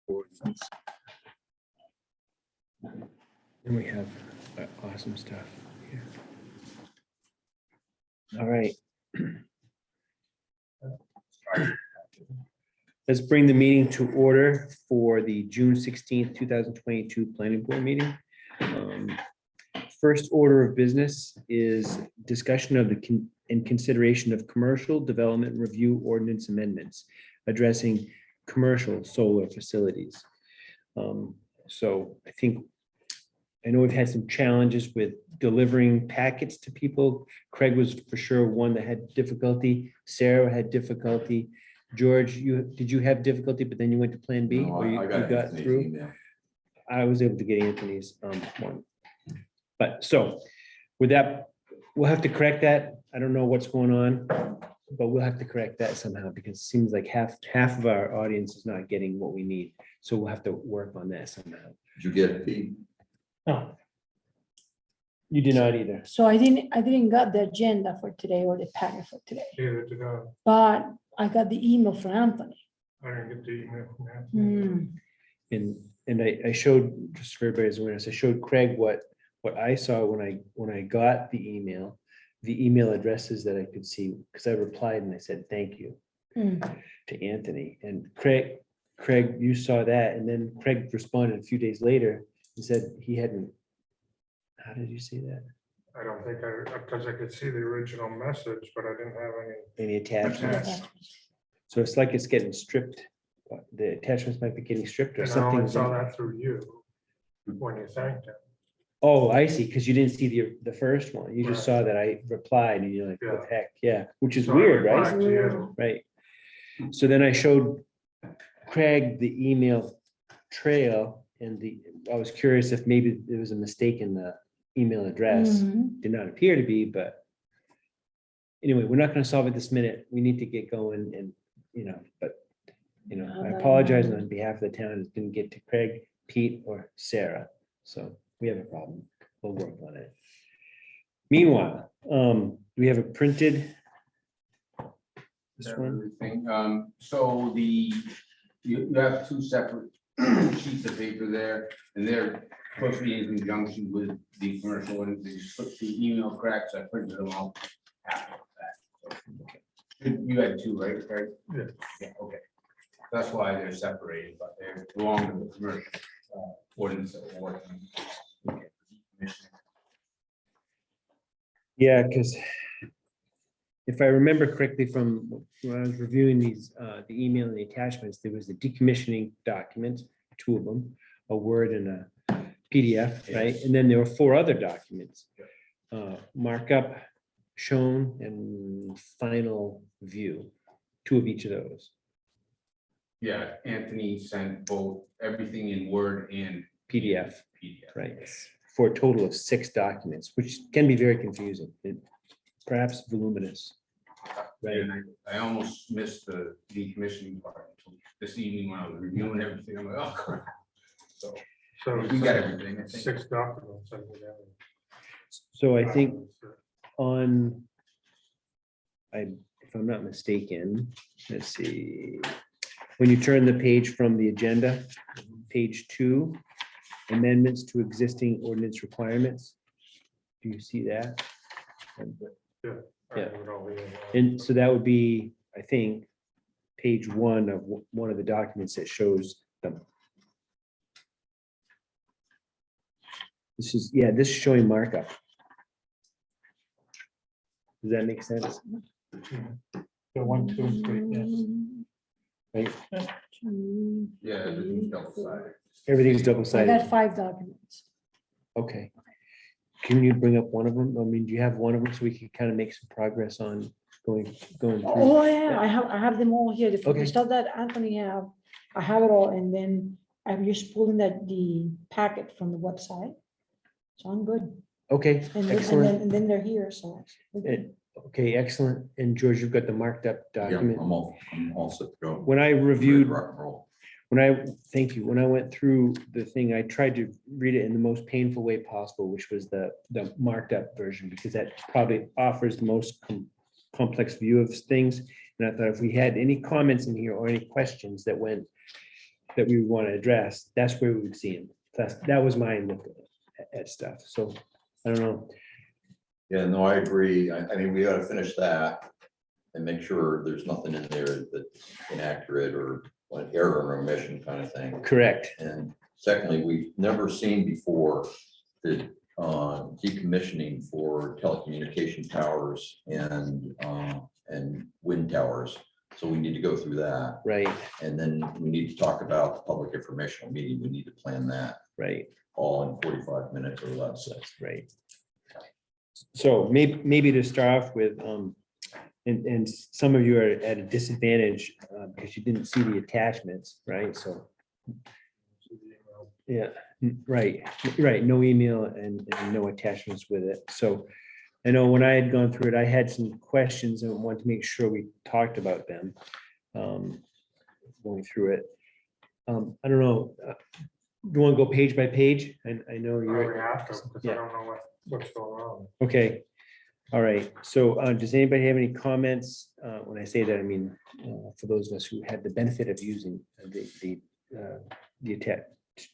ordinance. And we have awesome stuff here. All right. Let's bring the meeting to order for the June 16th, 2022 planning board meeting. First order of business is discussion of and consideration of commercial development review ordinance amendments addressing commercial solar facilities. So I know we've had some challenges with delivering packets to people. Craig was for sure one that had difficulty. Sarah had difficulty. George, did you have difficulty, but then you went to Plan B? No, or you I got got Anthony's through? email. I was able to get Anthony's one. But so with that, we'll have to correct that. I don't know what's going on, but we'll have to correct that somehow because it seems like half of our audience is not getting what we need. So we'll have to work on that somehow. Did you get it, Pete? Oh. You did not either. So I didn't got the agenda for today or the packet for today, Neither did I. but I got the email from Anthony. I didn't get the email from Anthony. Hmm. And I showed, just for everybody's awareness, I showed Craig what I saw when I got the email addresses that I could see, because I replied and I said, thank you Hmm. to Anthony. And Craig, you saw that, and then Craig responded a few days later and said he hadn't. How did you see that? I don't think because I could see the original message, but I didn't have any. Any attachments? Attached. So it's like it's getting stripped. The attachments might be getting stripped or And I only something. saw that through you when you thanked him. Oh, I see, because you didn't see the first one. You just Right. saw that I replied and you're like, what the heck? Yeah, which is So I weird, replied right? to you. Right. So then I showed Craig the email trail and I was curious if maybe there was a mistake in the email address. Mhm. Did not appear to be, but anyway, we're not going to solve it this minute. We need to get going and, but, I apologize on behalf of the town. It didn't get to Craig, Pete, or Sarah. So we have a problem. We'll work on it. Meanwhile, we have a printed. This one, Everything. So you have two separate sheets of paper there, and they're supposed to be in conjunction with the commercial ones. They just put the email cracks. I printed them out. After that. So, you had two, right, Craig? Yeah. Yeah, okay. That's why they're separated, but they're along with the commercial ordinance that we're working on. yeah, because if I remember correctly from when I was reviewing these, the email and the attachments, there was the decommissioning documents, two of them, a Word and a PDF, right? And then there were four other documents. Markup shown and final view, two of each of those. Yeah, Anthony sent both everything in Word and PDF, PDF. right? For a total of 6 documents, which can be very confusing, perhaps voluminous. Right. And I almost missed the decommissioning part until this evening when I was reviewing everything. I'm like, oh crap. So So we got everything. I think. 6 documents. I think, So I think if I'm not mistaken, let's see. When you turn the page from the agenda, page 2, amendments to existing ordinance requirements. Do you see that? I Yeah. have it all here. And so that would be, I think, page 1 of one of the documents that shows them. This is showing markup. Does that make sense? The 1, 2, and 3, yes. Right? Yeah, everything's double-sided. Everything's I double-sided. got 5 documents. Okay. Can you bring up one of them? I mean, do you have one of them so we can kind of make some progress on going through? Oh, yeah, I have them all here. The Okay. stuff that Anthony have, I have it all, and then I'm just pulling the packet from the website. So I'm good. Okay, excellent. And then they're here, so. Okay, excellent. And George, you've got the marked up Yeah, document. I'm all set to go. When I Ready to reviewed, rock and roll. thank you. When I went through the thing, I tried to read it in the most painful way possible, which was the marked up version, because that probably offers the most complex view of things. And I thought if we had any comments in here or any questions that went that we want to address, that's where we would see them. That was my look at stuff. So I don't know. Yeah, no, I agree. I mean, we gotta finish that and make sure there's nothing in there that's inaccurate or an error or omission kind of thing. Correct. And secondly, we've never seen before the decommissioning for telecommunication towers and wind towers. So we need to go through that. Right, And then we need to talk about the public informational meeting. We need to plan that right, all in 45 minutes or less. right. So maybe to start off with, and some of you are at a disadvantage because you didn't see the attachments, right? So, yeah, right, no email and no attachments with it. So I know when I had gone through it, I had some questions and wanted to make sure we talked about them going through it. I don't know, do you want to go page by page? I know We you're, have to, because I Yeah. don't know what's going on. okay. All right, so does anybody have any comments? When I say that, I mean, for those of us who had the benefit of using the attached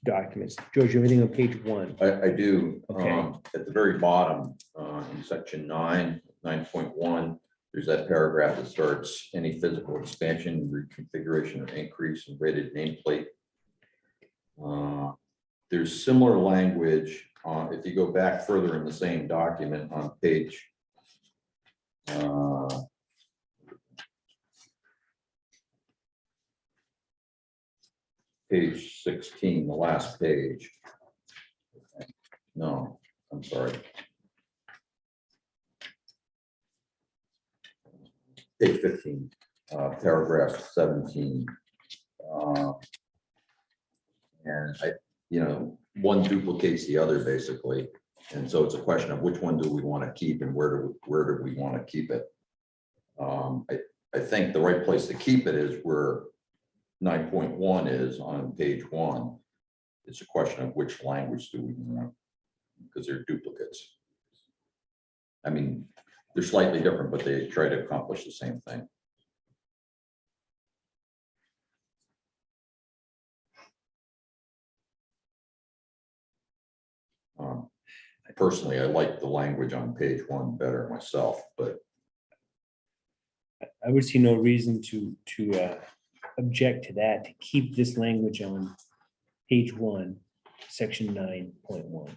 documents. George, you have anything on page 1? I do. Okay. At the very bottom, in section 9.1, there's that paragraph that starts any physical expansion, reconfiguration, or increase in rated nameplate. There's similar language if you go back further in the same document on page page 16, the last page. No, I'm sorry. Page 15, paragraph 17. And one duplicates the other basically. And so it's a question of which one do we want to keep and where do we want to keep it? I think the right place to keep it is where 9.1 is on page 1. It's a question of which language do we want, because they're duplicates. I mean, they're slightly different, but they try to accomplish the same thing. Personally, I like the language on page 1 better myself, but I would see no reason to object to that, to keep this language on page 1, section 9.1.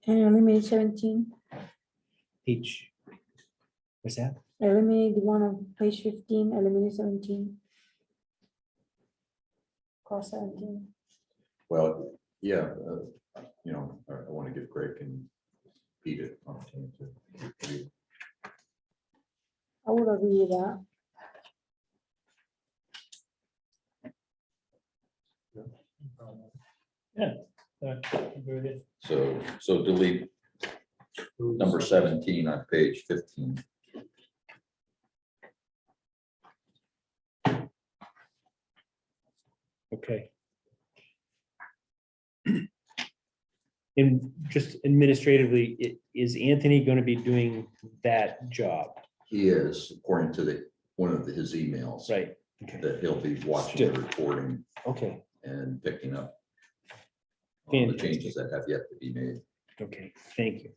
And eliminate 17, Page, what's that? eliminate the one on page 15, eliminate 17. Cross 17. well, yeah, I want to give Greg and Pete an opportunity to. I would agree with that. So delete number 17 on page 15. Okay. And just administratively, is Anthony going to be doing that job? He is, according to one of his emails, Right, okay, that he'll be watching the recording okay, and picking up the Fantastic. changes that have yet to be made. okay, thank you.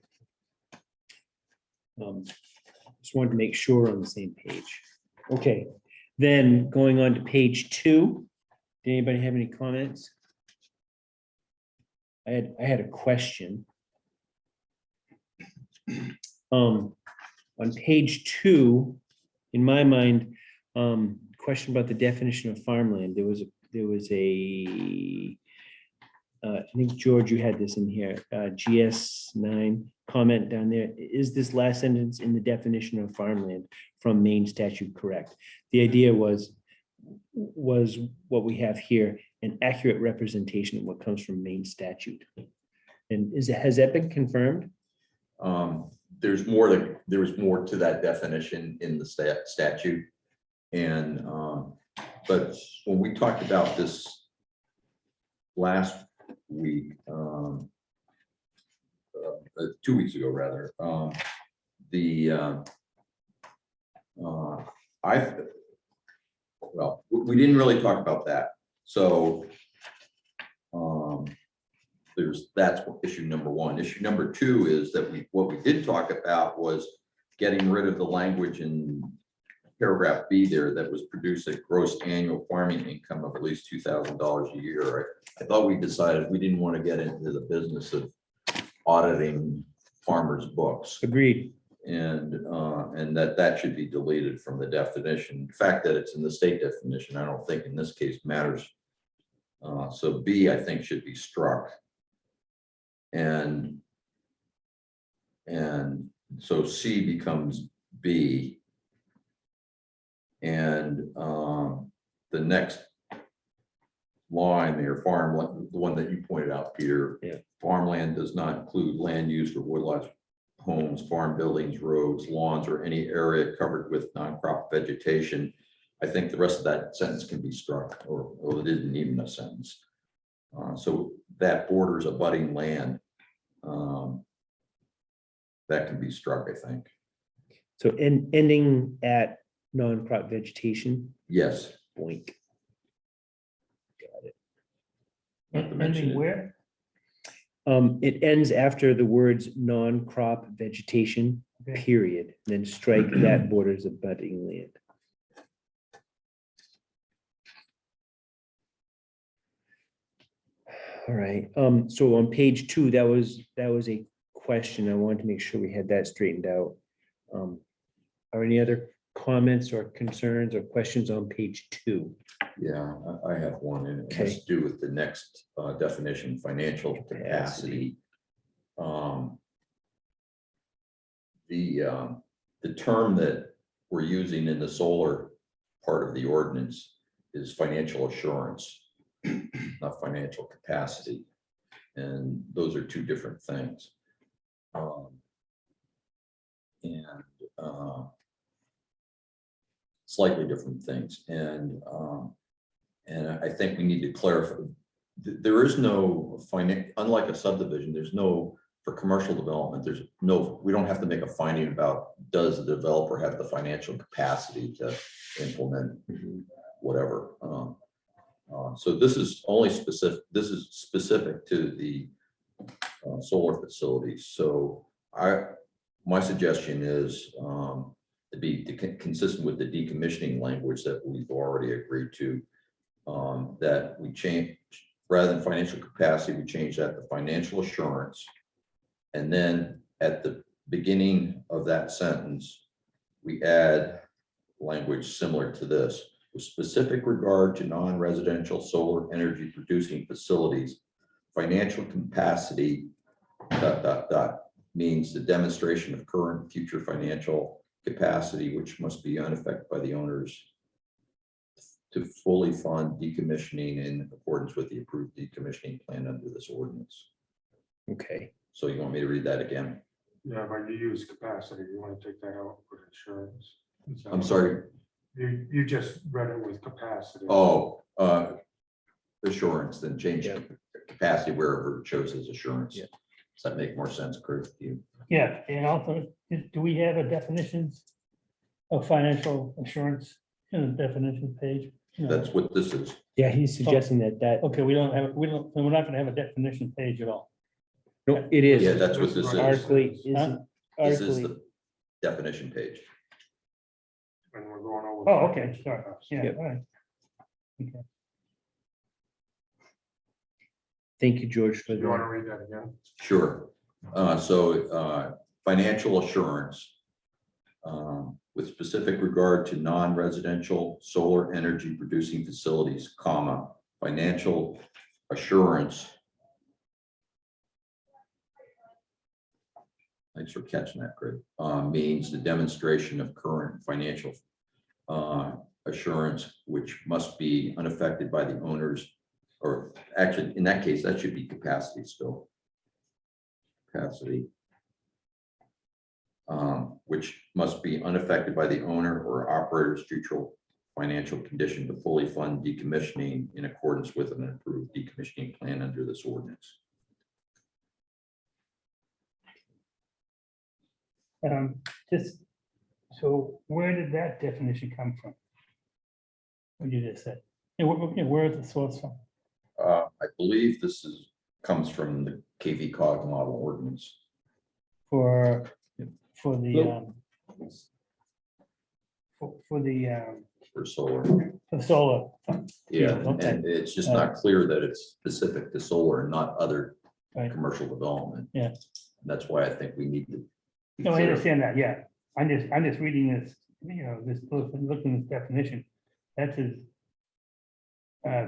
Just wanted to make sure on the same page. Okay, then going on to page 2. Did anybody have any comments? I had a question. On page 2, in my mind, question about the definition of farmland. There was a I think, George, you had this in here, GS9 comment down there. Is this last sentence in the definition of farmland from Maine statute correct? The idea was what we have here, an accurate representation of what comes from Maine statute. And has that been confirmed? There was more to that definition in the statute. And but when we talked about this last week, 2 weeks ago rather, we didn't really talk about that So that's issue number one. Issue number two is that what we did talk about was getting rid of the language in paragraph B there that was produce a gross annual farming income of at least $2,000 a year. I thought we decided we didn't want to get into the business of auditing farmers' books. Agreed. And that should be deleted from the definition. The fact that it's in the state definition, I don't think in this case matters. So B, I think, should be struck. And so C becomes B. And the next line there, the one that you pointed out, Peter. Yeah. Farmland does not include land used for woodlots, homes, farm buildings, roads, lawns, or any area covered with non-crop vegetation. I think the rest of that sentence can be struck, or it isn't even a sentence. So that borders abutting land. That can be struck, I think. So ending at non-crop vegetation, Yes. boink. Not to mention it. Where? It ends after the words non-crop vegetation, Okay. period, then strike that borders abutting land. All right, so on page 2, that was a question. I wanted to make sure we had that straightened out. Are any other comments or concerns or questions on page 2? Yeah, I have one, and it has to do with the next definition, financial capacity. The term that we're using in the solar part of the ordinance is financial assurance, not financial capacity. And those are two different things. Slightly different things. And I think we need to clarify, there is no unlike a subdivision, there's no, for commercial development, there's no, we don't have to make a finding about, does the developer have the financial capacity to implement whatever. So this is only specific, this is specific to the solar facilities. So my suggestion is to be consistent with the decommissioning language that we've already agreed to, that we change, rather than financial capacity, we change that to financial assurance. And then at the beginning of that sentence, we add language similar to this. With specific regard to non-residential solar energy producing facilities, financial capacity, ... means the demonstration of current and future financial capacity, which must be unaffected by the owners to fully fund decommissioning in accordance with the approved decommissioning plan under this ordinance. Okay, So you want me to read that again? Yeah, but you use capacity, you want to take that out with insurance. I'm sorry. You just read it with capacity. Oh, assurance, then change Yeah. capacity wherever it shows as assurance. Yeah. Does that make more sense, Chris? to you? Yeah, and also, do we have a definition of financial assurance in the definition page? No. That's what this is. yeah, he's suggesting that, Okay, we don't have, we're not gonna have a definition page at all. no, it is. Yeah, that's what this is. Article 8 is, Huh? This Article is 8. the definition page. And we're going over. Oh, okay, sorry, yeah, Yep. all right. Thank you, George, for You want to the, read that again? Sure. Financial assurance with specific regard to non-residential solar energy producing facilities, comma, financial assurance. Thanks for catching that, Greg. Means the demonstration of current financial assurance, which must be unaffected by the owners, or actually, in that case, that should be capacity still. Capacity. Which must be unaffected by the owner or operator's future financial condition to fully fund decommissioning in accordance with an approved decommissioning plan under this ordinance. Just, so where did that definition come from? What you just said? where is the source from? I believe this comes from the KV cog model ordinance. For the, Well- for the, For solar. for solar. Yeah, okay. and it's just not clear that it's specific to solar and not other Right. commercial development. Yeah. That's why I think we need to. be No, I clear. understand that, yeah. I'm just reading this, looking at this definition. That's as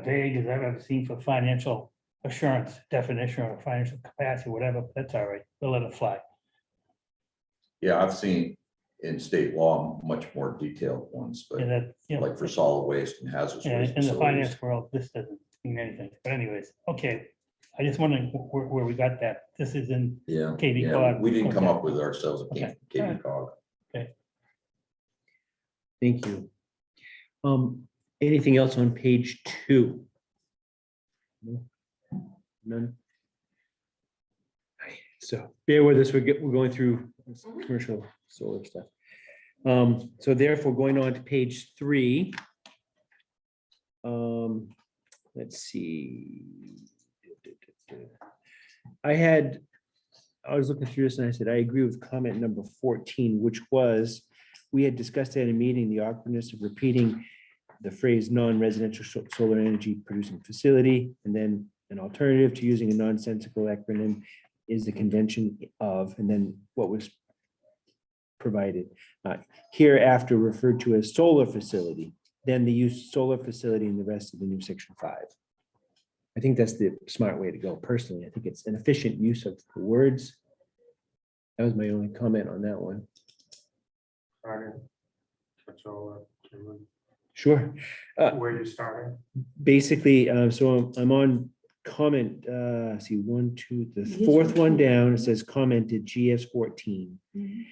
vague as I've ever seen for financial assurance definition or financial capacity, whatever. That's all right. They'll let it fly. Yeah, I've seen in state law much more detailed ones, but And that, you know, like for solid waste and hazardous yeah, waste in the facilities. finance world, this doesn't mean anything. But anyways, okay. I just wondering where we got that. This is in, Yeah, KV yeah, cog. we didn't come Okay. up with it ourselves, it came Okay. from KV cog. Thank you. Anything else on page 2? No? None? So bear with us, we're going through this commercial solar stuff. So therefore, going on to page 3. Let's see. I was looking through this and I said, I agree with comment number 14, which was, we had discussed at a meeting, the awkwardness of repeating the phrase non-residential solar energy producing facility, and then an alternative to using a nonsensical acronym is the convention of, and then what was provided. Hereafter referred to as solar facility, then the use solar facility in the rest of the new section 5. I think that's the smart way to go personally. I think it's an efficient use of the words. That was my only comment on that one. I didn't catch all that. Sure. Where you starting? Basically, so I'm on comment, see, 1, 2, the Yes, 4th one 14. down, it says commented GS 14. Mhm.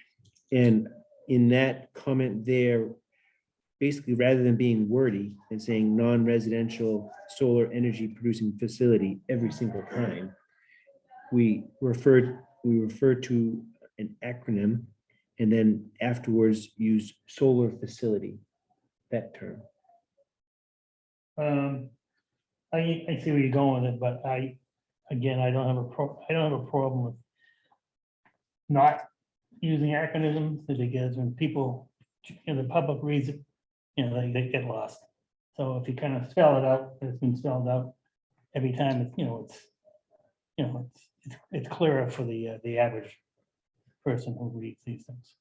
And in that comment there, basically, rather than being wordy and saying non-residential solar energy producing facility every single time, we refer to an acronym and then afterwards use solar facility, that term. I see where you're going with it, but again, I don't have a problem with not using acronyms, because when people, the public reads it, they get lost. So if you kind of spell it out, it's been spelled out every time, it's clearer for the average person who reads these things.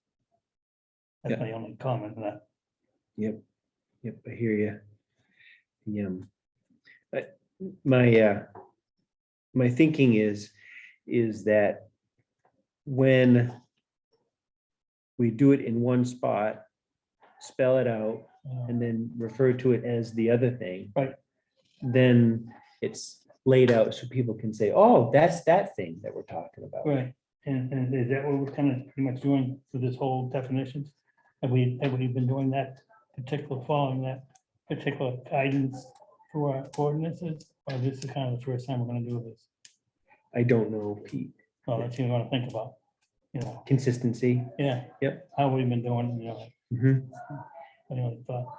That's my only comment on that. Yep, I hear you. My thinking is that when we do it in one spot, spell it out, and then refer to it as the other thing. Right. Then it's laid out so people can say, oh, that's that thing that we're talking about. Right, and is that what we're kind of pretty much doing for this whole definitions? Have we been doing that following that particular guidance for our ordinances? Or this is kind of the first time we're gonna do this? I don't know, Pete. Well, that's what you want to think about, Consistency. yeah. Yep. How we've been doing, Mhm. anyway, thought.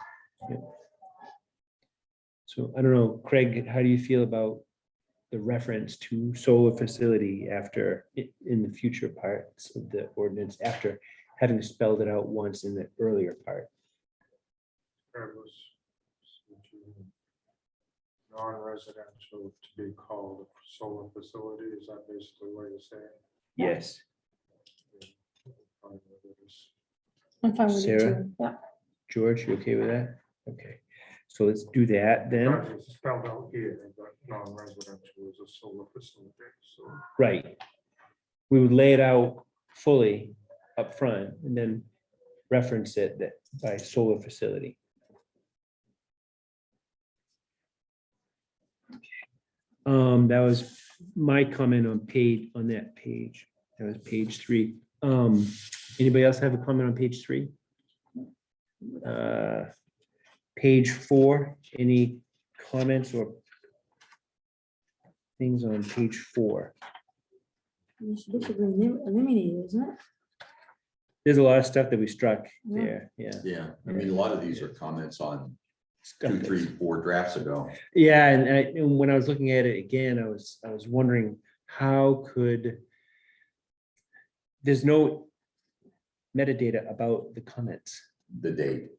So I don't know, Craig, how do you feel about the reference to solar facility after, in the future parts of the ordinance, after having spelled it out once in the earlier part? That was non-residential to be called a solar facility. Is that basically what you're saying? Yes. Fine with it. I'm fine with it Sarah? too. Yeah. George, you okay with that? Okay, so let's do that then. Because it's spelled out here, but non-residential is a solar facility, so. Right. We would lay it out fully up front and then reference it that by solar facility. That was my comment on that page. That was page 3. Anybody else have a comment on page 3? Page 4, any comments or things on page 4? It's basically eliminated, isn't it? There's a lot of stuff that we struck Yeah. there, yeah. Yeah, I mean, a lot of these are comments on stuff 2, that's- 3, 4 drafts ago. Yeah, and when I was looking at it again, I was wondering how could. There's no metadata about the comments, The date.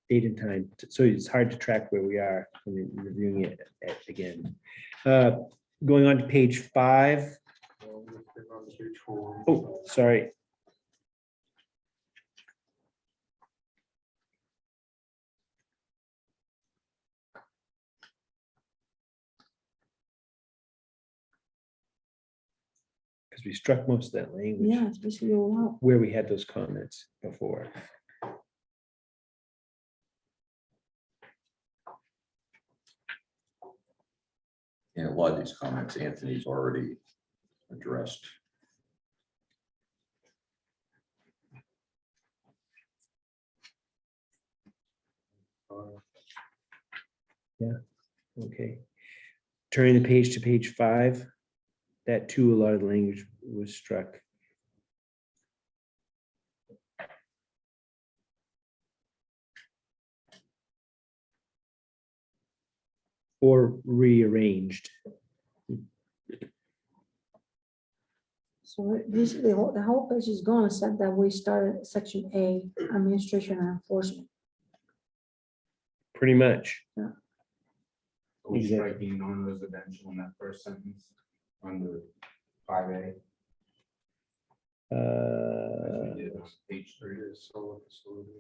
date and time, so it's hard to track where we are when you're reviewing it again. Going on to page 5. On page 4. Oh, sorry. Because we struck most of that language Yeah, it's basically all out. where we had those comments before. And a lot of these comments Anthony's already addressed. Okay. Turning the page to page 5, that too, a lot of the language was struck. Or rearranged. So basically, the whole page is gone, except that we started at section A, administration and enforcement. Pretty much. Are we Exactly. striking non-residential in that first sentence under 5A? Uh, As we did on Page 3. Is solar facility.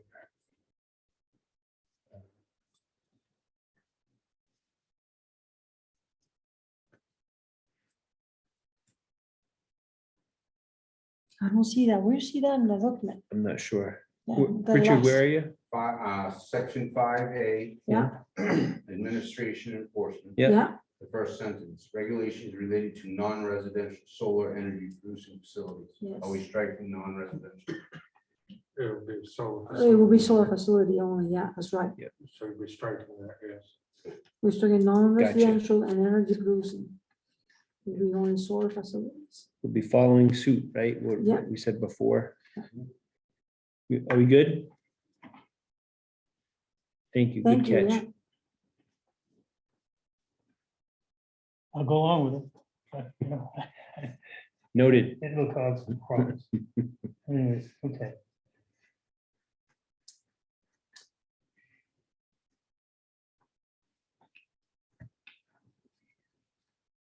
I don't see that. Where you see that in the document? I'm not sure. Yeah, the Richard, last- where are you? Section 5A, Yeah, administration and enforcement. Yeah. yeah, The first sentence, regulations related to non-residential solar energy producing facilities. Are we yes. striking non-residential? It would be solar. It will be facility. solar facility only, yeah, that's right. So we're striking that, yes. We're talking non-residential and energy producing. We only solar facilities. We'll be following suit, right? Yeah. What we said before. Are we good? Thank you. Good Thank you, yeah. catch. I'll go along with it. But, you know, Noted. it will cause some problems. Anyways, okay.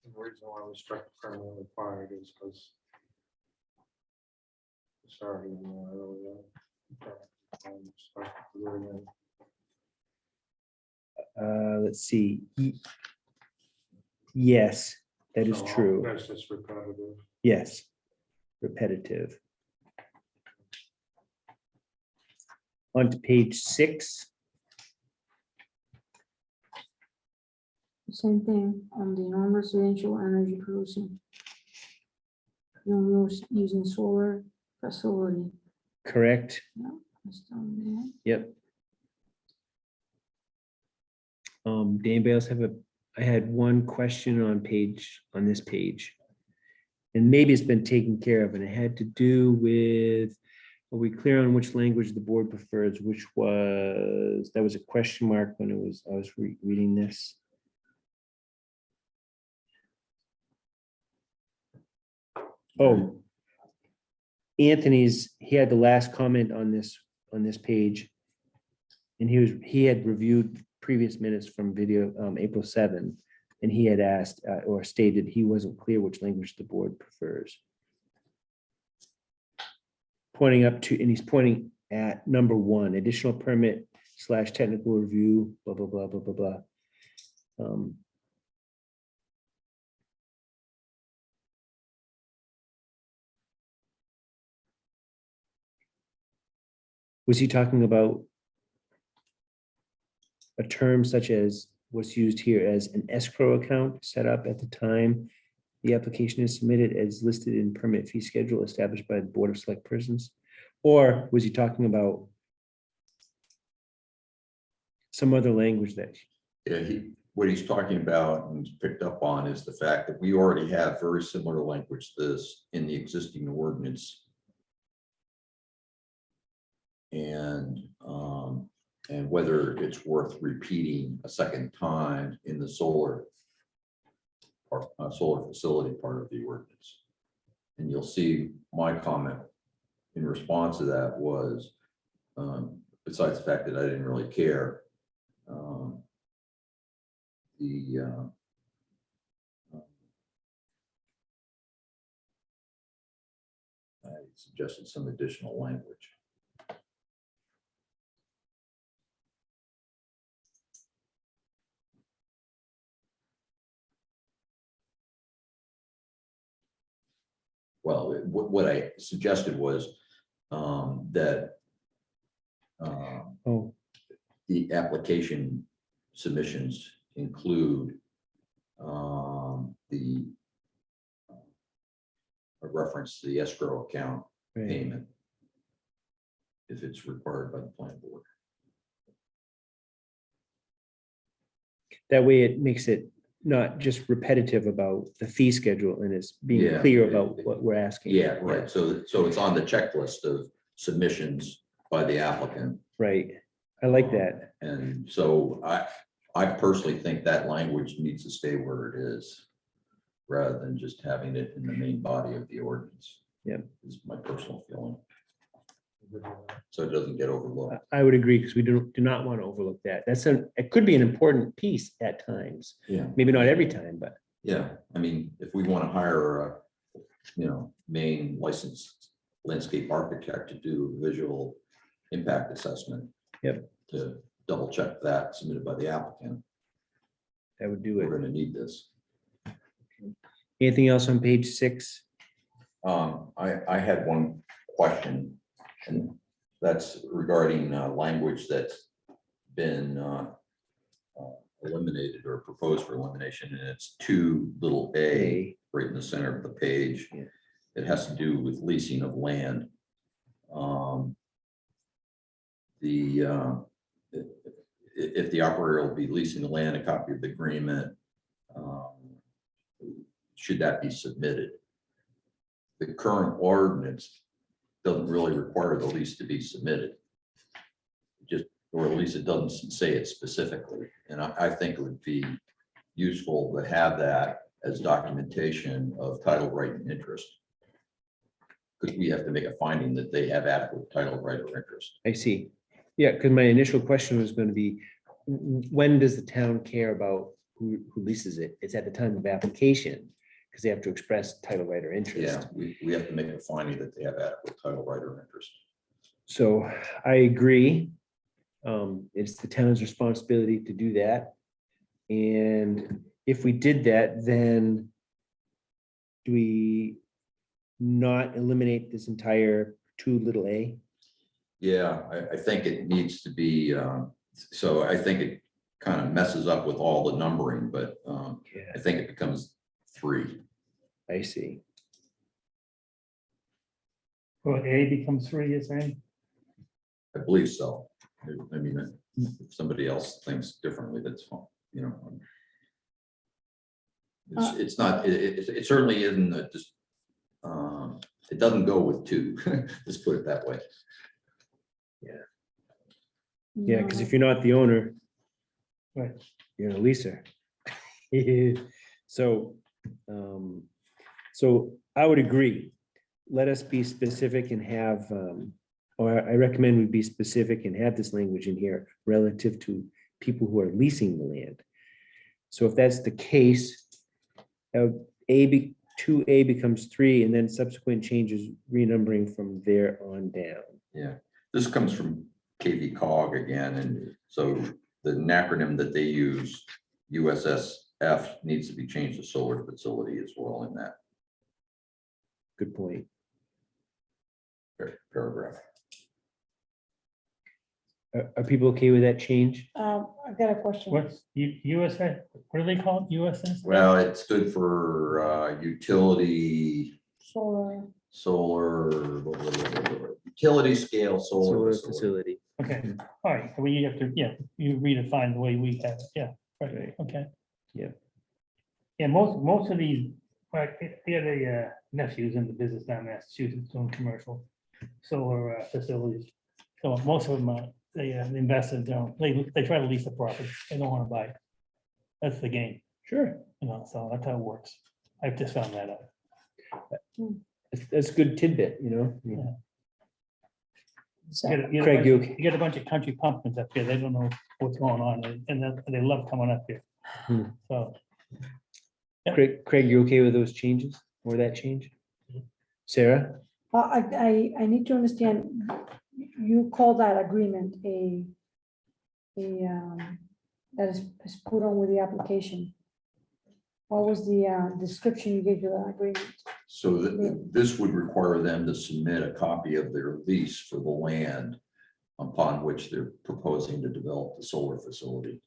The reason why we struck permanently required is because. Sorry. Let's see. Yes, that is So, true. That's just repetitive. Yes. Repetitive. On to page 6. Same thing on the non-residential energy producing. You're using solar facility. Correct. That's down there. Yep. Did anybody else have I had one question on this page. And maybe it's been taken care of, and it had to do with, are we clear on which language the board prefers, that was a question mark when I was reading this. Oh, he had the last comment on this page. And he had reviewed previous minutes from video, April 7, and he had asked or stated he wasn't clear which language the board prefers. And he's pointing at number 1, additional permit / technical review, blah, blah, blah, blah, blah, blah. Was he talking about a term such as what's used here as an escrow account set up at the time the application is submitted as listed in permit fee schedule established by the Board of Select Persons? Or was he talking about some other language that, Yeah, what he's talking about and picked up on is the fact that we already have very similar language to this in the existing ordinance. And and whether it's worth repeating a second time in the solar solar facility part of the ordinance. And you'll see my comment in response to that was, besides the fact that I didn't really care, I suggested some additional language. Well, what I suggested was that Oh, the application submissions include the a reference to the escrow account right. payment if it's required by the planning board. That way it makes it not just repetitive about the fee schedule and it's being Yeah. clear about what we're asking. Yeah, right. So it's on the checklist of submissions by the applicant. Right. I like that. And so I personally think that language needs to stay where it is, rather than just having it in the main body of the ordinance. Yep. Is my personal feeling. So it doesn't get overlooked. I would agree because we do not want to overlook that. It could be an important piece at times, Yeah, maybe not every time, but yeah. I mean, if we want to hire a, main licensed landscape architect to do visual impact assessment. Yep. To double check that submitted by the applicant, that would do we're it. going to need this. Anything else on page 6? I had one question, and that's regarding language that's been eliminated or proposed for elimination, and it's 2a right in the center of the page. Yeah. It has to do with leasing of land. If the operator will be leasing the land, a copy of the agreement, should that be submitted? The current ordinance doesn't really require the lease to be submitted. Just, or at least it doesn't say it specifically. And I think it would be useful to have that as documentation of title right and interest. Because we have to make a finding that they have adequate title right or interest. I see. Yeah, because my initial question was going to be, when does the town care about who leases it? It's at the time of application, because they have to express title right or Yeah, interest. we have to make a finding that they have adequate title right or interest. So I agree. It's the town's responsibility to do that. And if we did that, then do we not eliminate this entire 2a? Yeah, I think it needs to be, so I think it kind of messes up with all the numbering, but Yeah, I think it becomes 3. I see. Well, A becomes 3, you're saying? I believe so. I mean, if somebody else thinks differently, that's fine, It's not, it certainly isn't just, it doesn't go with 2, let's put it that way. Yeah, because if you're not the owner, Right. you're a leaser. So, so I would agree. Let us be specific and have, or I recommend we be specific and have this language in here relative to people who are leasing the land. So if that's the case, 2a becomes 3, and then subsequent changes renumbering from there on down. Yeah, this comes from KV Cog again, and so the acronym that they use, USSF, needs to be changed to solar facility as well in that Good point. paragraph. Are people okay with that change? I've got a question. What's USA, what do they call it, USS? Well, it stood for utility, Solar, utility scale solar Solar facility. facility. Okay, all right, so we have to, you redefine the way we have it, right, Right. okay. Yeah. Yeah, most of these, like, the other nephews in the business down in Massachusetts doing commercial solar facilities. So most of them the investors don't, they try to lease the property, they don't wanna buy it. That's the game, Sure. so that's how it works. I've just found that out. That's a good tidbit, you know? Yeah. So, You Craig, get a you- you get a bunch of country pumpkins up here, they don't know what's going on, and then they love coming up here. Hmm. So, Craig, you okay with those changes or that change? Sarah? I need to understand, you call that agreement that is put on with the application. What was the description you gave to that agreement? So this would require them to submit a copy of their lease for the land upon which they're proposing to develop the solar facility.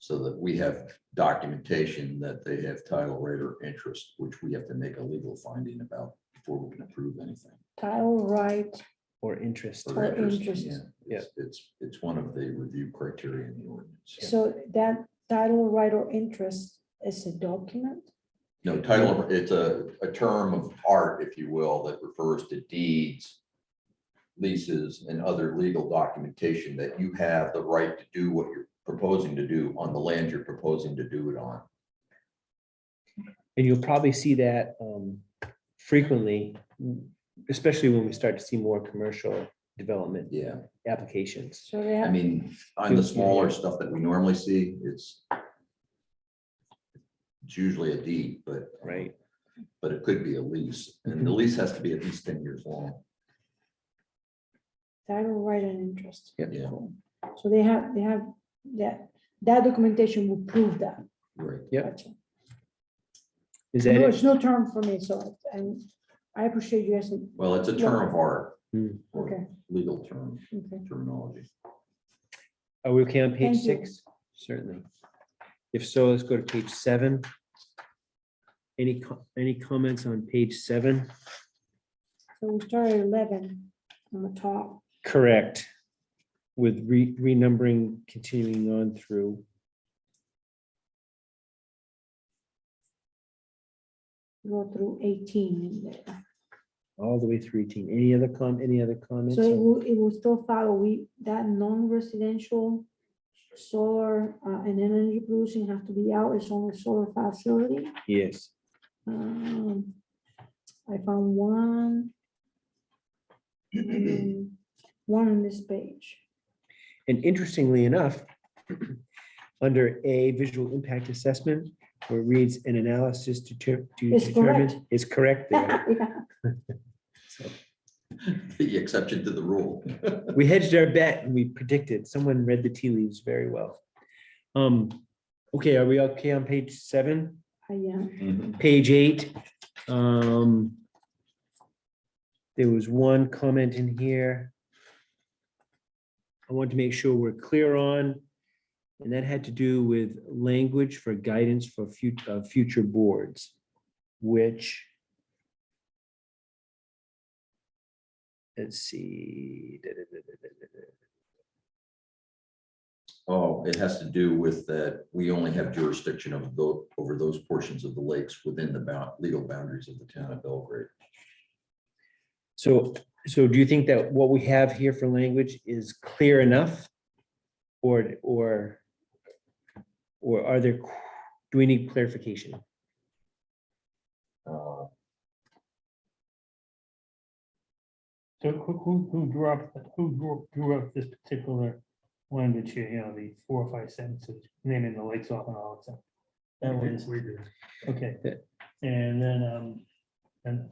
So that we have documentation that they have title right or interest, which we have to make a legal finding about before we can approve anything. Title right, Or interest? Or interest. Yeah, it's one of the review criteria in the ordinance. so that title right or interest is a document? No, title, it's a term of art, if you will, that refers to deeds, leases, and other legal documentation that you have the right to do what you're proposing to do on the land you're proposing to do it on. And you'll probably see that frequently, especially when we start to see more commercial development Yeah, applications. So they I have, mean, on the smaller stuff that we normally see, it's usually a deed, but. Right. But it could be a lease, and the lease has to be at least 10 years long. title right and interest. Yep. Yeah. Cool. So they have that documentation will prove that. Right. Yep. Gotcha. Is that No, it? it's no term for me, so, and I appreciate you asking, Well, it's a term of art. Hmm. Or Okay. legal term, okay. terminology. Are we okay on page Thank you. 6? Certainly. If so, let's go to page 7. Any comments on page 7? So we started at 11 on the top. Correct. With renumbering, continuing on through. Go through 18 in there. All the way through 18. Any other comments? So it will still follow, that non-residential solar and energy producing have to be out, it's only solar facility. Yes. I found one. One on this page. And interestingly enough, under A, visual impact assessment, where it reads an analysis to It's determine correct. is correct there. Yeah. So The exception to the rule. we hedged our bet and we predicted. Someone read the tea leaves very well. Okay, are we okay on page 7? Yeah. Page 8. There was one comment in here. I want to make sure we're clear on, and that had to do with language for guidance for future boards, which, let's see. Oh, it has to do with that we only have jurisdiction over those portions of the lakes within the legal boundaries of the town of Belgrade. So do you think that what we have here for language is clear enough? Or are there, do we need clarification? so who drew up this particular language here, the 4 or 5 sentences, naming the lakes off and all that stuff? That was, We did. okay, and then, and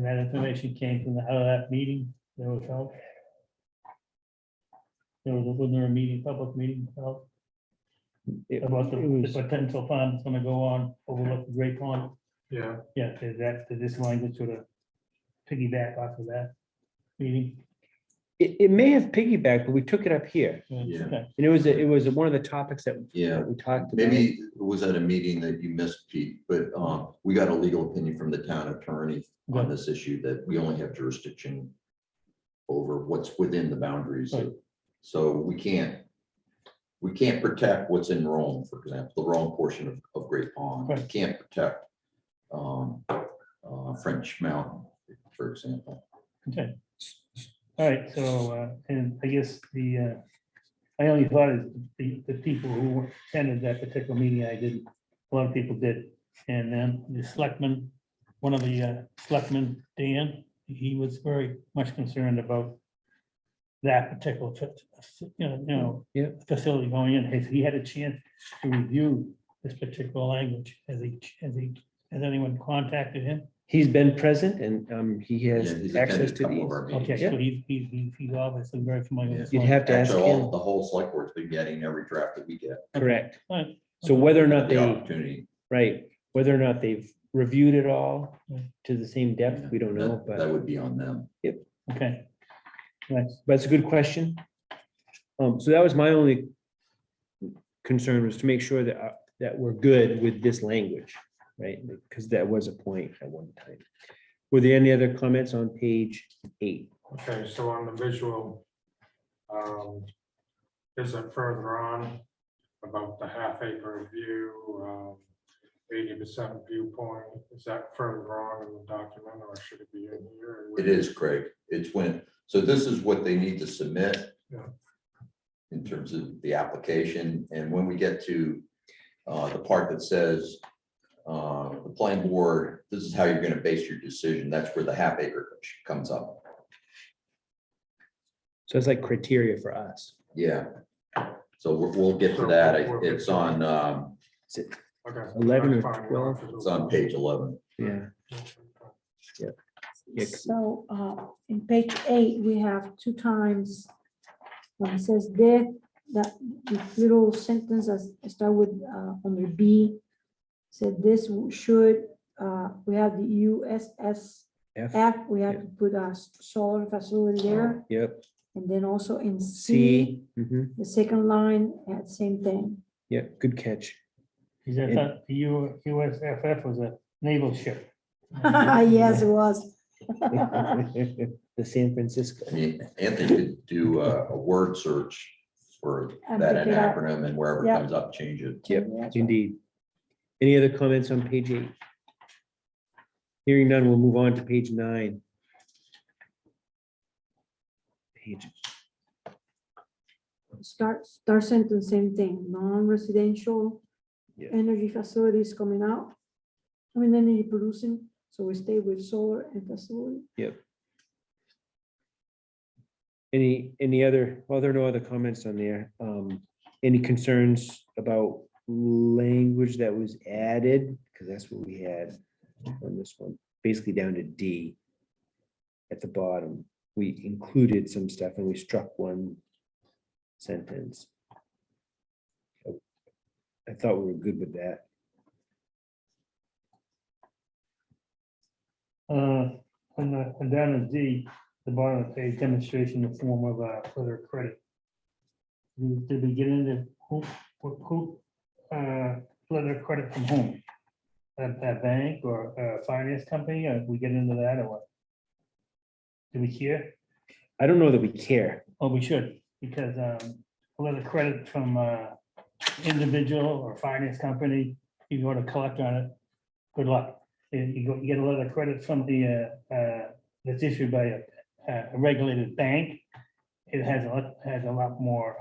that information came from out of that meeting, there was held. Wasn't there a meeting, public meeting held about It the was- potential farm that's gonna go on overlook the Great Pond? Yeah, Yeah, did this language sort of piggyback off of that meeting? It may have piggybacked, but we took it up here. Yeah. Okay. And it was one of the topics that Yeah, we talked about. maybe it was at a meeting that you missed, Pete, but we got a legal opinion from the town attorney on Okay. this issue that we only have jurisdiction over what's within the boundaries. Right. So we can't protect what's in Rome, for example, the Rome portion of Great Pond. We Right. can't protect French Mountain, for example. Okay, All right, so, and I guess I only thought is the people who attended that particular meeting, I didn't, a lot of people did. And then the selectman, one of the selectmen, Dan, he was very much concerned about that particular, Yeah. facility going in. He had a chance to review this particular language. Has anyone contacted him? He's been present and he Yeah, has he's access attended a to couple of these. our Okay, meetings. so he's obviously very familiar with this. You'd one. have to ask Actually, him, the whole select board's been getting every draft that we get. correct. All right, So whether or not The they, opportunity. right, whether or not they've reviewed it all Yeah. to the same depth, we don't know, That but would be on them. okay. Nice. that's a good question. So that was my only concern, was to make sure that we're good with this language, right? Because that was a point at one time. Were there any other comments on page 8? Okay, so on the visual, is it further on about the half acre view, 80% viewpoint? Is that further on in the document, or should it be in here? It is, Craig. It's when, so this is what they need to submit. Yeah. In terms of the application, and when we get to the part that says the planning board, this is how you're gonna base your decision, that's where the half acre comes up. So it's like criteria for us. Yeah. So we'll get to that. It's on, Is it Okay. 11 or that's fine. 12? it's on page 11. Yeah. Yeah, 'cause- So, in page 8, we have 2 times, when it says there, that little sentence that start with, under B, said this should, we have the USSF, F, we have to put a solar facility there, yep, and then also in C, C, the second line, had same thing. yeah, good catch. He said that the USFF was a naval ship. Yes, it was. The San Francisco. I mean, Anthony could do a word search for And that pick it up. acronym, and wherever it Yeah. comes up, change it. Yep, That's right. indeed. Any other comments on page 8? Hearing none, we'll move on to page 9. Page, Start sentence, same thing, non-residential Yeah. energy facilities coming out. I mean, energy producing, so we stay with solar and facility. any other, well, there are no other comments on there. Any concerns about language that was added? Because that's what we had on this one, basically down to D. At the bottom, we included some stuff and we struck one sentence. I thought we were good with that. And down in D, the bottom of the page, demonstration in the form of a letter of credit. Did we get into who, letter of credit from whom? A bank or a finance company, or we get into that or what? Do we care? I don't know that we care. Oh, we should, because a letter of credit from individual or finance company, you go to collect on it, good luck. And you get a letter of credit from the, that's issued by a regulated bank. It has a lot more,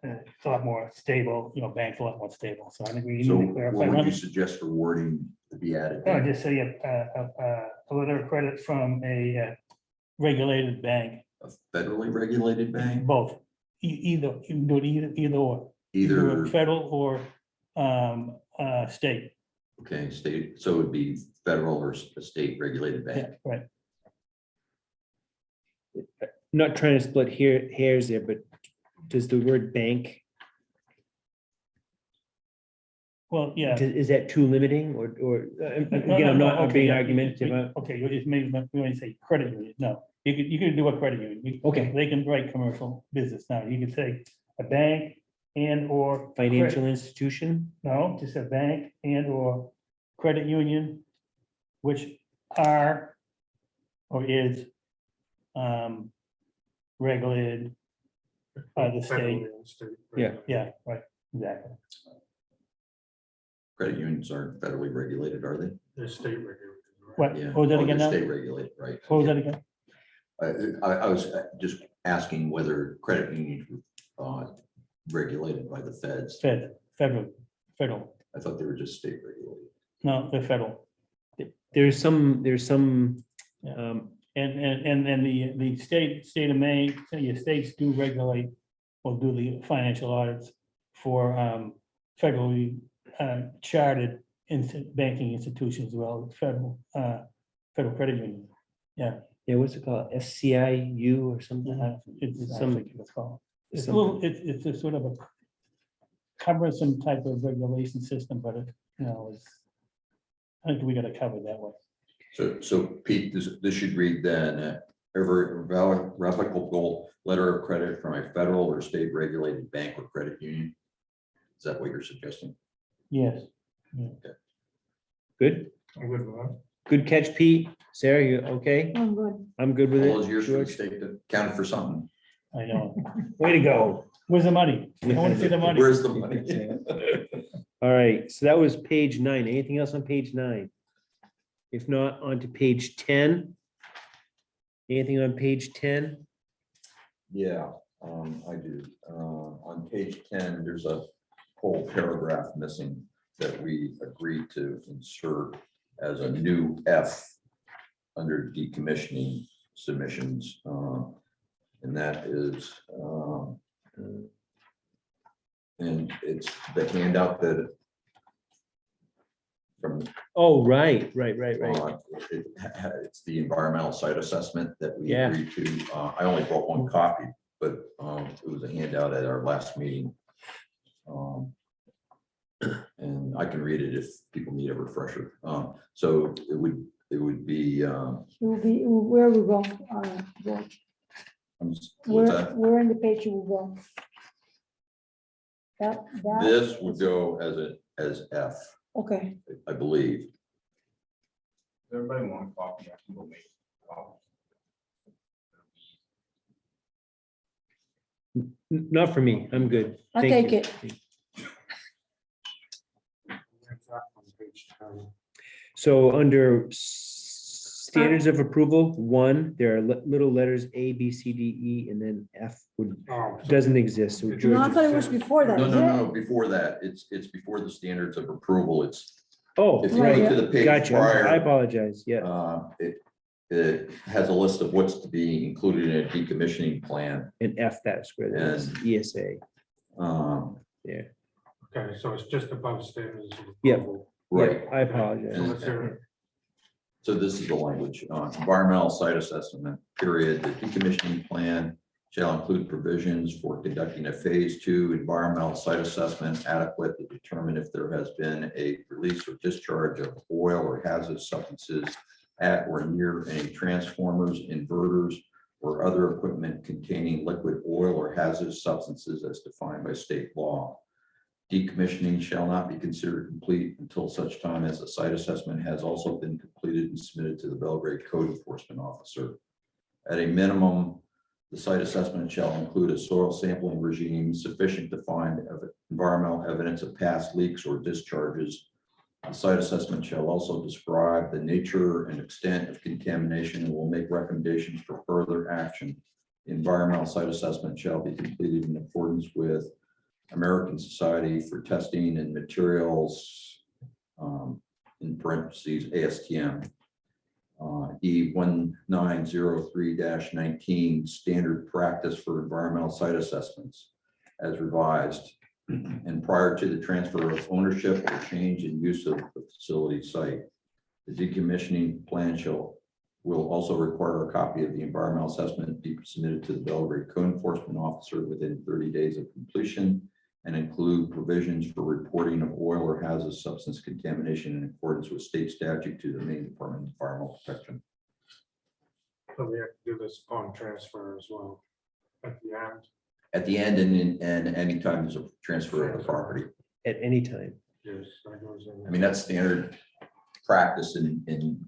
it's a lot more stable, bank's a lot more stable, so I think we need So to what clarify. would you that. suggest for wording to be added? No, just say a letter of credit from a regulated bank, A federally regulated bank, both, either, you can do it either or. either, Federal or state. okay, state, so it would be federal or a state regulated Yeah, bank. right. Not trying to split hairs there, but does the word bank, Well, yeah. is that too limiting or, again, I'm not being argumentative. Okay, you just maybe, we only say credit union, no, you could do a credit union. Okay. They can write commercial business now, you could say a bank and or. Financial institution, No, just a bank and or credit union, which are or is regulated by the state. Federally and state. Yeah. Yeah, right, exactly. Credit unions aren't federally regulated, are they? They're state regulated, What, Yeah. what was that Oh, again they're now? State regulated, right? What was that again? I was just asking whether credit unions were regulated by the feds. Federal. I thought they were just state regulated. No, they're federal. There's some, Yeah. um, And the state of Maine, so your states do regulate or do the financial audits for federally chartered banking institutions, as well as federal credit union. Yeah. yeah, what's it called? SCIU or something? It's Some- something it's called. It's a something. little, it's a sort of a cumbersome type of regulation system, but it, it's, I think we got to cover that way. So Pete, this should read then, every revocable letter of credit from a federal or state regulated bank or credit union. Is that what you're suggesting? Yes. Good, I'm good with that. good catch, Pete. Sarah, you okay? I'm good. I'm good with All those it. years for the George? state that counted for something. I know. Way to go. Where's the money? I want to see the money. Where's the money? All right, so that was page 9. Anything else on page 9? If not, on to page 10. Anything on page 10? Yeah, I do. On page 10, there's a whole paragraph missing that we agreed to insert as a new F under decommissioning submissions. And that is, and it's the handout that from Oh, right. It's the environmental site assessment that we Yeah. agreed to. I only brought one copy, but it was a handout at our last meeting. And I can read it if people need a refresher. So it would be, It will be, where we go, George? what's Where, that? where in the page you will go? That. This would go as F, Okay, I believe. Does everybody want a copy? I can go make a copy. Not for me. I'm good. I'll Thank take you. it. That's that on page 10. So under standards of approval, 1, there are little letters A, B, C, D, E, and then F would, Oh, so doesn't exist. So No, George, No, I thought it was before that. No, is no, it? no, before that, it's before the standards of approval. It's, oh, if you Right, go right. to the page Gotcha. I prior, apologize. Yeah. it has a list of what's to be included in a decommissioning plan. And F, that's where it is. ESA. Um, Yeah. Okay, so it's just above standards. of Yep. approval. Right, I apologize. So let's hear it. so this is the language, environmental site assessment, period. The decommissioning plan shall include provisions for conducting a phase 2 environmental site assessment adequate to determine if there has been a release or discharge of oil or hazardous substances at or near any transformers, inverters, or other equipment containing liquid oil or hazardous substances as defined by state law. Decommissioning shall not be considered complete until such time as the site assessment has also been completed and submitted to the Belgrade Code Enforcement Officer. At a minimum, the site assessment shall include a soil sampling regime sufficient to find environmental evidence of past leaks or discharges. The site assessment shall also describe the nature and extent of contamination and will make recommendations for further action. The environmental site assessment shall be completed in accordance with American Society for Testing and Materials, in parentheses, ASTM, E1903-19, Standard Practice for Environmental Site Assessments, as revised, and prior to the transfer of ownership or change in use of the facility site. The decommissioning plan will also require a copy of the environmental assessment be submitted to the Belgrade Code Enforcement Officer within 30 days of completion, and include provisions for reporting of oil or hazardous substance contamination in accordance with state statute to the Maine Department of Environmental Protection. So we have to do this upon transfer as well. At the end, At the end and anytime there's a transfer of the property. At any time. yes, that goes in. I mean, that's standard practice in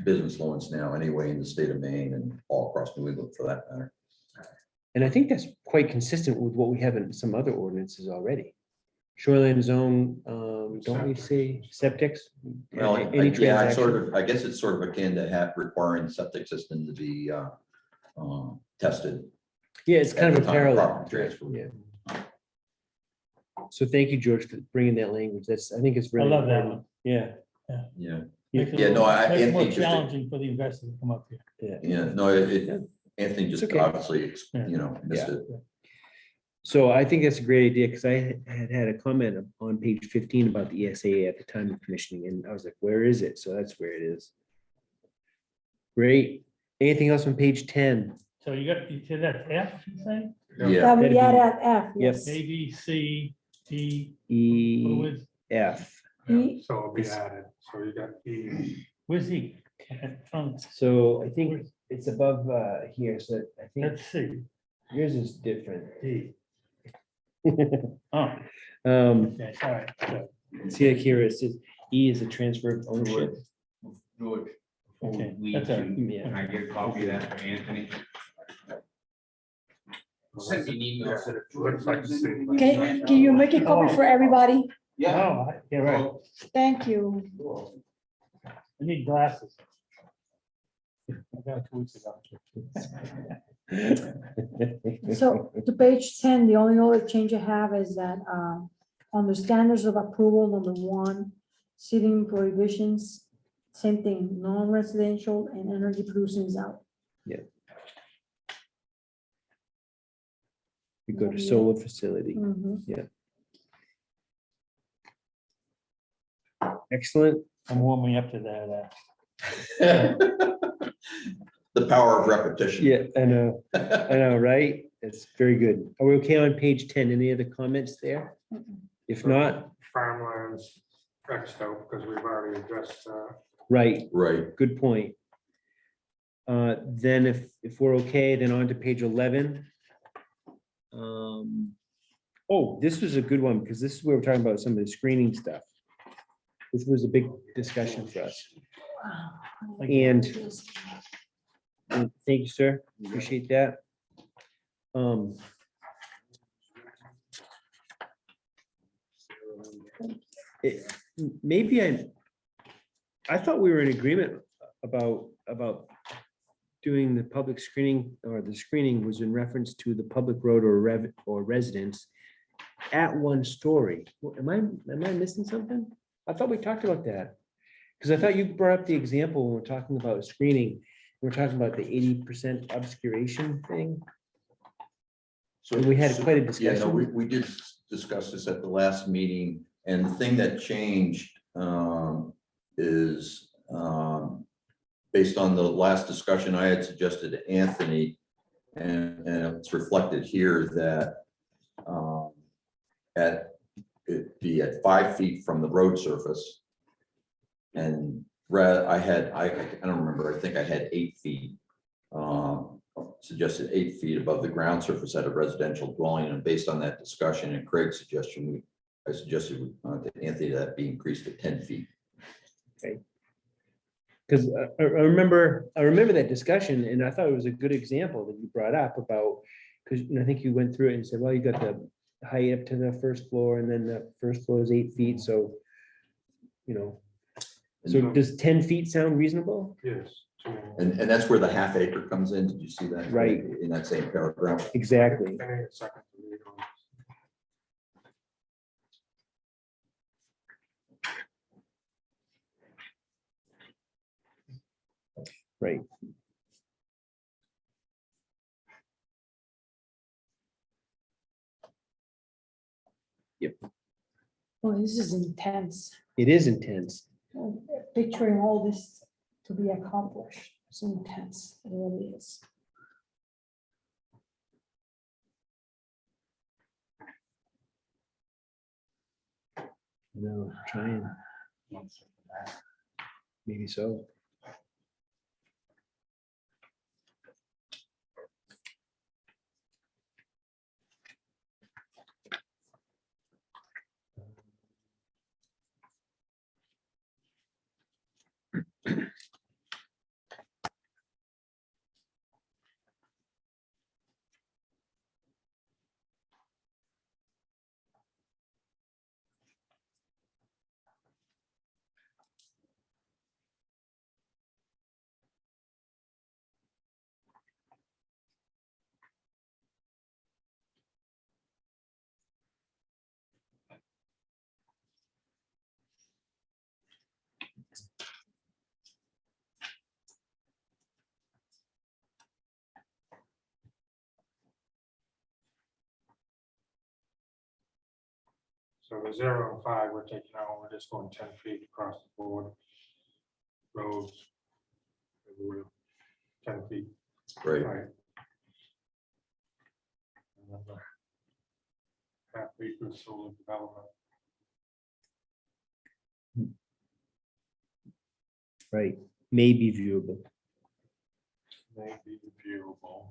business loans now anyway, in the state of Maine and all across New England for that matter. And I think that's quite consistent with what we have in some other ordinances already. Shoreline zone, don't we say septics? Well, Any yeah, I sort transaction? of, I guess it's sort of akin to have requiring septic system to be tested. Yeah, it's kind at of the a time parallel. property transfer. Yeah. So thank you, George, for bringing that language. I think it's I really. love that important. one. Yeah, Yeah, Makes it Yeah, no, I- makes it more Anthony just- challenging for the investors to come up here. yeah. yeah, no, Yeah. Anthony just It's okay. obviously, Yeah. missed Yeah. it. So I think that's a great idea, because I had a comment on page 15 about the ESA at the time of commissioning, and I was like, where is it? So that's where it is. Great. Anything else on page 10? So you said that's F, you say? Yeah, That we that'd add be- at F, Yep. yes. A, B, C, D, E, where's, F. Yeah, so it'll be It's- added. So you got E. where's he? So I think it's above here, so I think Let's see, yours is different. D. Oh, okay, all right. So, See like here, it says E is a transfer of ownership. George. before we Okay, leave, that's all right. Can Yeah. can I get a copy of that for Anthony? Send me an email. so that George Looks like the sends it. same. Can you make a copy for everybody? Yeah. Oh, yeah, right. Thank you. I need glasses. I got it 2 weeks ago. So to page 10, the only other change I have is that on the standards of approval, number 1, seating prohibitions, same thing, non-residential and energy producing is out. You go to solar facility. Mhm. Excellent. I'm warming up to that. the power of repetition. Yeah, I know, right? It's very good. Are we okay on page 10? Any other comments there? If not, Farmlands Xed out because we've already addressed, right, Right, good point. Then if we're okay, then on to page 11. Oh, this was a good one, because this is where we're talking about some of the screening stuff, which was a big discussion for us. And thank you, sir. Appreciate that. Maybe I thought we were in agreement about doing the public screening, or the screening was in reference to the public road or residence at 1 story. Am I missing something? I thought we talked about that. Because I thought you brought up the example when we're talking about screening. We're talking about the 80% obscuration thing. so We had quite a Yeah, no, discussion. we did discuss this at the last meeting, and the thing that changed is based on the last discussion, I had suggested to Anthony, and it's reflected here that it be at 5 feet from the road surface. And I don't remember, I think I had 8 feet. Suggested 8 feet above the ground surface at a residential dwelling, and based on that discussion and Craig's suggestion, I suggested to Anthony that be increased to 10 feet. Because I remember that discussion, and I thought it was a good example that you brought up about, because I think you went through it and said, well, you got the height up to the first floor, and then the first floor is 8 feet, so, so does 10 feet sound reasonable? yes. And that's where the half acre comes in. Did you see that? Right. In that same paragraph. Exactly. I need a second to read on this. Right. Oh, this is intense. It is intense. Picturing all this to be accomplished. It's intense. It really is. No, trying. Maybe so. So the 0 and 5, we're taking out, we're just going 10 feet across the board. Roads. everywhere, 10 feet, Right, right? And then the half acre solar development. Right, may be viewable. May be viewable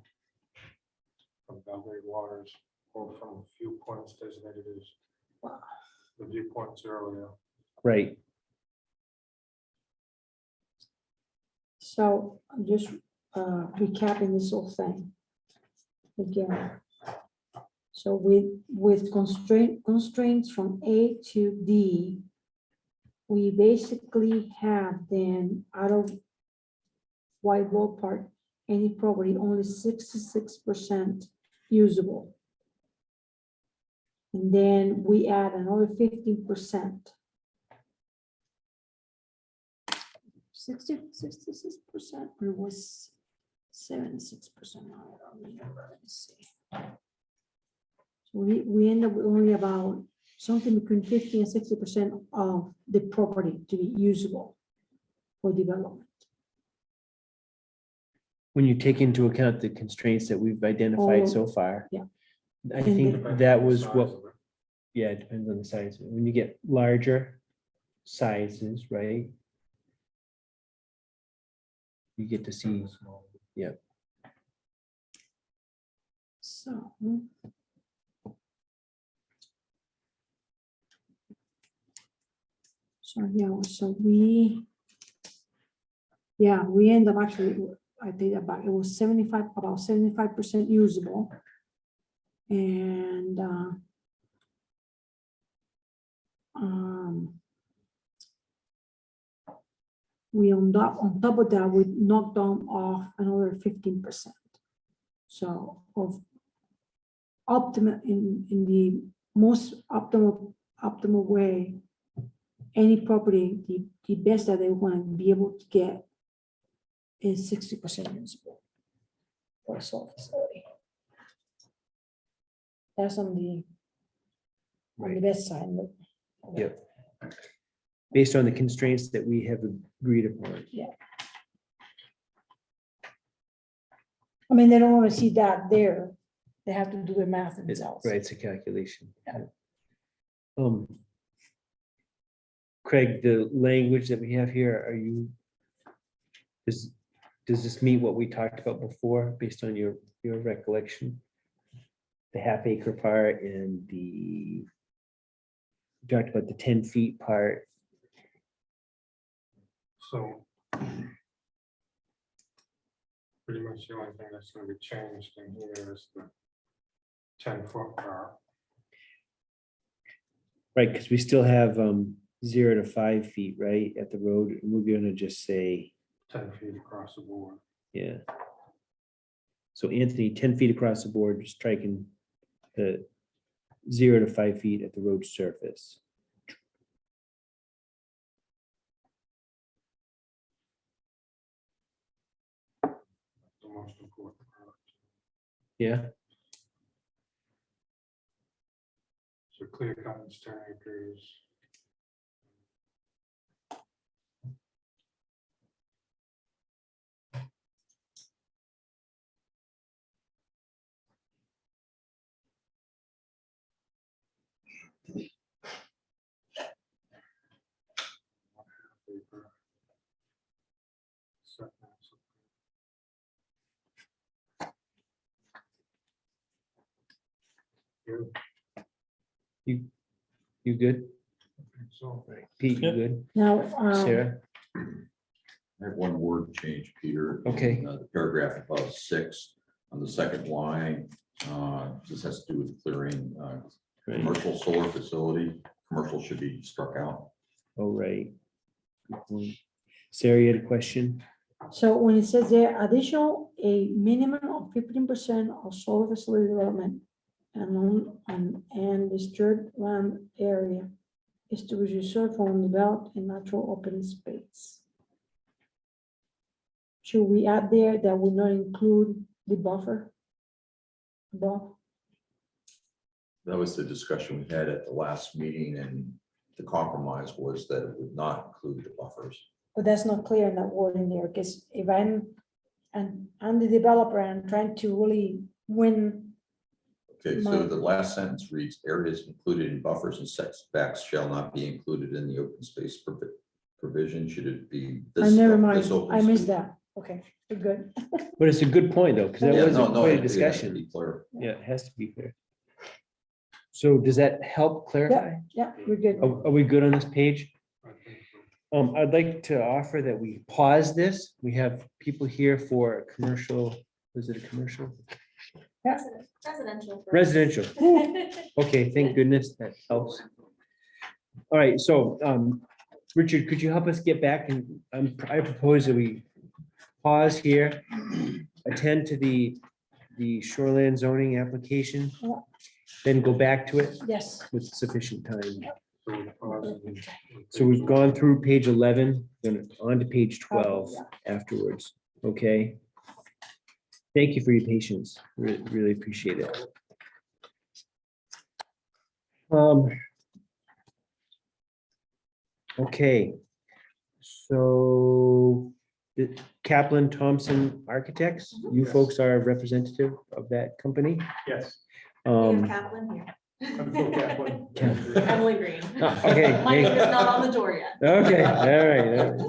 from Belgrade Waters or from viewpoints designated as the viewpoints earlier. Right, So I'm just recapping this whole thing again. So with constraints from A to D, we basically have then out of White Ballpark, any property only 66% usable. And then we add another 15%. 66%, or it was 76%. I don't remember. Let me see. So we end up with only about something between 50 and 60% of the property to be usable for development. when you take into account the constraints that we've identified so far. yeah. I And think Depends that on the was size what, of it. yeah, it depends on the size. When you get larger sizes, right? You get to see, yeah, So. So, yeah, so we end up actually, I think about, it was 75, about 75% usable. And we on top of that, we knocked down off another 15%. So of optimal, in the most optimal way, any property, the best that they want to be able to get is 60% usable for a solar facility. That's on the right. best side. Yep. Based on the constraints that we have agreed upon. I mean, they don't want to see that there. They have to do their math themselves. Right, it's a calculation. Yeah. Craig, the language that we have here, does this meet what we talked about before, based on your recollection? The half acre part and you talked about the 10 feet part. So pretty much the only thing that's going to be changed in here is the 10-foot bar. Right, because we still have 0 to 5 feet, right, at the road, and we're gonna just say, 10 feet across the board. yeah. So Anthony, 10 feet across the board, just striking the 0 to 5 feet at the road surface. The most important part. Yeah, So clear cuts 10 acres. Acre. Setbacks. Good. you good? So Pete, you Yep. good? Now, Sarah? I have one word change, Peter. Okay. In, the paragraph above 6, on the second line, this has to do with clearing, Right. commercial solar facility. Commercial should be struck out. Oh, right. Good point. Sarah, you had a question? so when it says there, additional, a minimum of 15% of solar facility development and disturbed land area is to be reserved for undeveloped and natural open space. Should we add there that will not include the buffer above? That was the discussion we had at the last meeting, and the compromise was that it would not include the buffers. But that's not clear in that word in there, because if I'm the developer and I'm trying to really win, Okay, so My- the last sentence reads, areas included in buffers and setbacks shall not be included in the open space provision. Should it be? I this? never mind, this open I missed space? that. Okay, we're good. But it's a good point, though, because that Yeah, was no, no, quite a it has to discussion. be clear. Yeah, it has to be clear. So does that help clarify? Yeah, we're good. Are we good on this page? I think so. I'd like to offer that we pause this. We have people here for commercial, is it a commercial? Residential. Residential. Okay, thank goodness, that helps. All right, so, Richard, could you help us get back and, I propose that we pause here, attend to the shoreline zoning application, then go back to it Yes, with sufficient time. So we pause and- So we've gone through page 11, then on to page 12 afterwards, okay? Thank you for your patience, really appreciate it. Okay, so the Kaplan Thompson Architects, you folks are representative of that company? Yes. We have Um, Kaplan here. I'm Phil Kaplan. Emily Green. Oh, okay. My name is not on the door yet. Okay, all right.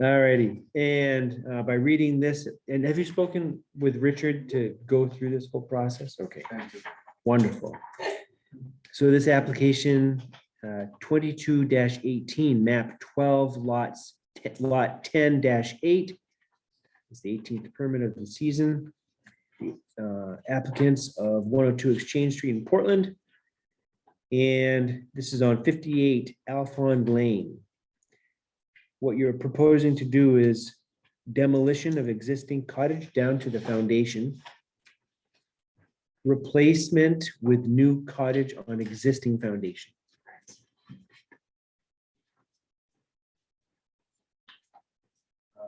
All righty, and by reading this, and have you spoken with Richard to go through this whole process? Okay, Thank you. wonderful. So this application, 22-18, map 12 lots, lot 10-8. It's the 18th permit of the season. Applicants of 102 Exchange Street in Portland. And this is on 58 Alphond Lane. What you're proposing to do is demolition of existing cottage down to the foundation. Replacement with new cottage on existing foundation.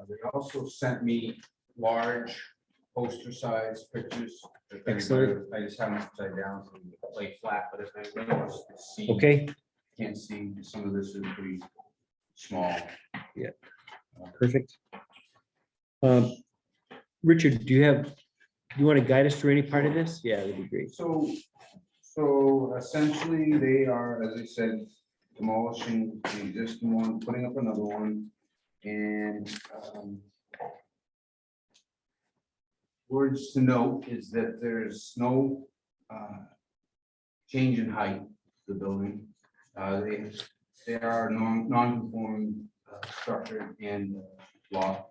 They also sent me large poster size pictures. If anybody- Excellent. I just have them upside down, so we can lay flat, but if anybody wants to see. Okay, Can't see, some of this is pretty small. perfect. Richard, do you want to guide us through any part of this? Yeah, that'd be great. So essentially, they are, as I said, demolishing the existing one, putting up another one, and words to note is that there's no change in height, of the building. They are non-conforming structure and law.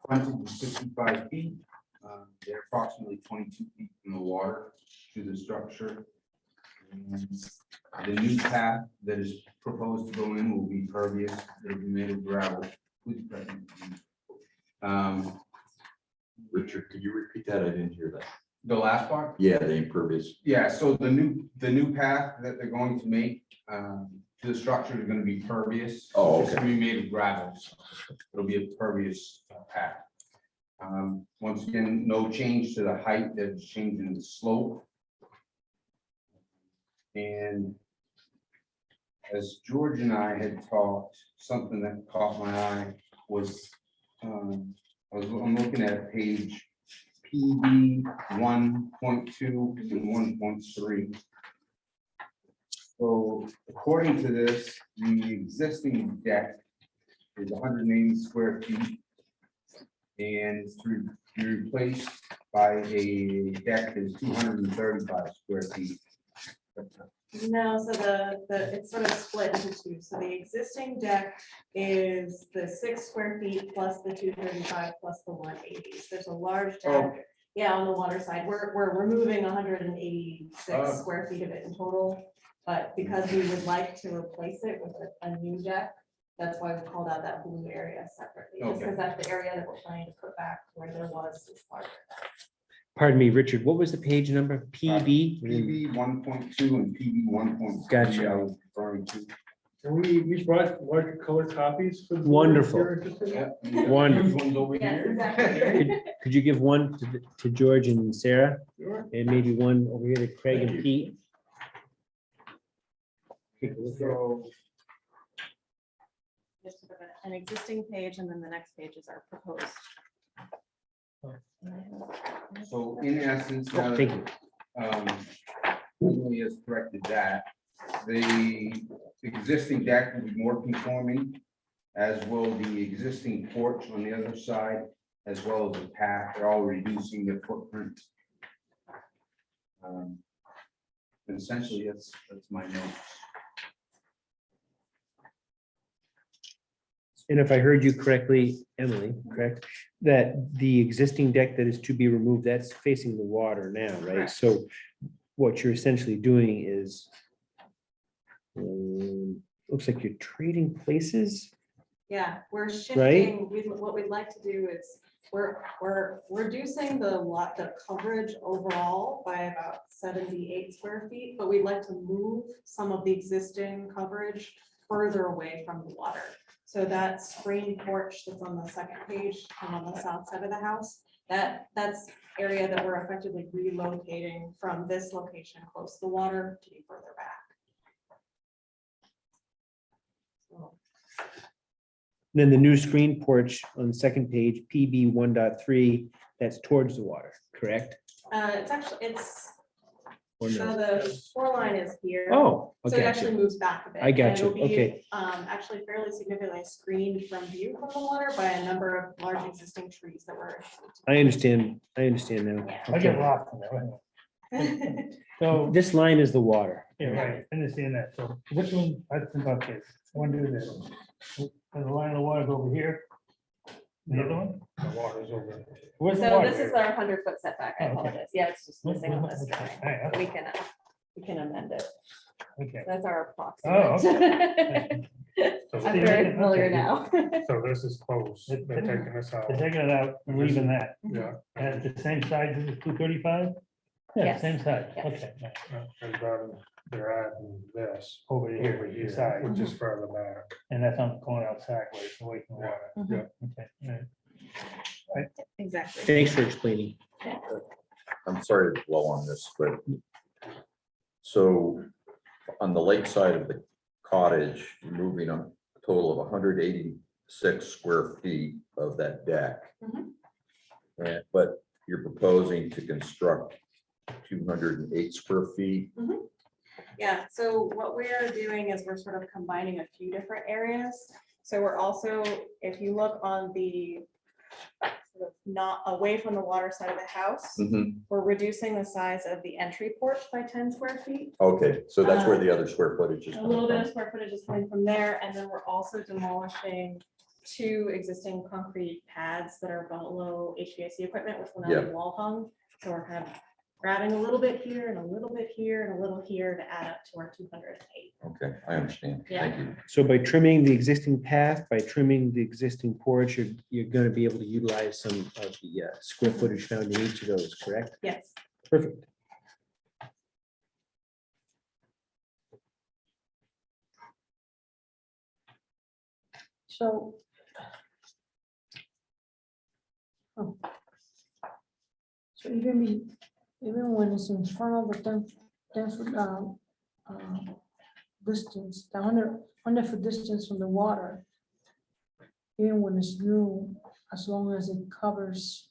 Frontage is 65 feet. They're approximately 22 feet from the water to the structure. And the new path that is proposed to go in will be pervious. It'll be made of gravel. Richard, could you repeat that? I didn't hear that. The last part? Yeah, the impervious. Yeah, so the new path that they're going to make to the structure is going to be pervious. Oh, It's going to be made of gravel. So it'll be a pervious path. Once again, no change to the height, there's change in the slope. And as George and I had talked, something that caught my eye was, I'm looking at page PB 1.2 and 1.3. So according to this, the existing deck is 180 square feet. And it's to be replaced by a deck that is 235 square feet. No, so it's sort of split into two. So the existing deck is the 6 square feet plus the 235 plus the 180. So there's a large Oh. deck. Yeah, on the water side, we're removing 186 Oh. square feet of it in total. But because we would like to replace it with a new deck, that's why we called out that blue area separately. Just Okay. because that's the area that we're trying to put back where there was this larger deck. Pardon me, Richard, what was the page number? PB? PB 1.2 and PB 1.3. Gotcha. I was referring to. And we brought larger color copies for. the board if Wonderful. you're interested. Yeah. Wonderful. Huge ones over Yes, here. exactly. Could you give one to George and Sarah, Sure. and maybe one over here to Craig and Pete? So, Just sort of an existing page, and then the next page is our proposed. so in essence, now Oh, that thank you. Emily has corrected that. The existing deck will be more conforming, as will the existing porch on the other side, as well as the path. They're all reducing their footprint. Essentially, that's my notes. And if I heard you correctly, Emily, correct, that the existing deck that is to be removed, that's facing the water now, right? Correct. So what you're essentially doing is looks like you're trading places. Yeah, we're shifting, what we'd like to do is, we're reducing the coverage overall by about 78 square feet, but we'd like to move some of the existing coverage further away from the water. So that screen porch that's on the second page and on the south side of the house, that's area that we're effectively relocating from this location close to the water to be further back. So, Then the new screen porch on the second page, PB 1.3, that's towards the water, correct? It's actually, Or so no? the shoreline is here. Oh, So it okay. actually moves back a bit. I got and it'll you, be, okay. Actually fairly significantly screened from view from the water by a number of large existing trees that were. I understand now. Yeah. I get Okay. lost in that. So, This line is the water. yeah, right, I understand that. So which one, I think, okay, I want to do this. And the line of water is over here. The other one? The water's over. Where's the So water? this is our 100-foot setback. I Oh, okay. apologize. Yeah, it's just missing on this drawing. All right, We can amend it. okay. That's our Oh, approximate. So I'm very familiar now. so this is close. They're taking this out. They're taking it out and leaving that. Yeah. At the same size as the 235? Yeah, Yes. same size, Yes. okay. And then they're adding this Over here, over here, beside, which is further back. and that's not going out sideways, away from the water. Mhm. Okay, all right. Exactly. Thanks for explaining. I'm sorry to blow on this, but so on the lake side of the cottage, you're moving a total of 186 square feet of that deck. Mhm. But you're proposing to construct 208 square feet. Yeah, so what we are doing is we're sort of combining a few different areas. So we're also, if you look on the sort of not away from the water side of the house, we're reducing the size of the entry porch by 10 square feet. Okay, so that's where the other square footage is A coming little bit of from. square footage is coming from there, and then we're also demolishing 2 existing concrete pads that are below HVAC equipment, which will now be wall hung. So we're kind of grabbing a little bit here and a little bit here and a little here to add up to our 208. Okay, I understand. Thank you. So by trimming the existing path, by trimming the existing porch, you're going to be able to utilize some of the square footage found in each of those, correct? Yes. Perfect. So. Oh. So even when it's in front of the 10 foot distance, the 100 foot distance from the water, even when it's new, as long as it covers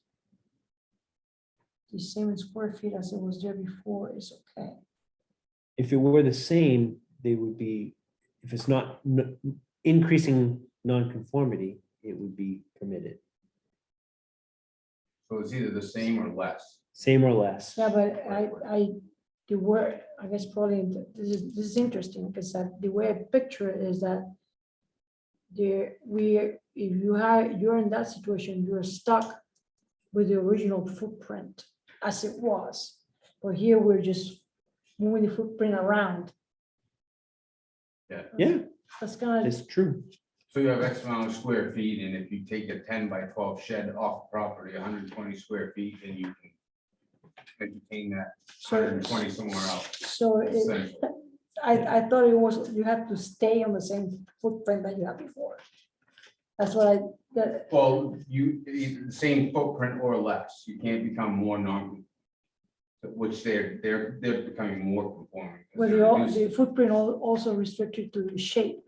the same square feet as it was there before, is okay. If it were the same, they would be, if it's not increasing nonconformity, it would be permitted, So it's either the same or less. same or less. Yeah, but the word, I guess probably, this is interesting, because the way I picture it is that if you're in that situation, you're stuck with the original footprint as it was. But here, we're just moving the footprint around. Yeah, That's kind of, it's true. So you have X amount of square feet, and if you take a 10 by 12 shed off property, 120 square feet, then you can entertain that so, 120 somewhere else. so it, I thought it was, you had to stay on the same footprint that you had before. That's what Well, either the same footprint or less, you can't become more which they're becoming more conforming. 'cause with they're reducing- the footprint also restricted to the shape.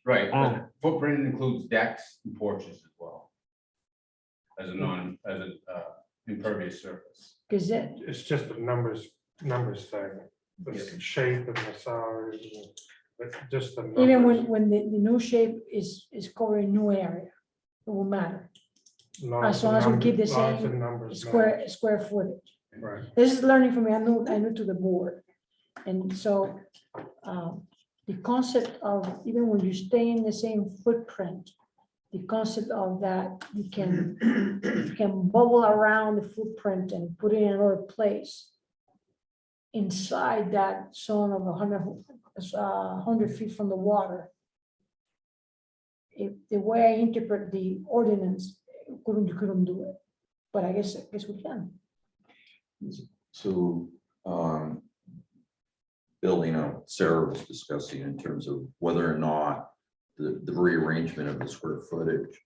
Right, Ah. but footprint includes decks and porches as well. As a impervious surface. Because it, It's just a numbers thing, the shape and the size, and it's just the even numbers. when the new shape is covering new area, it won't matter. Long as long as we keep the long as same numbers Square footage. match. Right. This is learning for me. I'm new to the board. And so the concept of, even when you stay in the same footprint, the concept of that you can bubble around the footprint and put it in another place inside that zone of 100 feet from the water. If the way I interpret the ordinance, you couldn't do it. But I guess we can. So, building on what Sarah was discussing in terms of whether or not the rearrangement of the square footage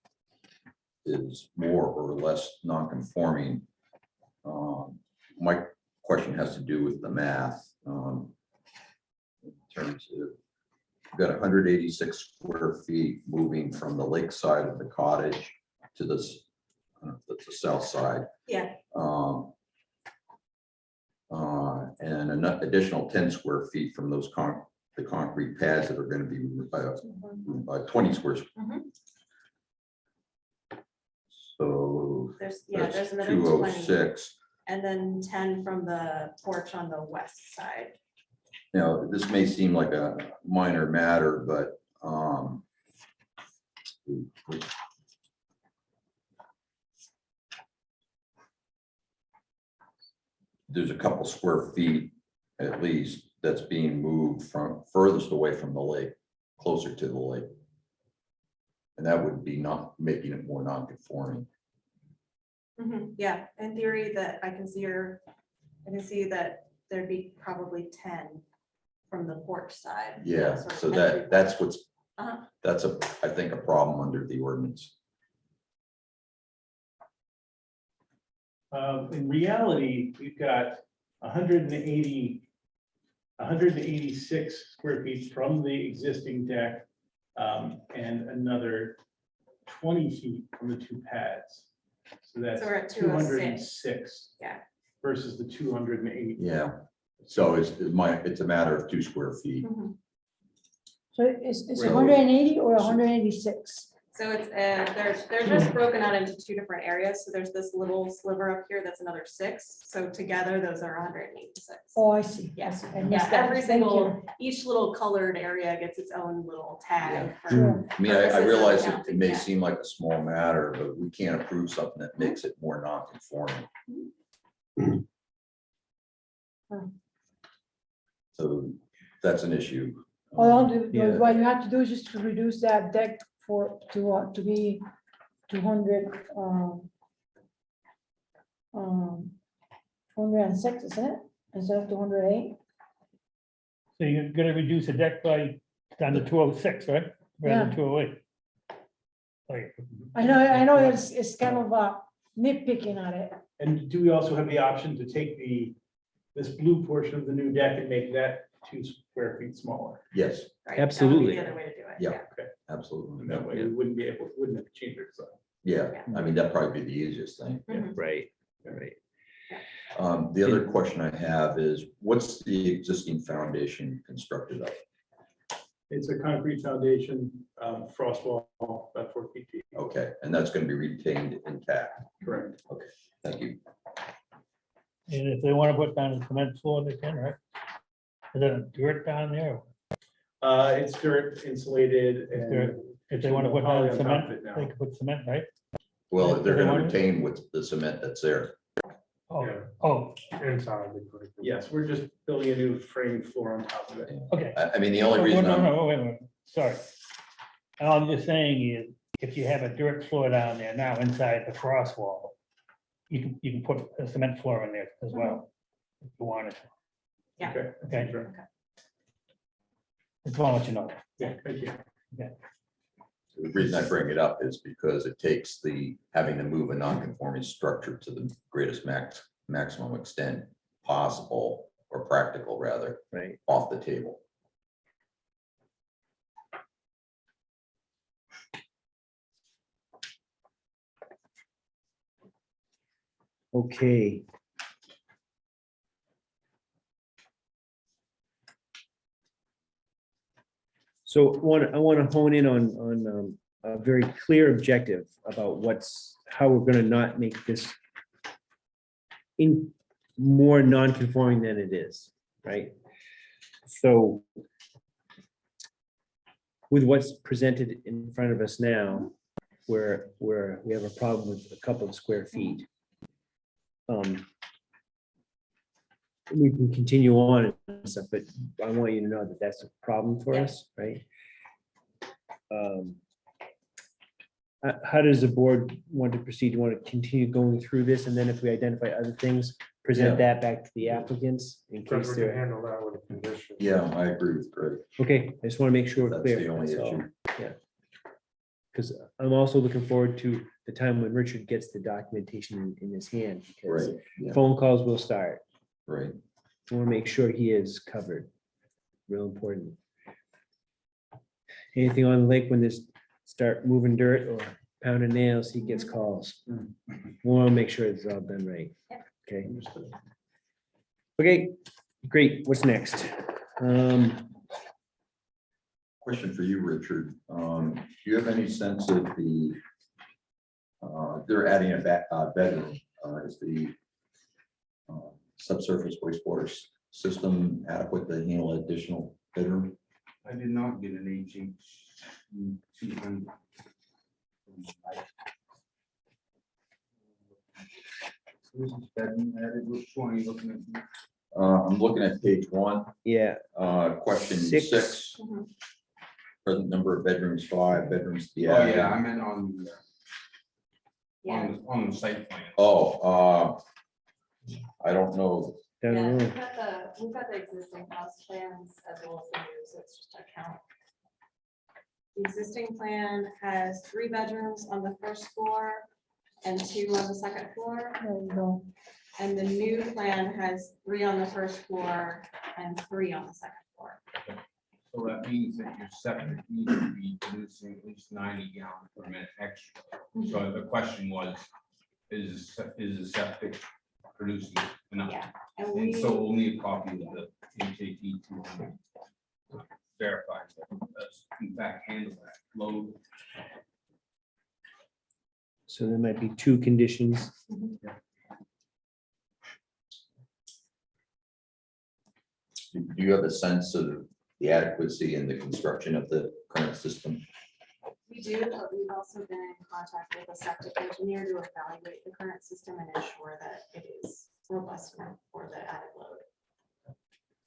is more or less non-conforming. My question has to do with the math. In terms of, you've got 186 square feet moving from the lake side of the cottage to this, that's the south side. Yeah. And an additional 10 square feet from those the concrete pads that are going to be 20 squares. Mhm. So There's that's another 20, 206. and then 10 from the porch on the west side. Now, this may seem like a minor matter, but there's a couple square feet at least that's being moved from furthest away from the lake, closer to the lake. And that would be not making it more non-conforming. Yeah, in theory that I can see that there'd be probably 10 from the porch side. Yeah, sort of so entry. that's what's, Uh-huh. that's I think a problem under the ordinance. In reality, we've got 186 square feet from the existing deck, and another 20 feet from the two pads. So that's So we're at 206. Yeah. Versus the 280. Yeah, so it's a matter of 2 square feet. Mhm. So it's Really? 180 or 186? So it's, they're just broken out into two different areas. So there's this little sliver up here, that's another 6. So together, those are 186. Oh, I see. Yes, I missed yeah, that. every Thank single, each little colored area gets its own little tag. for- Sure. I mean, I purposes of realize it counting, may yeah. seem like a small matter, but we can't approve something that makes it more non-conforming. So that's an issue. Yeah. What you have to do is just to reduce that deck to be 200, 206, isn't it? Instead of 208? So you're gonna reduce the deck by down to 206, right? Rather than 208. Like, I know it's kind of nitpicking at it. And do we also have the option to take this blue portion of the new deck and make that 2 square feet smaller? Yes, Right, that would be Absolutely. The other way to do it. Yeah. And absolutely. that way we wouldn't have to change our design. Yeah, I mean, that'd probably be the easiest thing. Mhm. Right, right. The other question I have is, what's the existing foundation constructed of? It's a concrete foundation, frost wall, about 4 feet deep. Okay, and that's going to be retained intact. Correct. Thank you. and if they wanna put down a cement floor, they can, right? Is there dirt down there? It's dirt insulated and. If they wanna put Poly down on top of cement, it now. they can put cement, right? Well, they're They going to want it? retain with the cement that's there. Oh, Yeah. oh, Inside. they put it. Yes, we're just building a new frame floor on top of it. okay. I mean, the only Oh, reason no, I'm, no, wait a minute, sorry. And all I'm just saying is, if you have a dirt floor down there now inside the frost wall, you can put a cement floor in there as well, if you wanted. Yeah. Okay. Okay. Sure. Just want to let you know. Yeah, thank you. The reason I bring it up is because it takes having to move a non-conforming structure to the greatest maximum extent possible, or practical rather, Right. off the table. Okay. So I want to hone in on a very clear objective about how we're going to not make this more non-conforming than it is, right? So with what's presented in front of us now, where we have a problem with a couple of square feet. We can continue on and stuff, but I want you to know that that's a problem for us, right? How does the board want to proceed? You want to continue going through this, and then if we identify other things, present that back to the applicants in Because case we can they're, handle that with a condition. Yeah, I agree with Greg. okay, I just want to make sure we're That's clear. the only that's all. issue. Because I'm also looking forward to the time when Richard gets the documentation in his hand, because Right, yeah, phone calls will start. right. I want to make sure he is covered. Real important. Anything on the lake when they start moving dirt or pounding nails, he gets calls. We want to make sure it's all done right. Okay. Okay, great. What's next? Question for you, Richard. Do you have any sense of they're adding a bedroom, is the subsurface wastewater system adequate to handle additional bedroom? I did not get an HH. Which one are you looking at? I'm looking at page 1, Yeah, question Six. 6. Mhm. Present number of bedrooms, 5 bedrooms. Oh, yeah, I meant on Yeah, on the site plan. Oh, I don't know. down the yeah, road. we've got the existing house plans as well as the new, so it's just a count. The existing plan has 3 bedrooms on the first floor and 2 on the second floor. There you go. And the new plan has 3 on the first floor and 3 on the second floor. So that means that your septic needs to be producing at least 90 gallons per minute extra. So the question was, is the septic producing enough? Yeah, and And we, so we'll need a copy of the HAT 200 to verify that that's in fact handle that load. So there might be 2 conditions. Do you have a sense of the adequacy and the construction of the current system? we do, but we've also been in contact with a septic engineer to evaluate the current system and ensure that it is robust enough for the added load.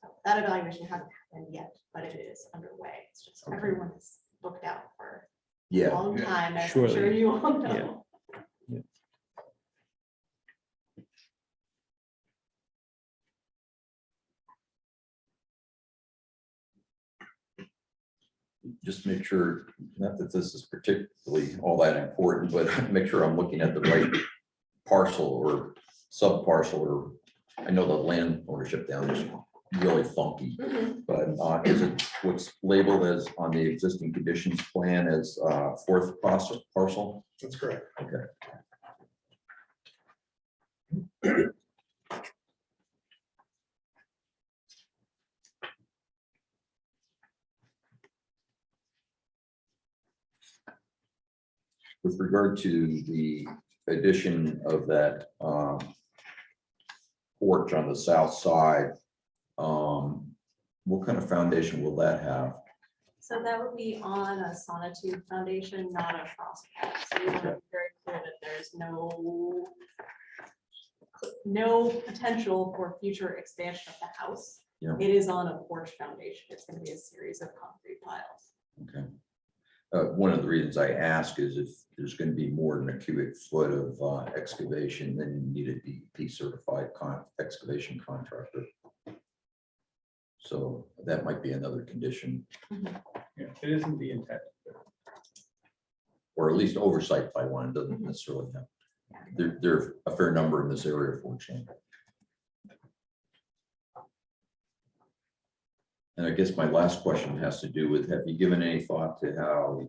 So that evaluation hasn't happened yet, but it is underway. It's just Okay. everyone is booked out for a Yeah, long Yeah, time, as I'm sure surely. you all Yeah. know. just make sure, not that this is particularly all that important, but make sure I'm looking at the right parcel or sub-parcel, or I know the land ownership down there is really funky, Mhm. but is it what's labeled as on the existing conditions plan as 4th parcel? That's correct. Okay. With regard to the addition of that porch on the south side, what kind of foundation will that have? So that would be on a sonotube foundation, not a frost pad. So we want to be very clear that there's no potential for future expansion of the house. Yeah. It is on a porch foundation. It's going to be a series of concrete piles. Okay. One of the reasons I ask is if there's going to be more than a cubic foot of excavation, then you need a DEP certified excavation contractor. So that might be another condition, Yeah, it isn't the intent. or at least oversight by one, it doesn't necessarily have. There are a fair number in this area, fortunately. And I guess my last question has to do with, have you given any thought to how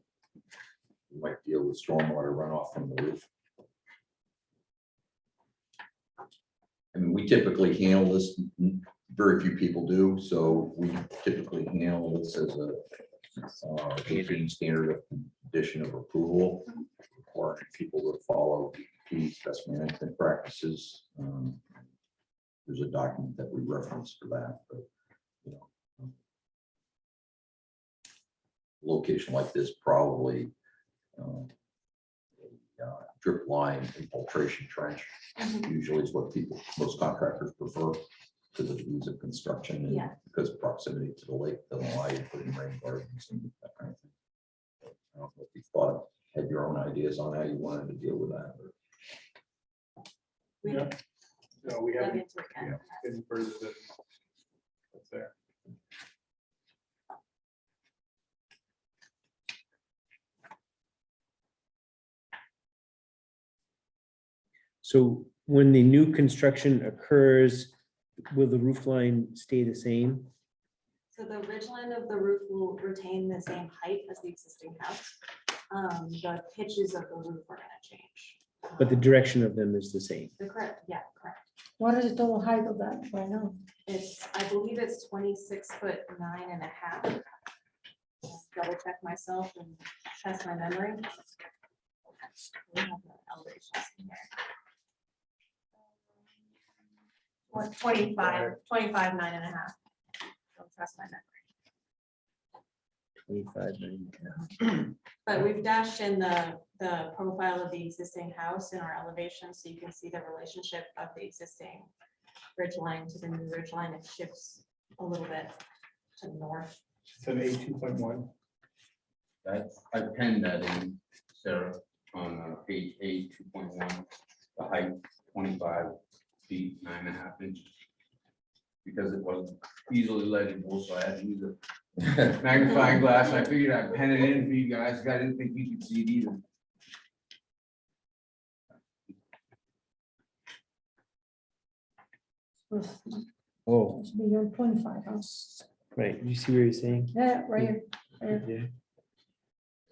you might deal with stormwater runoff from the roof? I mean, we typically handle this, very few people do, so we typically handle this as a routine standard of condition of approval, requiring people to follow DEP's best management practices. There's a document that we reference for that, but, you know, location like this probably drip line infiltration trench usually is what people, most contractors prefer because of ease of construction and Yeah. because of proximity to the lake, doesn't allow you to put in rain gardens and that kind of thing. I don't know if you thought, had your own ideas on how you wanted to deal with that. Or- We Yeah. No, we dug haven't into it yet. been further than what's there. So when the new construction occurs, will the roof line stay the same? So the ridge line of the roof will retain the same height as the existing house. The pitches of the roof are gonna change. But the direction of them is the same. The correct, yeah, correct. What is the total height of that right now? It's, I believe it's 26'9½". Double check myself and test my memory. We have the elevations in here. What, 25'9½". Don't trust my memory. 25, But we've dashed in the profile of the existing house in our elevation, so you can see the relationship of the existing ridge line to the new ridge line. It shifts a little bit to the north. It's an A2.1. I penned that in, Sarah, on page A 2.1, the height 25 feet 9.5 inches. Because it was easily legible, so I had to use a magnifying glass. I figured I'd pen it in for you guys. I didn't think you could see it either. oh, It's beyond 25, huh? right. You see where you're saying? Yeah, right here. Right here.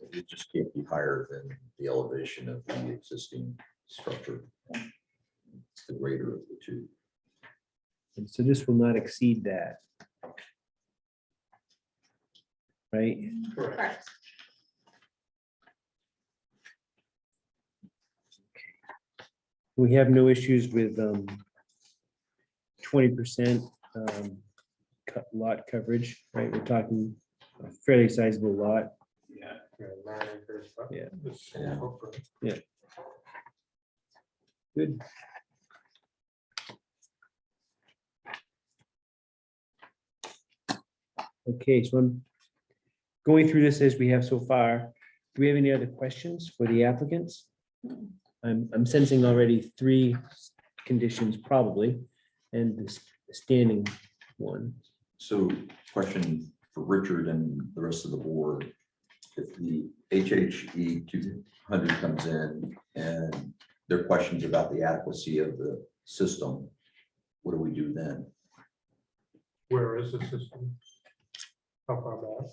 Yeah. It just can't be higher than the elevation of the existing structure. It's the greater of the two. And so this will not exceed that. Right? Correct. Correct. We have no issues with 20% lot coverage, right? We're talking a fairly sizable lot. Yeah. Yeah, 9 acres, but Yeah. this Yeah. footprint. Good. Okay, so I'm going through this as we have so far. Do we have any other questions for the applicants? I'm sensing already 3 conditions probably, and this standing one. So question for Richard and the rest of the board. If the HHE 200 comes in and there are questions about the adequacy of the system, what do we do then? Where is the system? How far back?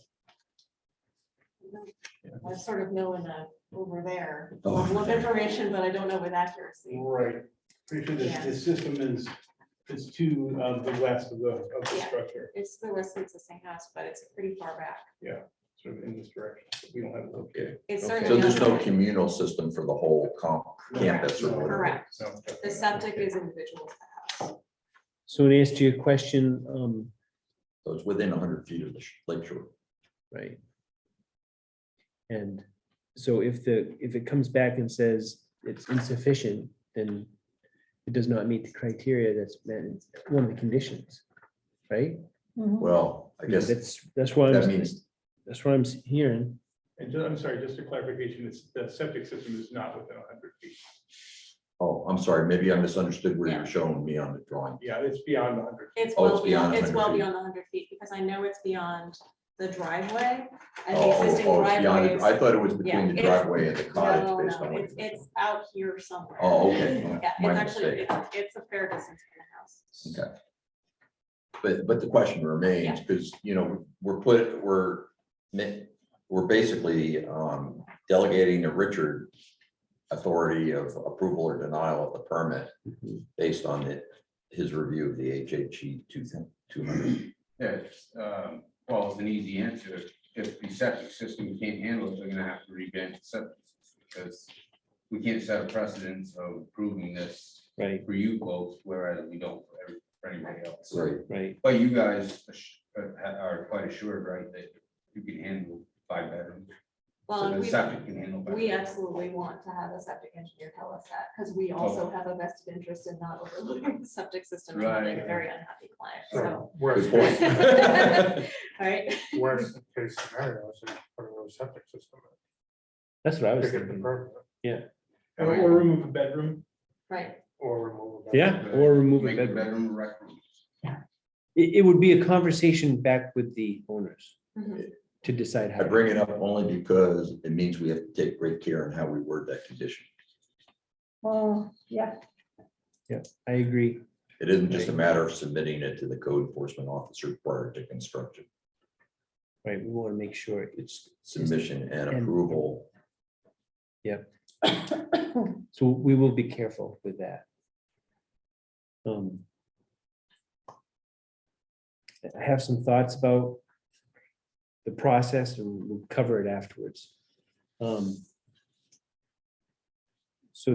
I sort of know in the, over there, Oh. level of information, but I don't know with accuracy. Right. Pretty sure Yeah. the system is to the west of the Yeah. structure. It's the west existing house, but it's pretty far back. Sort of in this direction. We don't have. Okay. It's Okay. certainly. So there's not no the- communal system for the whole campus or No, whatever? Correct. no, The definitely not. septic is individual to the house. So in answer to your question, So it's within 100 feet of the lake shore. right. And so if it comes back and says it's insufficient, then it does not meet the criteria that's met in one of the conditions, right? Mhm. Well, I guess That's what that I'm, means, that's what I'm hearing. And I'm sorry, just a clarification, it's the septic system is not within 100 feet. Oh, I'm sorry, maybe I misunderstood where Yeah. you're showing me on the drawing. Yeah, it's beyond 100. It's Oh, well it's beyond, beyond it's well 100 feet. beyond 100 feet, because I know it's beyond the driveway. And the Oh, existing oh, it's beyond driveway it. I thought it was between the yeah, driveway and the cottage No, based no, on what it's, you it's out here somewhere. Oh, okay. Yeah, My it's actually, mistake. it's a fair distance from the house. Okay. But the question remains, because, you know, we're basically delegating to Richard authority of approval or denial of the permit based on his review of the HHE 200. Yeah, well, it's an easy answer. If the septic system can't handle it, they're gonna have to revamp the septic system, because we can't set a precedence of approving this Right, for you folks, whereas we don't for anybody else. Right. right. But you guys are quite assured, right, that you can handle 5 bedrooms. Well, So and the we, septic can handle. 5 we bedrooms. absolutely want to have a septic engineer tell us that, because we also have a vested interest in not overloading the septic system and having a Right. very unhappy client, So so. worst Good case, point. Right? worst case scenario is just put a new septic system That's what I in was to get the thinking. permit, Or remove a bedroom. Right. or remove. it. Yeah, or remove a Make the bedroom. bedroom a rec room. It would be a conversation back with the owners Mhm. to decide how. I bring it up only because it means we have to take great care in how we word that condition. Oh, yeah, I agree. It isn't just a matter of submitting it to the code enforcement officer prior to construction. Right, we want to make sure It's submission and And- approval. so we will be careful with that. I have some thoughts about the process and we'll cover it afterwards. So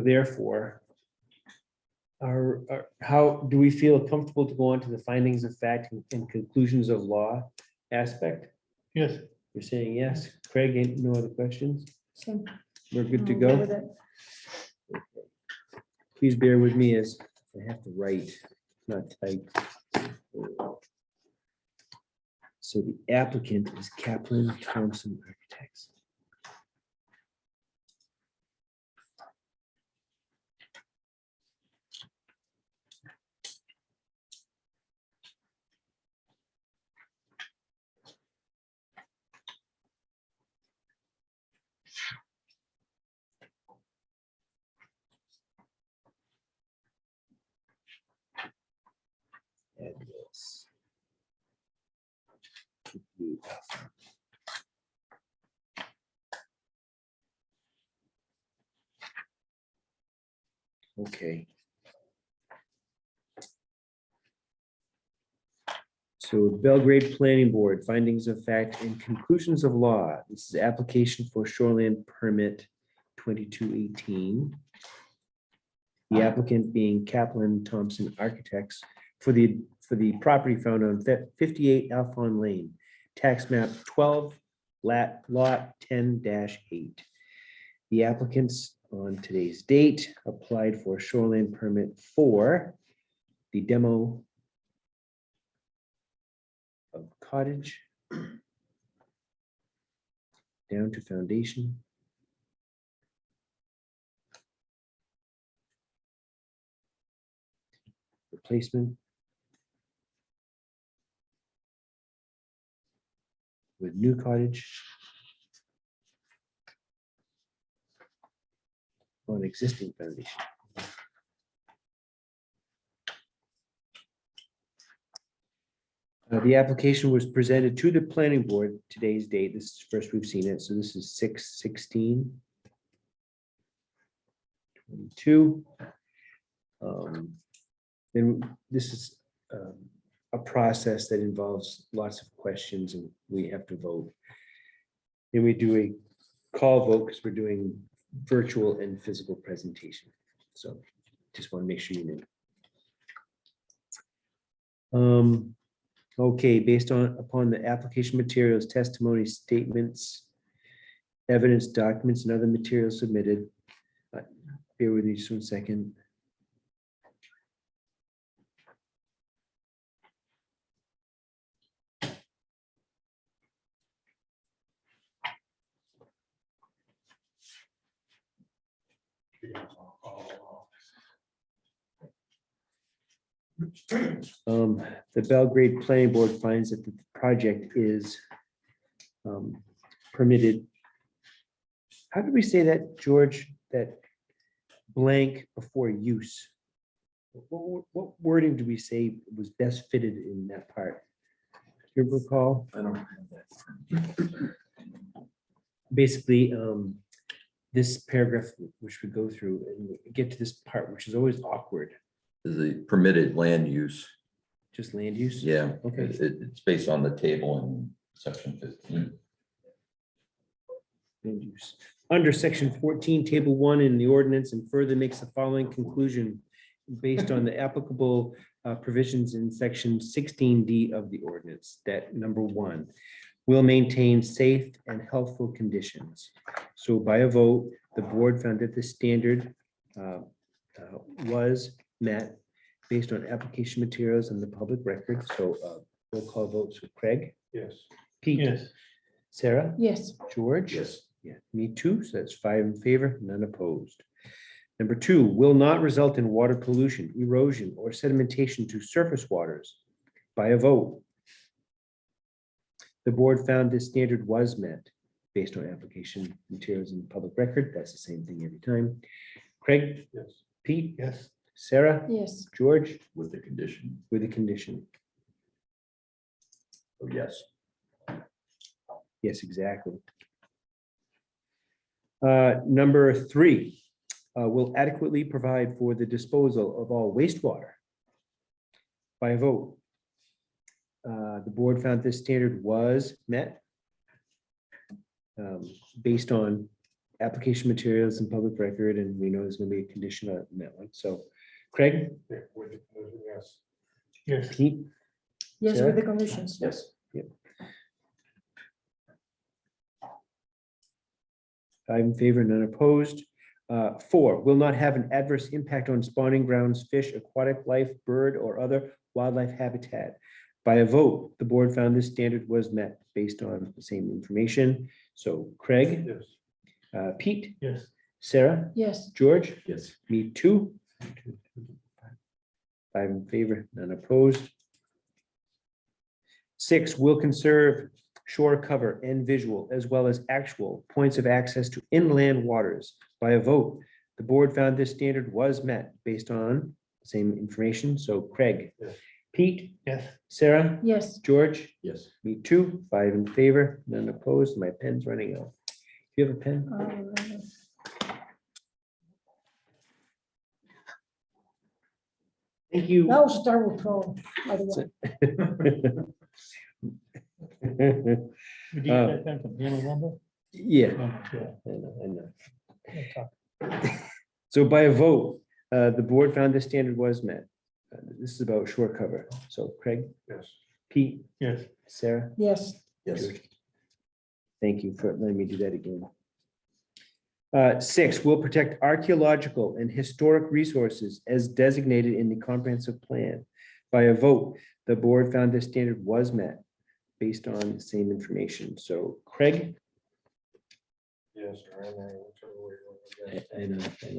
therefore, how do we feel comfortable to go on to the findings of fact and conclusions of law aspect? Yes, You're saying yes. Craig, ain't no other questions? same. We're good to I'll go? with it. Please bear with me as I have to write, not type. So the applicant is Kaplan Thompson Architects. Add this. Okay. So Belgrade Planning Board, findings of fact and conclusions of law. This is application for shoreline permit 2218. The applicant being Kaplan Thompson Architects for the property found on 58 Alphon Lane, tax map 12, lot 10-8. The applicants on today's date applied for a shoreline permit for the demo of cottage down to foundation. Replacement with new cottage on existing foundation. The application was presented to the planning board today's date. This is first we've seen it, so this is 6/16/22. Then this is a process that involves lots of questions and we have to vote. Then we do a call vote because we're doing virtual and physical presentation. So just want to make sure you knew. Okay, based upon the application materials, testimony statements, evidence documents and other materials submitted. Bear with me just 1 second. The Belgrade Planning Board finds that the project is permitted. How did we say that, George? That blank before use? What wording do we say was best fitted in that part? Do you recall? I don't have that. Basically, this paragraph, which we go through and we get to this part, which is always awkward, Is the permitted land use, just land use. yeah, Okay. it's based on the table in section 15. Land use. Under section 14, table 1 in the ordinance, and further makes the following conclusion based on the applicable provisions in section 16D of the ordinance, that number 1 will maintain safe and healthful conditions. So by a vote, the board found that the standard was met based on application materials and the public record. So roll call votes with Craig, Yes. Pete, Yes. yes, Sarah, George. Yes. Yeah, me too. So that's 5 in favor, none opposed. Number 2, will not result in water pollution, erosion, or sedimentation to surface waters. By a vote, the board found this standard was met based on application materials and public record. That's the same thing every time. Craig, Yes. Pete, Yes. Sarah, yes, George, With the condition, with a condition. oh, yes. Yes, exactly. Number 3, will adequately provide for the disposal of all wastewater. By a vote, the board found this standard was met based on application materials and public record, and we know there's going to be a condition on that one. So Craig, Yeah, with the condition, yes. Yes. Pete, yes, Sarah? with the conditions. Yes. 5 in favor, none opposed. 4, will not have an adverse impact on spawning grounds, fish, aquatic life, bird, or other wildlife habitat. By a vote, the board found this standard was met based on the same information. So Craig, Yes. Pete, Yes. Sarah, Yes, George, Yes. me too. 5 in favor, none opposed. 6, will conserve shore cover and visual as well as actual points of access to inland waters. By a vote, the board found this standard was met based on the same information. So Craig, Yes. Pete, Yes. Sarah, yes, George, Yes. me too. 5 in favor, none opposed. My pen's running out. Do you have a pen? Thank you. that was a terrible throw, by the way. Did you get that pen from Danny Lumber? Yeah. No, yeah. I know, I know. Okay. So by a vote, the board found this standard was met. This is about shore cover. So Craig, Yes. Pete, Yes. Yes, Sarah. Yes. George. Thank you for letting me do that again. 6, will protect archaeological and historic resources as designated in the comprehensive plan. By a vote, the board found this standard was met based on the same information. So Craig, Yes. Or I know, whichever way you want to go.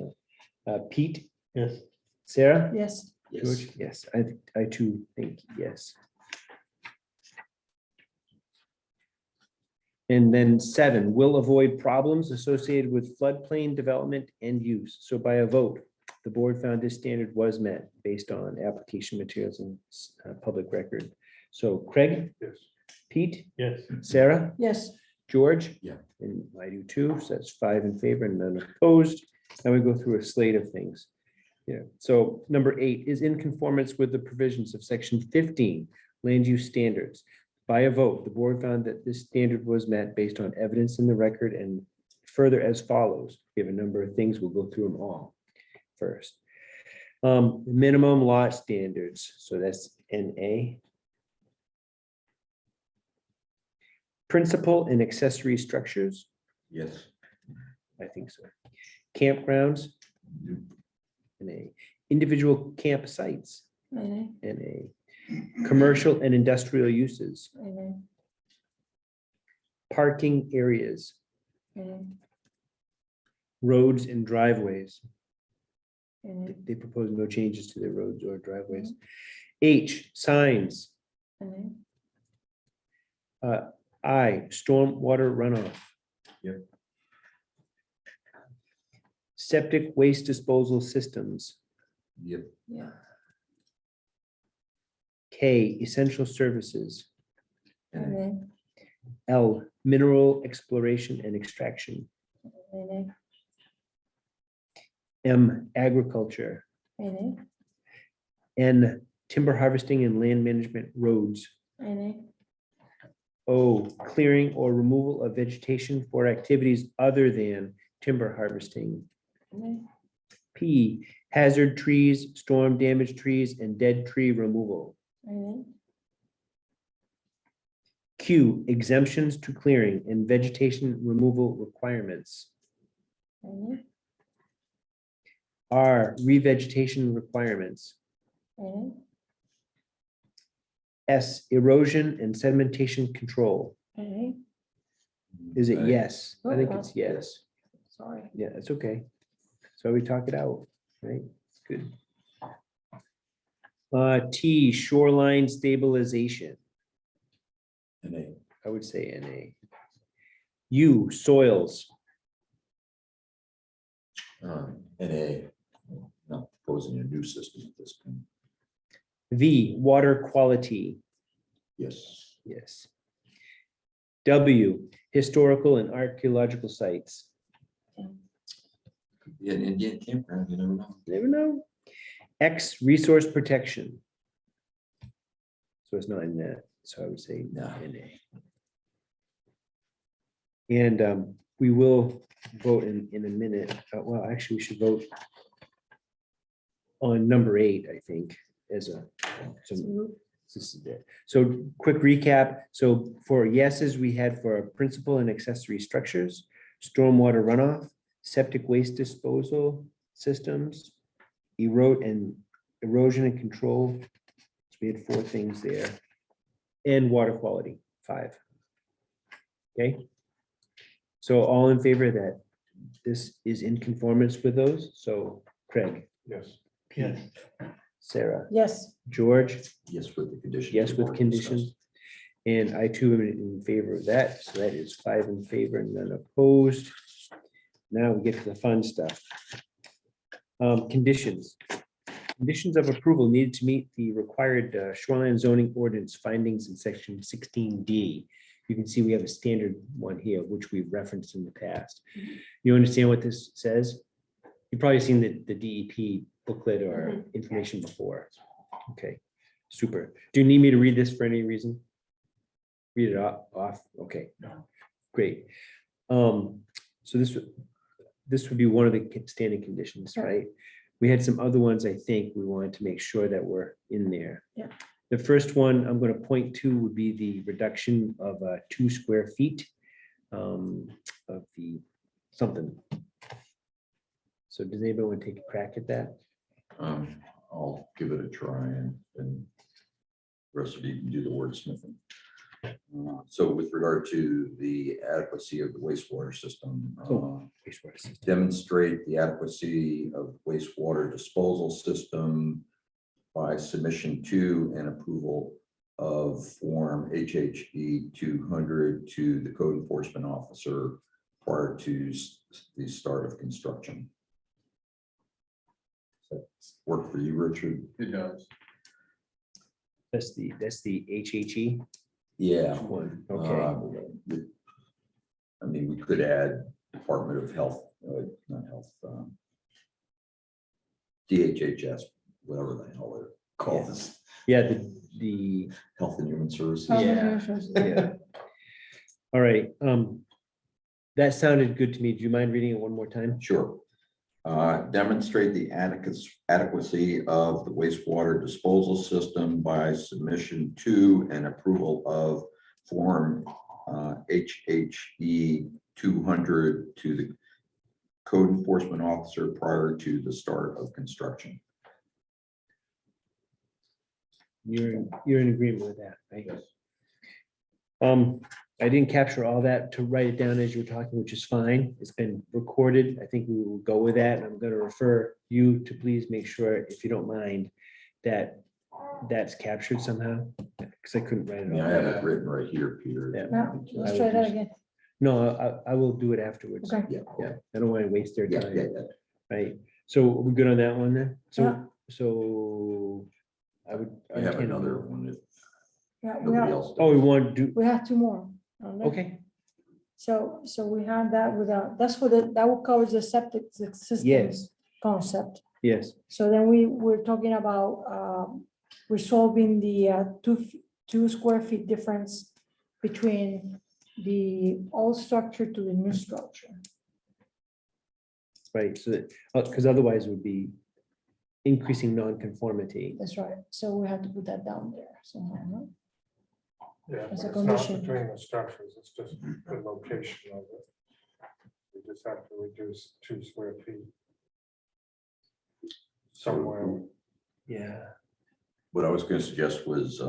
I know. Pete, Yes. Sarah, yes, George, yes, I too think yes. And then 7, will avoid problems associated with floodplain development and use. So by a vote, the board found this standard was met based on application materials and public record. So Craig, Yes. Pete, Yes. Sarah, yes, George? Yeah. And I do too, so that's 5 in favor and none opposed. Now we go through a slate of things. Yeah, so number 8 is in conformance with the provisions of section 15, land use standards. By a vote, the board found that this standard was met based on evidence in the record and further as follows. We have a number of things, we'll go through them all first. Minimum lot standards, so that's NA. Principal and accessory structures, Yes. I think so. Campgrounds, NA. Individual campsites, NA, NA. Commercial and industrial uses, NA, parking areas, NA, roads and driveways. NA, They propose no changes to their roads or driveways. H, signs. NA, I, stormwater runoff. Yep. Septic waste disposal systems. Yep. yeah, K, essential services. And NA, L, mineral exploration and extraction. NA, M, agriculture. NA, N, timber harvesting and land management roads. NA, O, clearing or removal of vegetation for activities other than timber harvesting. NA, P, hazard trees, storm damaged trees, and dead tree removal. NA, Q, exemptions to clearing and vegetation removal requirements. NA, R, revegetation requirements. NA, S, erosion and sedimentation control. NA, Is it Okay. yes? I think it's yes. sorry. Yeah, it's okay. So we talk it out, right? It's good. T, shoreline stabilization. NA. I would say NA. U, soils. NA. Not proposing a new system at this point. V, water quality. Yes. Yes. W, historical and archaeological sites. Could be an Indian campground, you never know. Never know. X, resource protection. So it's not in that, so I would say No. NA. And we will vote in a minute. Well, actually, we should vote on number 8, I think, as a. This is it. So quick recap. So for yeses, we had for principal and accessory structures, stormwater runoff, septic waste disposal systems, erosion and control. So we had 4 things there. And water quality, 5. Okay. So all in favor that this is in conformance with those? So Craig, Yes. Yes. Sarah, Yes, Yes, George, with the conditions. yes we've with already conditions. discussed. And I too am in favor of that. So that is 5 in favor and none opposed. Now we get to the fun stuff. Conditions. Conditions of approval needed to meet the required shoreline zoning ordinance findings in section 16D. You can see we have a standard one here, which we've referenced in the past. You understand what this says? You've probably seen the DEP booklet or information before. Okay, super. Do you need me to read this for any reason? Read it off? Okay, great. So this would be one of the standing conditions, right? We had some other ones I think we wanted to make sure that were in there. Yeah. The first one I'm going to point to would be the reduction of 2 square feet of the something. So does anybody want to take a crack at that? I'll give it a try and the rest of you can do the wordsmithing. So with regard to the adequacy of the wastewater system, Wastewater system. demonstrate the adequacy of wastewater disposal system by submission to and approval of Form HHE 200 to the code enforcement officer prior to the start of construction. Does that work for you, Richard? It does. That's the HHE Yeah. one. Okay. I mean, we could add Department of Health, not health, DHHS, whatever the hell they're called, this Yeah, the Health and Human Services. Yeah. Yeah. All right. That sounded good to me. Do you mind reading it one more time? Sure. Demonstrate the adequacy of the wastewater disposal system by submission to and approval of Form HHE 200 to the code enforcement officer prior to the start of construction. You're in agreement with that, right? I didn't capture all that to write it down as you were talking, which is fine. It's been recorded. I think we will go with that. And I'm going to refer you to please make sure, if you don't mind, that that's captured somehow, because I couldn't write I it mean, I all. have it written right here, Peter. Yeah. Now, I let's will try do that so. again. No, I will do it afterwards. Okay. Yeah, Yeah, I don't want to waste their yeah, time. yeah, yeah. Right, so we're good on that one then? Yeah. So I would. I have entertain a another mo- one if Yeah, we nobody have, else. Oh, we does. want to do, we have two more. on there. okay, So we have that without, that's for the, that will cover the septic systems yes, concept. yes, So then we're talking about resolving the 2 square feet difference between the old structure to the new structure. right, so that, because otherwise it would be increasing non-conformity. That's right. So we have to put that down there somehow, no? Yeah, As but a it's not condition. between the structures, it's just the location of it. We just have to reduce 2 square feet. Somewhere. Yeah, What I was gonna suggest was,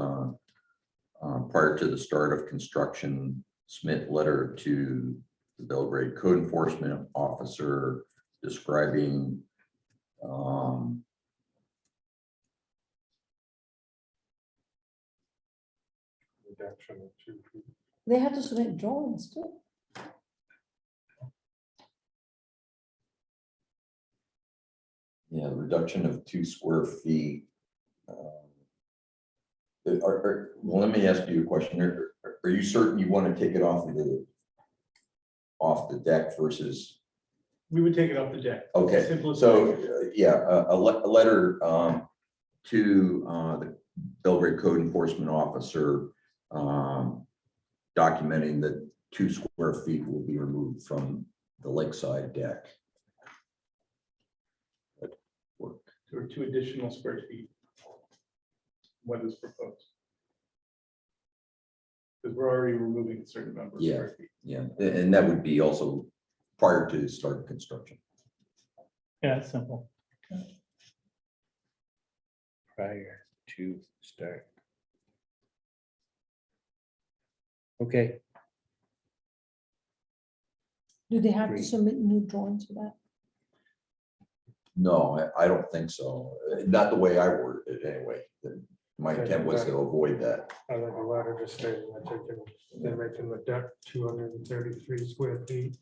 prior to the start of construction, submit letter to the Belgrade Code Enforcement Officer describing, Reduction of 2 feet. They have to submit drawings too. yeah, reduction of 2 square feet. Well, let me ask you a question. Are you certain you want to take it off the deck versus? We would take it off the deck. Okay, Simplest so, way. yeah, a letter to the Belgrade Code Enforcement Officer documenting that 2 square feet will be removed from the lakeside deck. That work. Or 2 additional square feet. What is proposed? Because we're already removing a certain number of Yeah. square feet. Yeah, and that would be also prior to the start of construction. Yeah, it's simple. prior to start. Okay, Do they have to Great. submit new drawings for that? No, I don't think so. Not the way I worded it anyway. My intent was to avoid that. I think a letter just stating they're making the deck 233 square feet.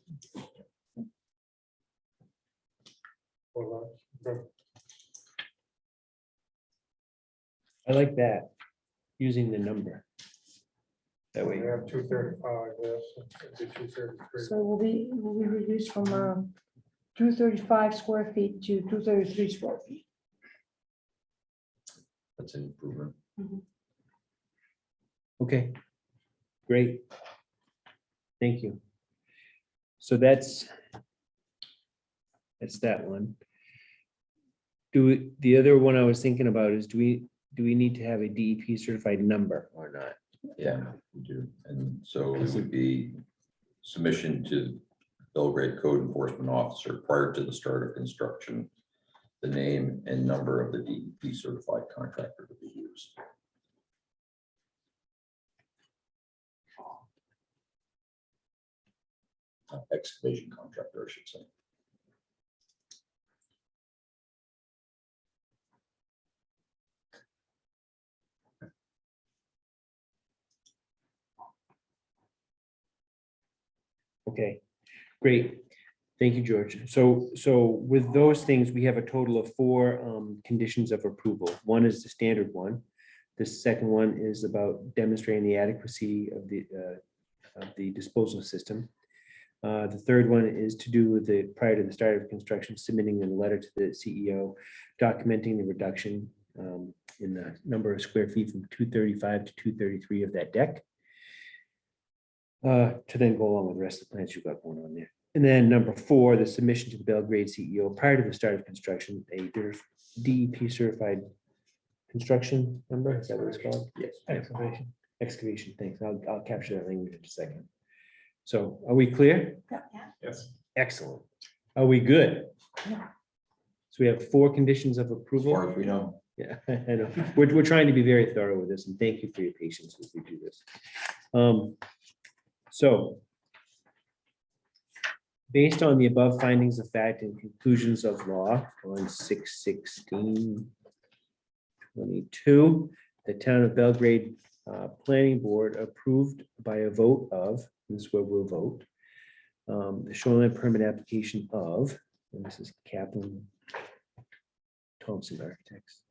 Well, I like that, using the number. That we way, have 235, yes, it'd be 233. So it will be reduced from 235 square feet to 233 square feet. That's an improvement. okay, great. Thank you. So that's that one. The other one I was thinking about is, do we need to have a DEP certified number or not? Yeah, we do. And so it would be submission to Belgrade Code Enforcement Officer prior to the start of construction, the name and number of the DEP certified contractor to be used. Excavation contractor, I should say. Okay, great. Thank you, George. So with those things, we have a total of 4 conditions of approval. One is the standard one. The second one is about demonstrating the adequacy of the disposal system. The third one is to do with the, prior to the start of construction, submitting a letter to the CEO, documenting the reduction in the number of square feet from 235 to 233 of that deck. To then go along with the rest of the plans you've got going on there. And then number 4, the submission to the Belgrade CEO prior to the start of construction, a DEP certified construction number, is that what it's called? Yes. Excavation. Excavation, thanks. I'll capture that language in a second. So are we clear? Yes. Excellent. Are we good? Yeah. So we have 4 conditions of As approval. far as we know. Yeah, I know. We're trying to be very thorough with this, and thank you for your patience as we do this. So based on the above findings of fact and conclusions of law on 6/16/20 2022, the Town of Belgrade Planning Board approved by a vote of, this is where we'll vote, the shoreline permit application of, and this is Kaplan Thompson Architects.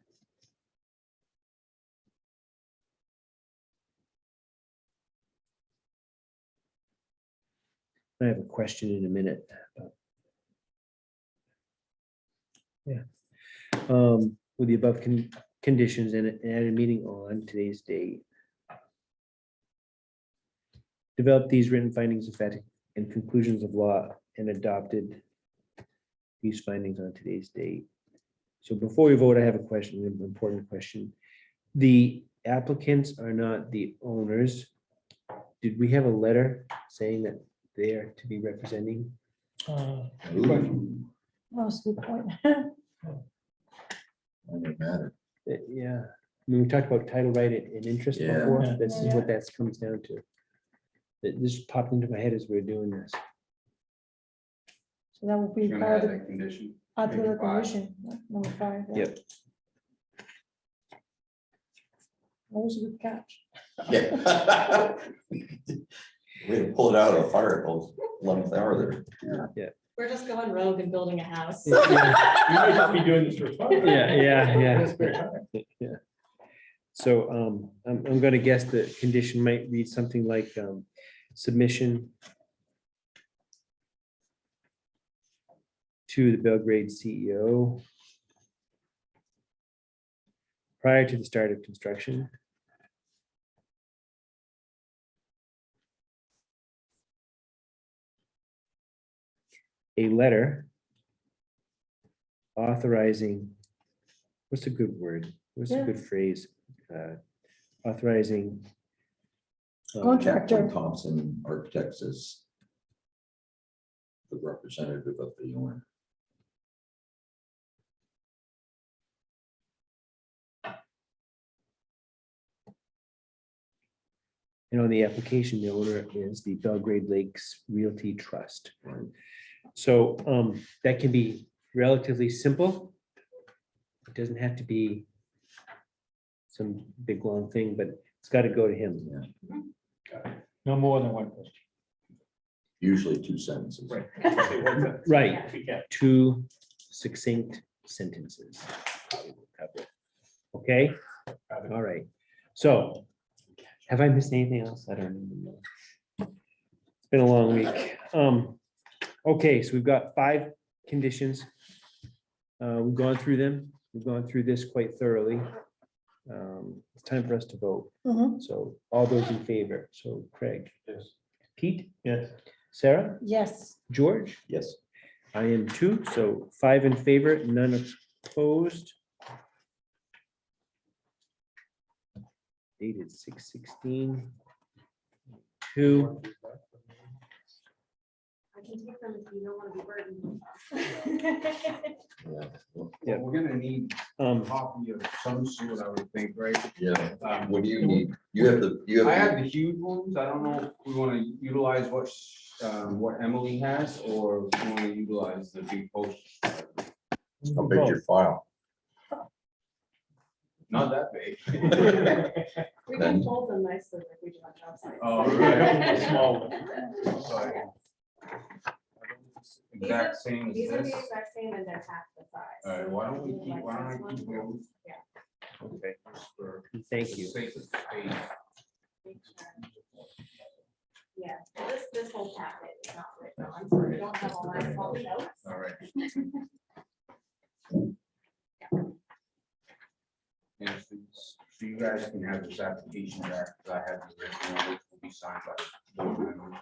I have a question in a minute. Yeah. With the above conditions and at a meeting on today's date. Develop these written findings of fact and conclusions of law and adopted these findings on today's date. So before we vote, I have a question, an important question. The applicants are not the owners. Did we have a letter saying that they are to be representing? Ooh, That's a good point. doesn't matter. Yeah, I mean, we talked about title right and interest Yeah. before. Yeah. This is what that comes down to. This popped into my head as we were doing this. So that would be You're gonna part add of that condition. add to the Number 5. condition, number 5. yeah. Yep. That was a good catch. Yeah. We had to pull it out of the fire at the 11th hour there. We're just going rogue and building a house. Yeah. You might just be doing this for fun. Yeah. Spare time. Yeah. So I'm gonna guess the condition might read something like submission to the Belgrade CEO prior to the start of construction. A letter authorizing, what's a good word? What's a Yeah. good phrase? Authorizing. Contractor. Kaplan Thompson Architects is the representative of the owner. And on the application, the owner is the Belgrade Lakes Realty Trust. So that can be relatively simple. It doesn't have to be some big long thing, but it's got to go to him. No more than one question. Usually 2 sentences. Right. Say one sentence. Right, If we can. 2 succinct sentences. Okay, all right. So have I missed anything else? I don't even know. It's been a long week. Okay, so we've got 5 conditions. We've gone through them. We've gone through this quite thoroughly. It's time for us to vote. Mhm. So all those in favor. So Craig, Yes. Pete, Yes. Sarah, Yes, George, Yes. I am 2. So 5 in favor, none opposed. Dated 6/16. 2. I can take them if you don't want to be burdened. Yeah. Yeah. We're gonna need a copy of some sort, I would think, right? Yeah. What do you need? You have the, I have the huge ones. I don't know if we want to utilize what Emily has, or if we want to utilize the big post. how big's your file? Not that big. We Then- can fold them nicely like we do on job sites. Oh, right. Small one. Sorry. Exact same as These are the this. exact same and they're half the size. All right, So why don't we if you keep, like why don't this I one, keep those? Yeah. Okay. Just for Thank you. sake of space. make sure. Yeah, this whole packet is not written on, so we don't have all my small notes. All right. And so you guys can have this application back, because I have the original, which will be signed by the board member.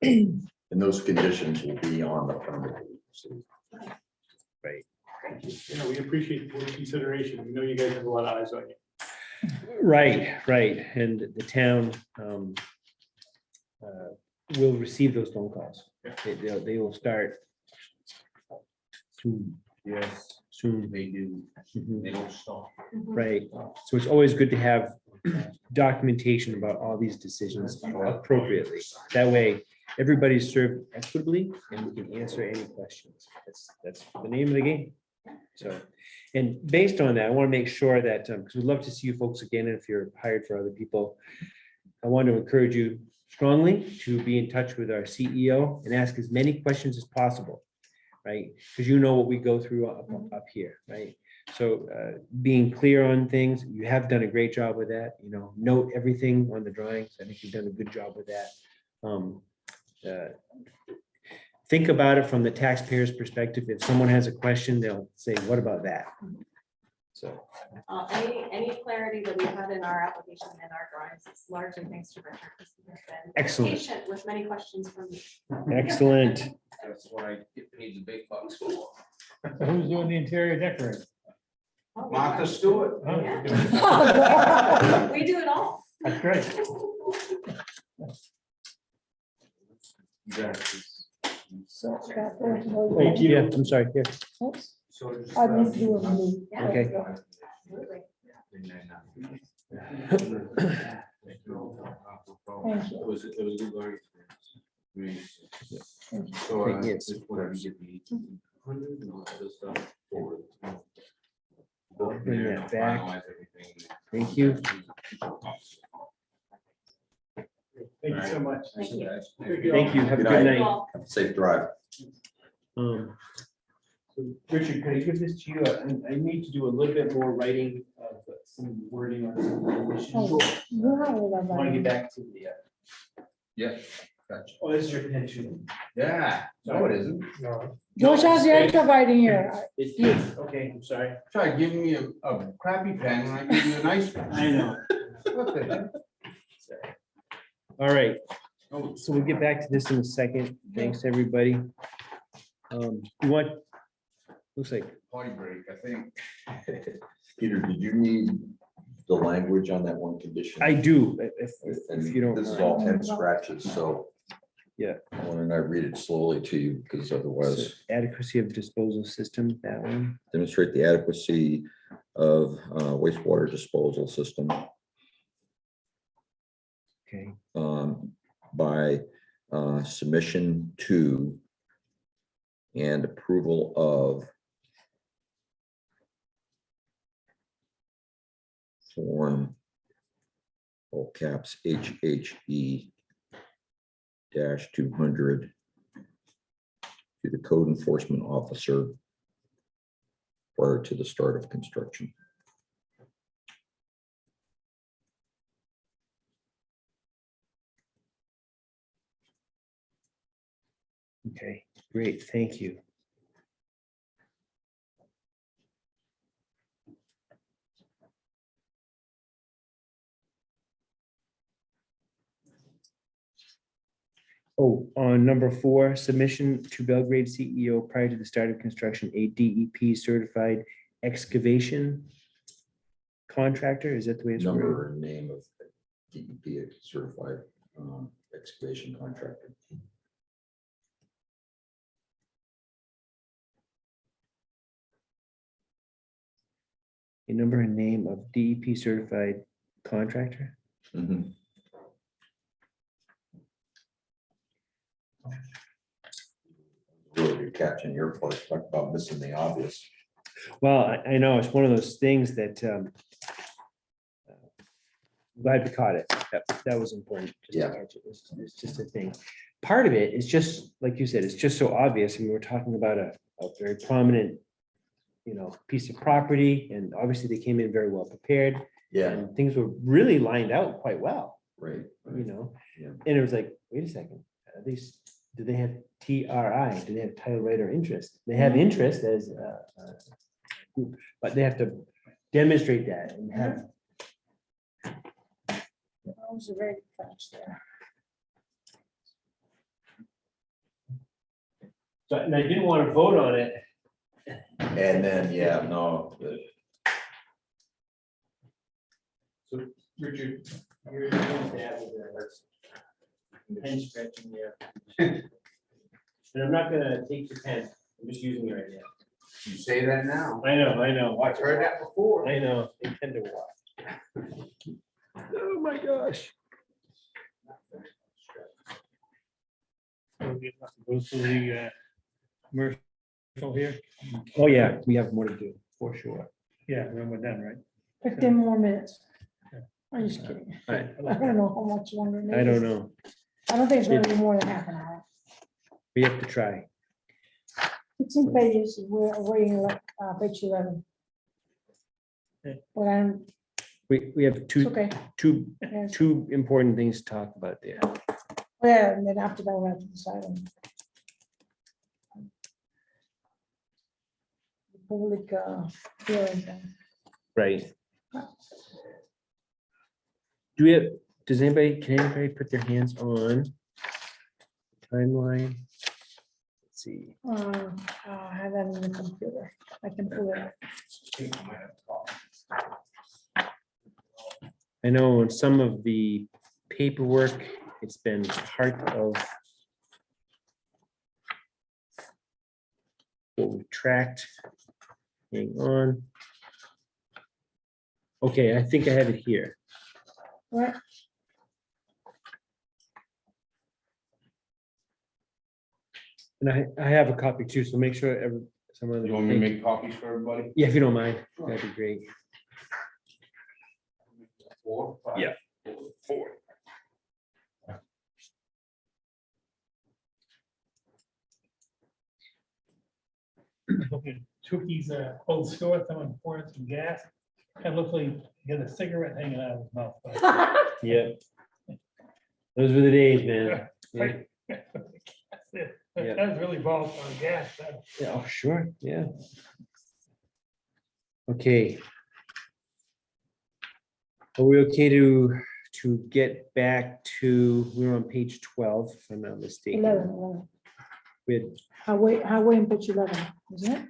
And those conditions will be on the permit. So, Yeah, we appreciate the consideration. We know you guys have a lot of eyes on you. Right, right. And the town will receive those phone calls. They will start soon. Yes, Soon. they do. Mhm. They don't stop. Right. So it's always good to have documentation about all these decisions appropriately. That way, everybody's served equitably and we can answer any questions. That's the name of the game. So, and based on that, I want to make sure that, because we'd love to see you folks again, if you're hired for other people. I want to encourage you strongly to be in touch with our CEO and ask as many questions as possible, right? Because you know what we go through up here, right? So being clear on things, you have done a great job with that, note everything on the drawings. I think you've done a good job with that. Think about it from the taxpayer's perspective. If someone has a question, they'll say, what about that? So, Any clarity that we've had in our application and our drawings is largely thanks to Richard. He's been Excellent. patient with many questions from me. excellent. That's what I get paid the big bucks for. So who's doing the interior decorating? Oh, we Martha are. Stewart. Huh? Yeah. We do it all. That's great. So, Scott, there's no- Thank you. Yeah, I'm sorry. Here. Oops, So just, I need to do a blue. Yeah. Okay. Absolutely. Thank you. It was a good learning experience. Really. Thank you. So, Yes. just whatever you get the 100 and all that other stuff forward. Bring There, that back. finalize everything. Thank you. Thank you so much. Thank you. Thank you. Have a Good good night. night. Well, Safe drive. So Richard, can I give this to you? I need to do a little bit more writing of some wording on some of the conditions. Oh, you have all that, I want to get right? back to the, Yeah, gotcha. oh, this is your pension. Yeah, no, it isn't. No, George has the extra writing here. It's, okay, I'm sorry. Try giving me a crappy pen when I give you a nice one. I know. What the heck? All right, Oh, so we'll get back to this in a second. Thanks, everybody. You want, looks like, Party break, I think. Peter, did you need the language on that one condition? I do, if And you don't this is mind. all 10 scratches, so. Yeah. Why don't I read it slowly to you, because otherwise, Adequacy of disposal system, that one. demonstrate the adequacy of wastewater disposal system Okay, by submission to and approval of form, all caps, HHE -200 to the code enforcement officer prior to the start of construction. okay, great, thank you. Oh, on number 4, submission to Belgrade CEO prior to the start of construction, a DEP certified excavation contractor, is that the way it's worded? Number and name of DEP certified excavation contractor. A number and name of DEP certified contractor? Mhm. Really good catch in your part, talk about missing the obvious. Well, I know, it's one of those things that glad we caught it. That was important. just to Yeah. catch it. It's just a thing. Part of it is just, like you said, it's just so obvious. And we're talking about a very prominent, piece of property, and obviously they came in very well prepared, Yeah, and things were really lined out quite well, right. Yeah. And it was like, wait a second, at least, do they have TRI? Do they have title right or interest? They have interest as group, but they have to demonstrate that and have. That was a very fast there. So, and I didn't want to vote on it. And then, yeah, no, Richard, you're going to have pen scratching there. And I'm not gonna take your pen, I'm just using it right now. You say that now. I know. I've heard that before. I know, they tend to walk. Oh, my gosh. So we have to go through the commercial Go here. Oh, yeah, we have more to do, for sure. Yeah, then we're done, right? 15 more minutes. I'm just kidding. I, I don't know how much longer. I don't know. I don't think it's gonna be more than half an hour. We have to try. 16 pages, we're reading like page 11. Okay. But I'm, We have it's two, okay. Yes. two important things to talk about there. Yeah, and then after that, we have to decide on. the Public hearing thing. Right. Do we have, does anybody, can anybody put their hands on timeline? Let's see. I have that in the computer. I can pull it up. I know in some of the paperwork, it's been part of what we tracked. Hang on. Okay, I think I have it here. Right, And I have a copy too, so make sure someone. You want me to make copies for everybody? Yeah, if you don't mind, that'd be great. 4, 5? Yeah. 4. Okay, Tukey's old store, someone poured some gas. It looks like he got a cigarette hanging out of his mouth. Yeah. Those were the days, man. Yeah, Right. Yeah. That was really volatile gas. That- yeah, oh, sure, yeah. Okay. Are we okay to get back to, we're on page 12, if I'm not mistaken. 11. With, Highway in page 11, isn't it?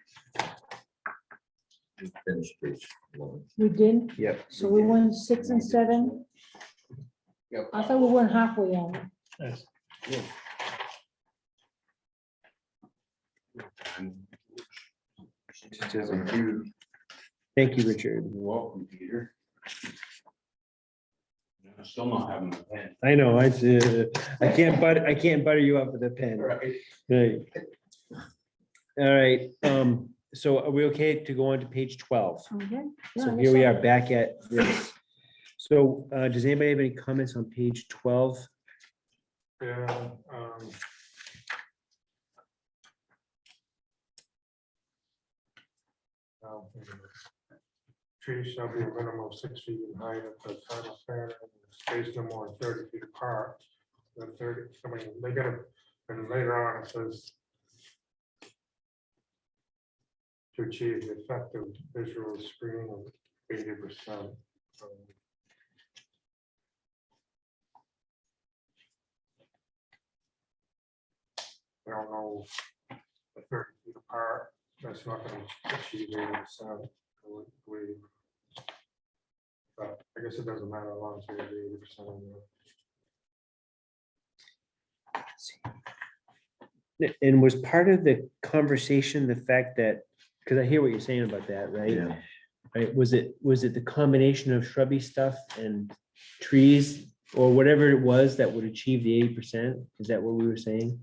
Finish page 11. We did, yep, so we went 6 and 7. Yep. I thought we went halfway on. that's- thank you, Richard. You're welcome, Peter. I'm still not having a pen. I know, I can't butter you up with a pen. Right. Right. All right, so are we okay to go on to page 12? Okay. So here we are back at this. So does anybody have any comments on page 12? Yeah. Trees shall be a minimum of 6 feet in height at the time of fair, and spaced no more than 30 feet apart. Than 30, I mean, they gotta, and later on it says to achieve the effective visual screen of 80%. I don't know, at 30 feet apart, that's not gonna achieve 80%. But I guess it doesn't matter, as long as we have 80% of the. And was part of the conversation the fact that, because I hear what you're saying about that, right? Yeah, Right, was it the combination of shrubby stuff and trees or whatever it was that would achieve the 80%? Is that what we were saying?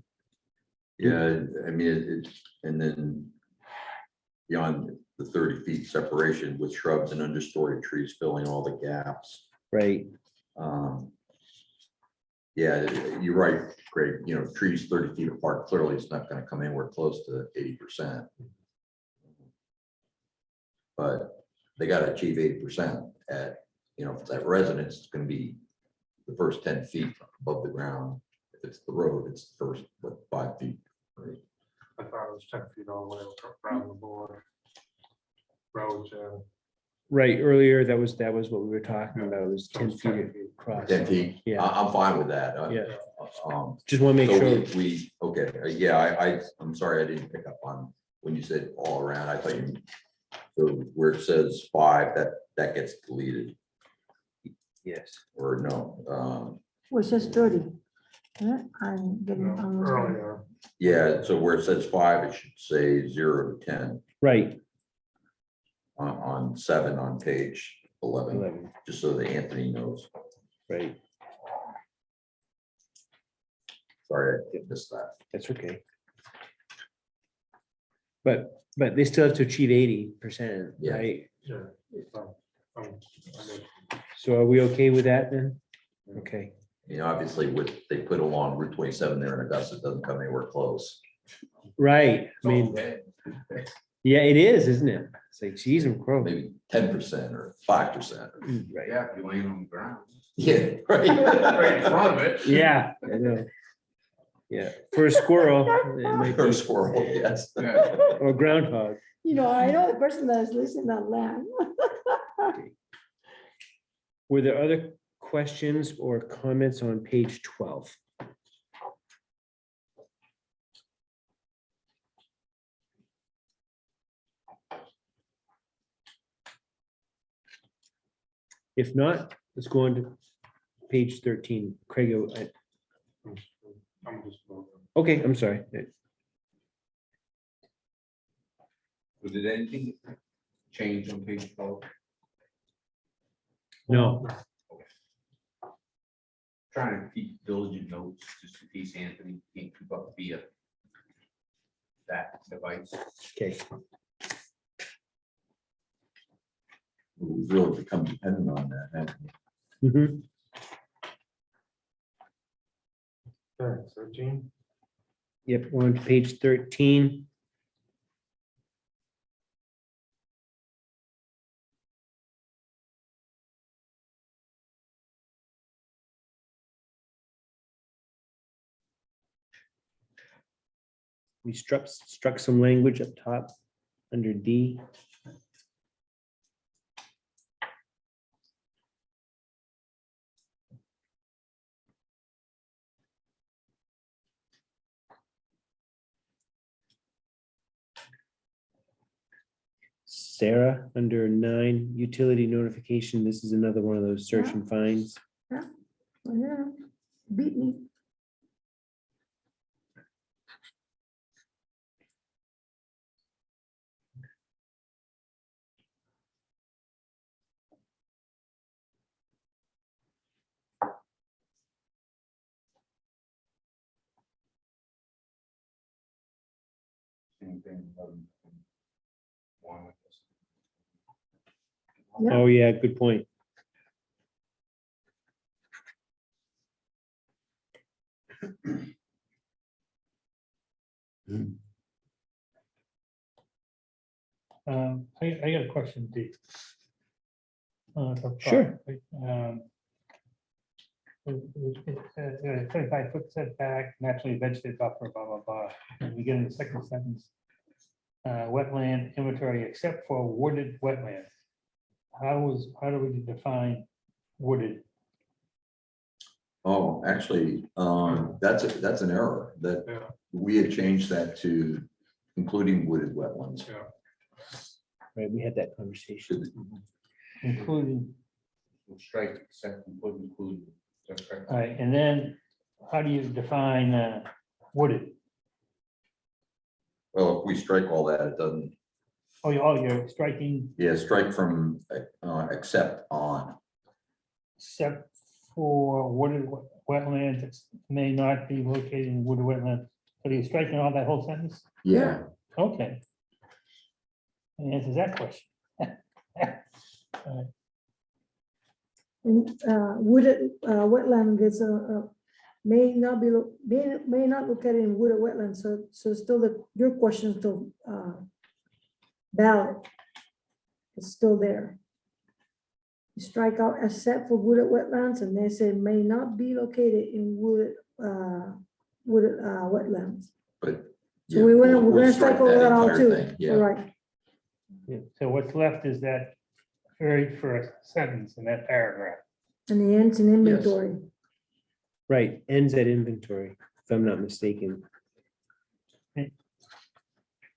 yeah, I mean, and then beyond the 30 feet separation with shrubs and understory trees filling all the gaps. Right, Yeah, you're right, Craig, trees 30 feet apart, clearly it's not gonna come anywhere close to 80%. But they gotta achieve 80% at, that residence is gonna be the first 10 feet above the ground. If it's the road, it's the first 5 feet. Right? I thought it was 10 feet all the way around the board. Roads, right. Earlier, that was what we were talking about, it was 10 feet across. 10 feet, Yeah. I'm fine with that. Yeah, Um, just want to make So sure. okay, yeah, I'm sorry, I didn't pick up on when you said all around, I thought you, so where it says 5, that gets deleted, Yes. or no, Well, it says 30. Yeah, I'm getting. no, on this one. earlier. yeah, so where it says 5, it should say 0 to 10 Right. on 7 on page 11, 11, just so that Anthony knows. right. Sorry, I missed that. That's okay. But they still have to achieve 80%, Yeah. right? Yeah. I'm with- So are we okay with that then? Okay, Obviously, they put along Route 27 there in Augusta, it doesn't come anywhere close. right, I mean, Okay. yeah, it is, isn't it? It's like, geez, and crow. Maybe 10% or 5%. Right, Yeah, if you land on the ground. Yeah, Right in right. front of it. yeah, I know. Yeah, for a squirrel, it might Or be, squirrel, yes. Yeah. or groundhog. You know, I know the person that is listening on land. Were there other questions or comments on page 12? If not, let's go on to page 13. Craig, I'm just voting. okay, I'm sorry. But did anything change on page 12? No, Trying to keep diligent notes, just in case Anthony can't keep up via that device. okay, We've really become dependent on that, haven't we? mhm. Okay, 13. Yep, we're on to page 13. We struck some language up top under D. Sarah, under 9, utility notification. This is another one of those search and finds. Yeah, beat me. Same thing, one with this. Yeah. Oh, yeah, good point. I got a question, Dee. Sure. 25-foot setback, naturally vegetated buffer, blah, blah, blah. And we get in the second sentence. Wetland inventory except for wooded wetlands. How do we define wooded? Oh, actually, that's an error that Yeah. we had changed that to including wooded wetlands. Yeah. Right, we had that conversation. Including, We'll strike except and put include. Is that correct? all right, and then how do you define wooded? Well, if we strike all that, it doesn't, You're striking yeah, strike from except on. except for wooded wetlands that may not be located in wooded wetland. So you're striking all that whole sentence? Yeah, Okay. That answers that question. And wooded wetland is may not be, may not look at it in wooded wetland, so still your question is still valid. It's still there. You strike out except for wooded wetlands, and they say may not be located in wooded wetlands. but. So yeah, we're we'll gonna strike all that out entire too. thing, Yeah, All right, Yeah, so what's left is that very first sentence in that paragraph. and the ends in inventory. Right, ends at inventory, if I'm not mistaken.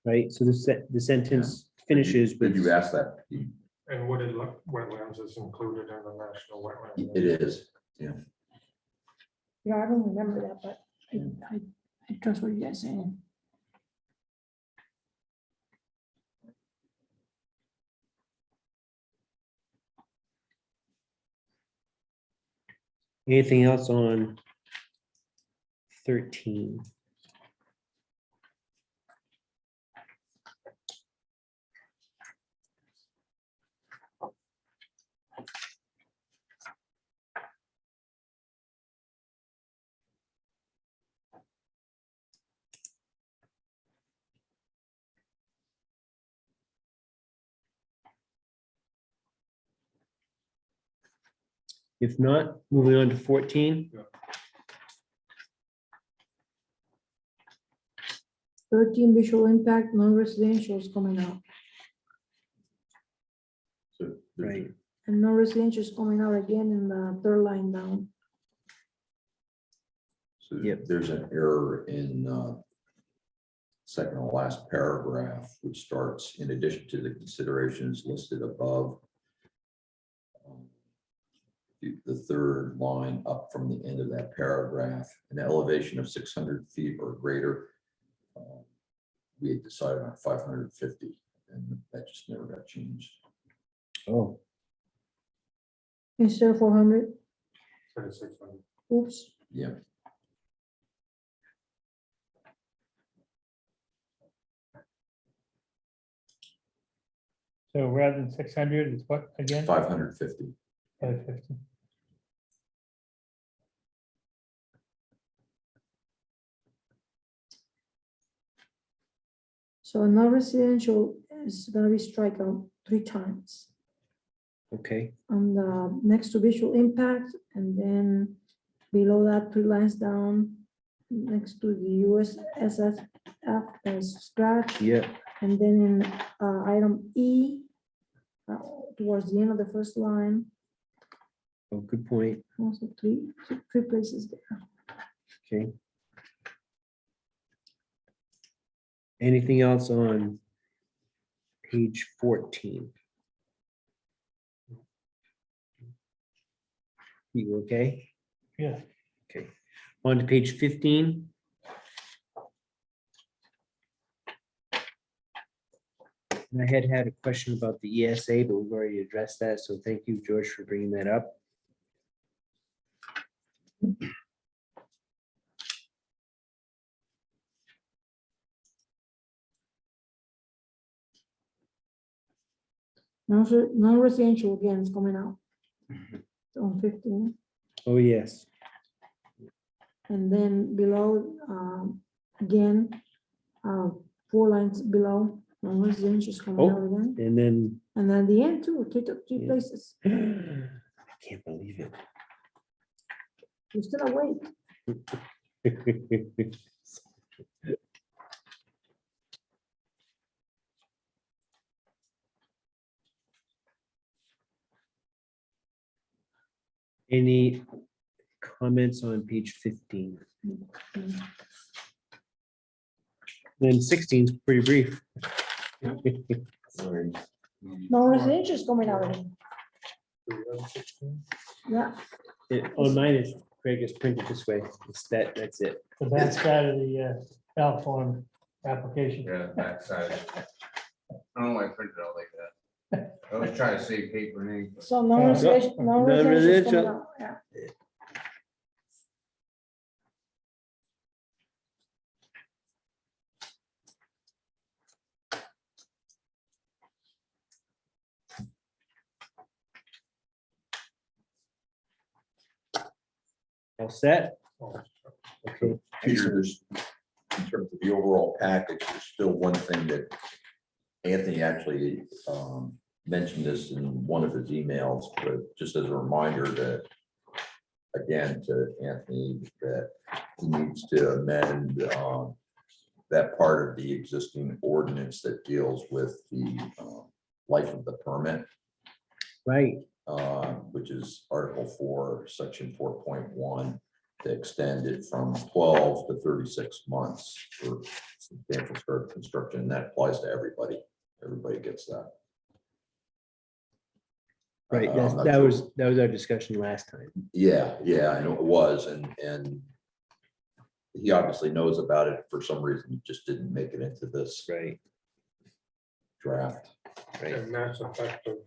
Right, so the sentence finishes did with. you ask that? And wooded wetlands is included in the national wetland. It is, Yeah, I don't remember that, but I trust what you guys saying. Anything else on 13? If not, moving on to 14. 13 visual impact, non-residential is coming out, So there's- Right. and non-residential is coming out again in the third line down. So Yep. there's an error in second to last paragraph, which starts, in addition to the considerations listed above. The third line up from the end of that paragraph, an elevation of 600 feet or greater. We had decided on 550, and that just never got changed. Oh, Instead of 400, 600. oops, Yeah, So rather than 600, it's what again? 550. 550. so non-residential is gonna be strike out 3 times. okay. On the next to visual impact, and then below that, 3 lines down, next to the USSF as scratch, Yeah, and then in item E, towards the end of the first line, oh, good point. also three places there. Okay. Anything else on page 14? You okay? Yeah, Okay. On to page 15. And I had a question about the ESA, but we've already addressed that, so thank you, George, for bringing that up. Non-residential again is coming out on 15, Oh, yes. and then below, again, 4 lines below, non-residential is coming out again, And then, and then the end too, three Yeah. places. I can't believe it. You're still awake. Any comments on page 15? Then 16 is pretty brief. Non-residential is coming out again, yeah. On mine is, Craig is printed this way. That's it. the back side of the L form application. Yeah, backside. I don't know why I printed it out like that. I always try to save paper and ink. So non-residential, non-residential is coming Non-residential. out, yeah. All set? Okay. Peter, there's, in terms of the overall package, there's still one thing that Anthony actually mentioned this in one of his emails, but just as a reminder that, again, to Anthony, that he needs to amend that part of the existing ordinance that deals with the life of the permit, Right. which is Article 4, Section 4.1, to extend it from 12 to 36 months for substantial start of construction. And that applies to everybody. Everybody gets that. Right. I'm not That sure. was our discussion last time. Yeah, I know it was, and he obviously knows about it. For some reason, he just didn't make it into this Right. draft. Right. And that's effective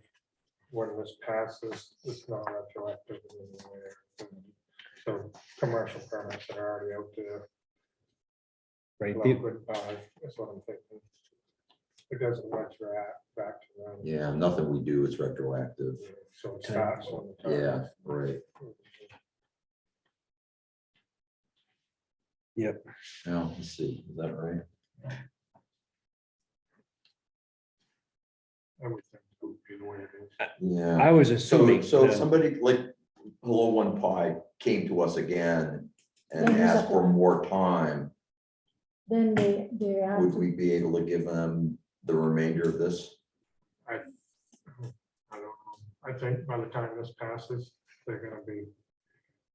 when this passes, it's not retroactive in any way. So commercial permits that are already out there, Right. well, goodbye, that's what I'm thinking. It doesn't retroact back to them. Yeah, nothing we do is retroactive. So it starts when the time. Yeah, right. Yep. Now, let's see, is that right? Everything would be the way it is. Yeah. I was So, assuming. somebody like, Hello One Pie came to us again and Then asked for disappoint. more time, Then they have would to, we be able to give them the remainder of this? I don't know. I think by the time this passes, they're gonna be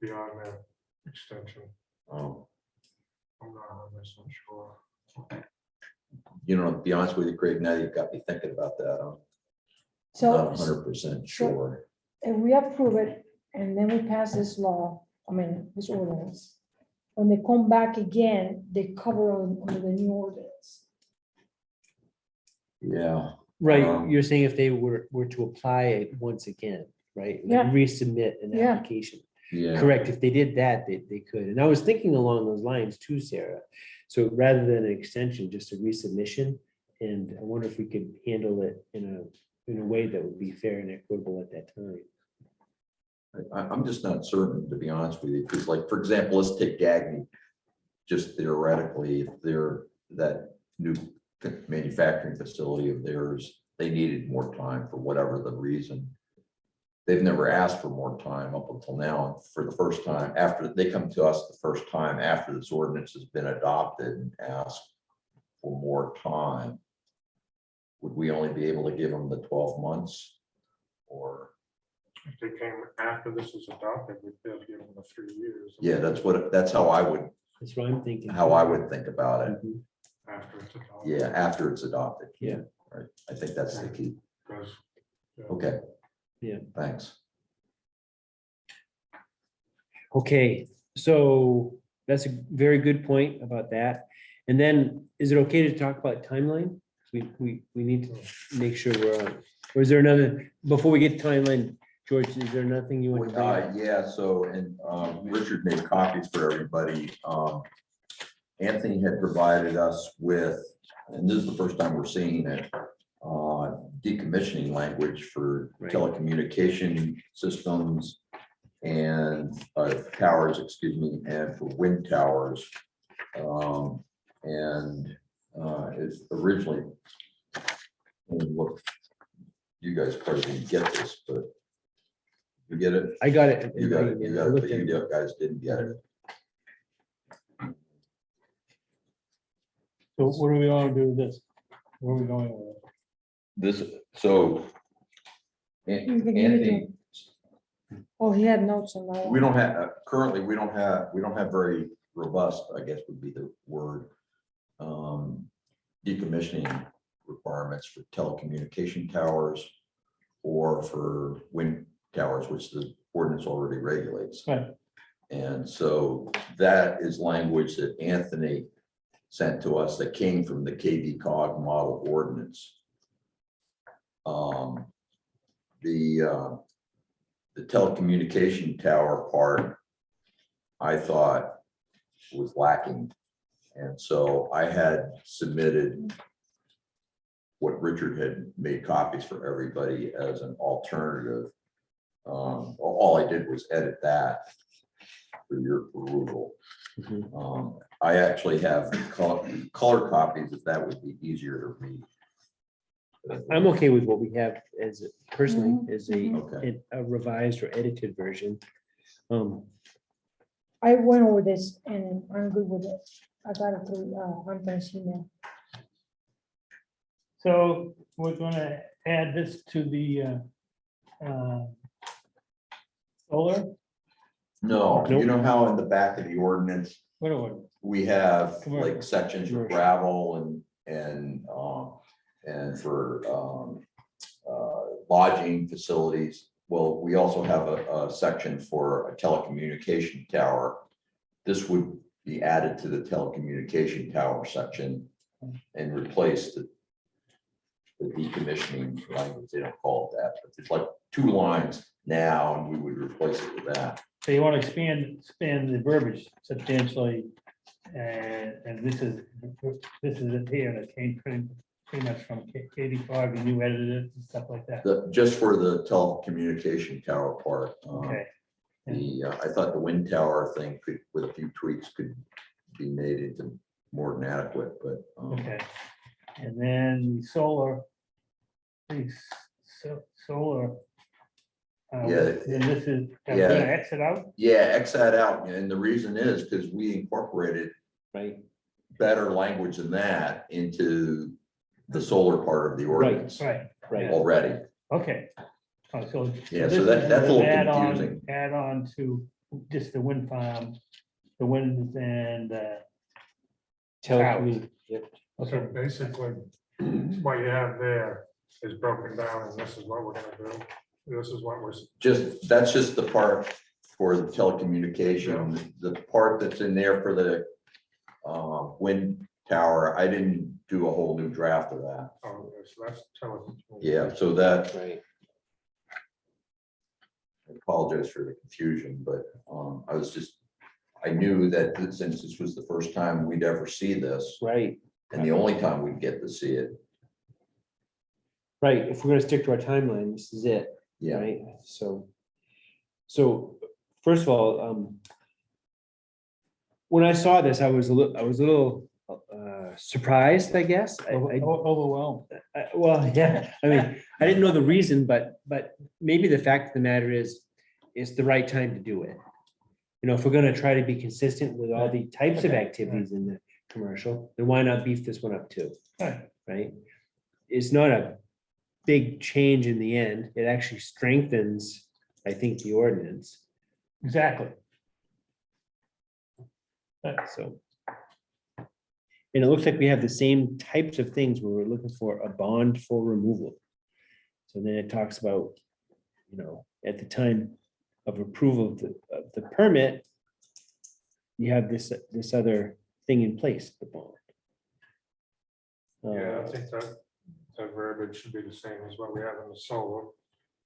beyond their extension. Um, I'm not 100% sure. You know, to be honest with you, Craig, now you've got me thinking about that. I'm so. not 100% sure. If we approve it and then we pass this law, I mean, this ordinance, when they come back again, they cover under the new ordinance. Yeah, Right, Um, you're saying if they were to apply it once again, right? and Yeah. Resubmit an Yeah. application. yeah. Correct, if they did that, they could. And I was thinking along those lines too, Sarah. So rather than an extension, just a resubmission. And I wonder if we could handle it in a way that would be fair and equitable at that time. I'm just not certain, to be honest with you, because like, for example, let's take Gagny. Just theoretically, if they're that new manufacturing facility of theirs, they needed more time for whatever the reason. They've never asked for more time up until now. For the first time, after they come to us the first time after this ordinance has been adopted and ask for more time, would we only be able to give them the 12 months? Or, If they came after this was adopted, we'd be able to give them the 3 years. yeah, that's how I would think about it. Mhm. After it's adopted. Yeah, after it's adopted. Yeah. Right, I think that's the key. Because, Okay. Yeah. Thanks. Okay, so that's a very good point about that. And then is it okay to talk about timeline? We need to make sure we're on, or is there another, before we get to timeline, George, is there nothing you want to bring up? Yeah, so, and Richard made copies for everybody. Anthony had provided us with, and this is the first time we're seeing it, decommissioning language for Right. telecommunication systems and towers, excuse me, and for wind towers. And it's originally, look, you guys probably didn't get this, but you get it? I got it. You got it, you got it, Looked but at you guys didn't get it. So what do we want to do with this? Where are we going with it? This, so. You can give it to Anthony, Oh, he had notes on that. we don't have, currently, we don't have very robust, I guess would be the word. Decommissioning requirements for telecommunication towers or for wind towers, which the ordinance already regulates. Right. And so that is language that Anthony sent to us that came from the KV cog model ordinance. The telecommunication tower part, I thought was lacking. And so I had submitted what Richard had made copies for everybody as an alternative. All I did was edit that for your perusal. Mhm. I actually have color copies, if that would be easier to read. I'm okay with what we have as personally, as Okay. a revised or edited version. I went over this and I'm good with it. I got it through, Anthony's email. So we're gonna add this to the solar, No, you Nope. know how in the back of the ordinance, what are we? we have like Commercial. sections for Commercial. gravel and for lodging facilities. Well, we also have a section for a telecommunication tower. This would be added to the telecommunication tower section and replace the decommissioning language. They don't call it that, but there's like 2 lines now and we would replace it with that. So you want to expand the verbiage substantially. And this is it here that came pretty much from Katie Fogg, and you edited it and stuff like that. Just for the telecommunication tower part. Okay. I thought the wind tower thing could, with a few tweaks, could be made into more than adequate, but. Okay. And then the solar. Solar. Yeah. Then this is, I'm Yeah. gonna exit out, Yeah, X that out, and the reason is because we incorporated Right, better language than that into the solar part of the ordinance right, right. already. okay. Oh, so. Yeah, this so is that's a little an add-on- confusing. Add on to just the wind farm, the winds and, Telecommu- yep. So okay, basically, what you have there is broken down, and this is what we're gonna do. This is what we're, That's just the part for the telecommunication, the part that's in there for the wind tower, I didn't do a whole new draft of that. oh, yes, that's telling. Yeah, so that, Right, I apologize for the confusion, but I knew that since this was the first time we'd ever see this, right, and the only time we'd get to see it, right. If we're gonna stick to our timeline, this is it, yeah. right? So first of all, when I saw this, I was a little surprised, I guess. overwhelmed. Well, yeah, I mean, I didn't know the reason, but maybe the fact of the matter is, it's the right time to do it. You know, if we're gonna try to be consistent with all the types of Okay. activities in the commercial, then why not beef this one up too, Right. right? It's not a big change in the end. It actually strengthens, I think, the ordinance, Exactly. so. And it looks like we have the same types of things where we're looking for a bond for removal. So then it talks about, you know, at the time of approval of the permit, you have this other thing in place, the bond. Yeah, I think that verbiage should be the same as what we have in the solar,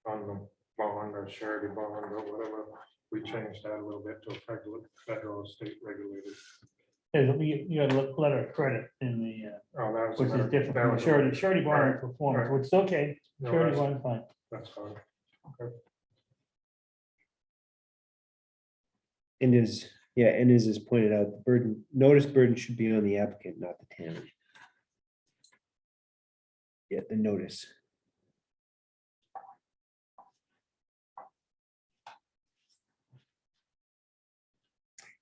on the bond or surety bond or whatever. We changed that a little bit to a federal state regulated. You had a letter of credit in the, Oh, that was. which is another- different that from was a- surety bond right, performance, right. which is okay. No, Surety that's- bond, fine. That's fine. And as pointed out, the notice burden should be on the applicant, not the town. Yeah, the notice.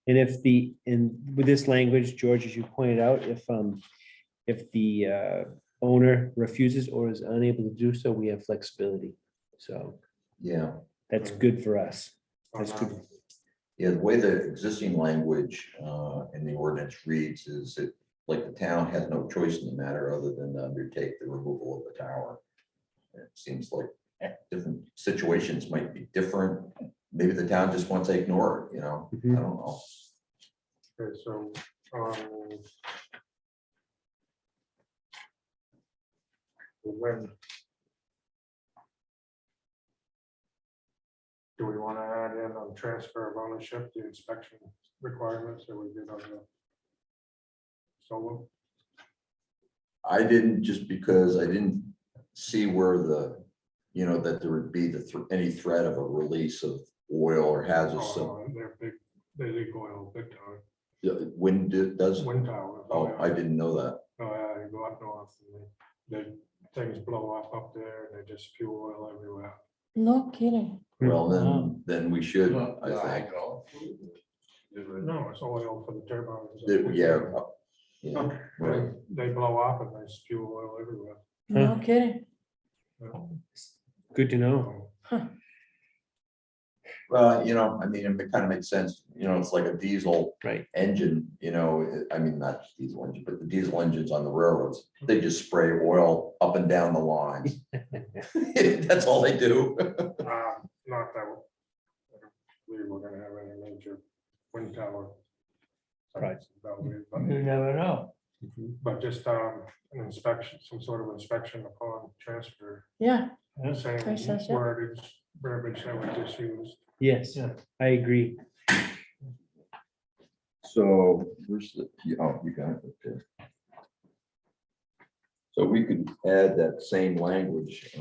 And with this language, George, as you pointed out, if the owner refuses or is unable to do so, we have flexibility. So Yeah, that's good for us. On That's that. good. yeah, the way the existing language in the ordinance reads is that, like, the town has no choice in the matter other than to undertake the removal of the tower. It seems like different situations might be different. Maybe the town just wants to ignore it, you know, I Mhm. don't know. Okay, so, when do we want to add in on transfer of ownership, the inspection requirements that we did on the solar? I didn't, just because I didn't see where that there would be any threat of a release of oil or hazardous. Oh, they're big, they leak oil big time. When does, Wind towers. oh, I didn't know that. Oh, yeah, you go up north and the things blow up there and they just spew oil everywhere. No kidding. Well, then we should, I think. No, it's oil for the turbines. Yeah, right. They blow up and they spew oil everywhere. No kidding. Good to know. Well, I mean, it kind of makes sense, it's like a diesel Right. engine, I mean, not diesel engine, but the diesel engines on the railroads, they just spray oil up and down the lines. That's all they do. Not that we were gonna have any major wind tower. Right. But You never know. but just an inspection, some sort of inspection upon transfer, Yeah, same Makes sense, yeah. verbiage that we just used. Yes, Yeah. I agree. So, where's you got it there. So we could add that same language,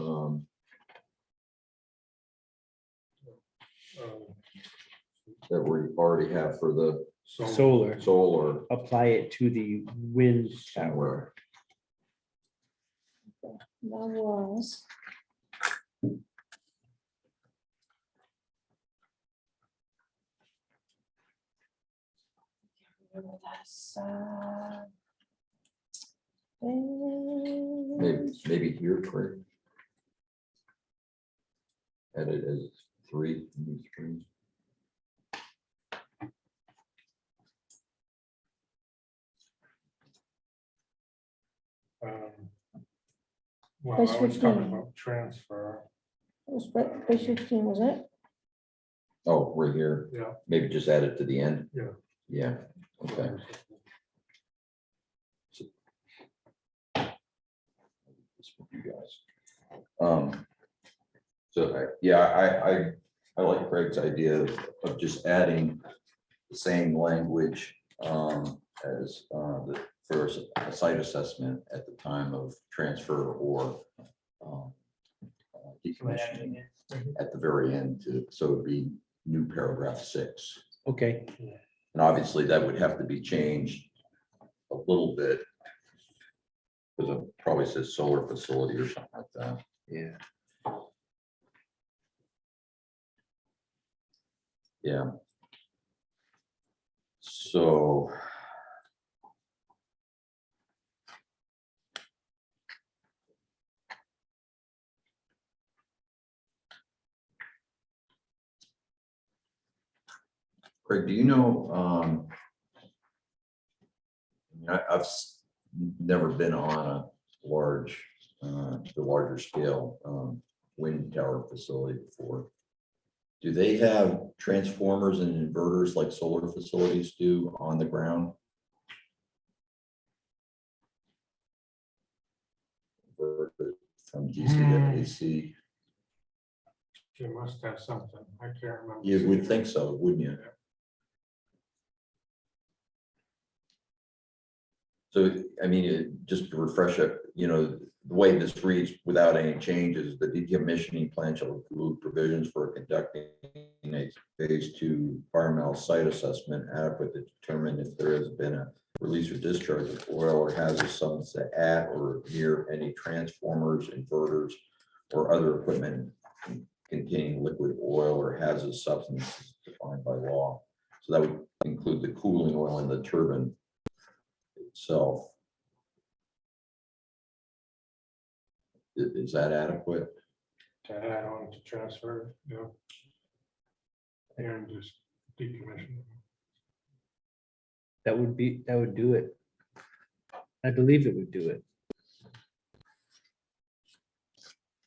that we already have for the Solar, solar apply it to the wind tower. tower. that was. That's, Maybe here, Craig. Edit as three, new three. Well, Page I was talking 15. about transfer, page 15, was it? Oh, we're here. yeah. Maybe just add it to the end. Yeah. Yeah, okay. This for you guys. So, I like Craig's idea of just adding the same language as the first site assessment at the time of transfer or decommissioning at the very end to, so it'd be new paragraph 6. Okay, And obviously that would have to be changed a little bit. Because it probably says solar facility or something like that. yeah. Yeah. So. Craig, do you know, never been on a large, the larger scale wind tower facility before. Do they have transformers and inverters like solar facilities do on the ground? From DC to AC, You must have something. I can't remember. you would seeing think it. so, wouldn't you? So, I mean, just to refresh it, the way this reads, without any changes, the decommissioning plan shall include provisions for conducting a phase 2 environmental site assessment adequate to determine if there has been a release or discharge of oil or hazardous substance at or near any transformers, inverters, or other equipment containing liquid oil or hazardous substances defined by law. So that would include the cooling oil in the turbine itself. Is that adequate? To add on to transfer, yeah. And just decommission. That would do it. I believe it would do it.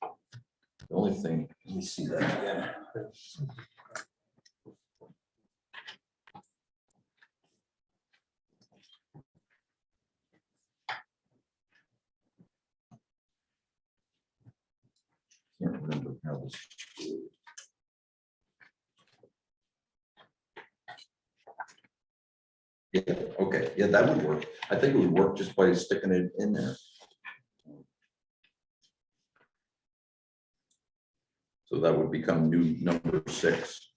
The only thing, let me see that again. Can't remember how this. Yeah, okay, yeah, that would work. I think it would work just by sticking it in there. So that would become new number 6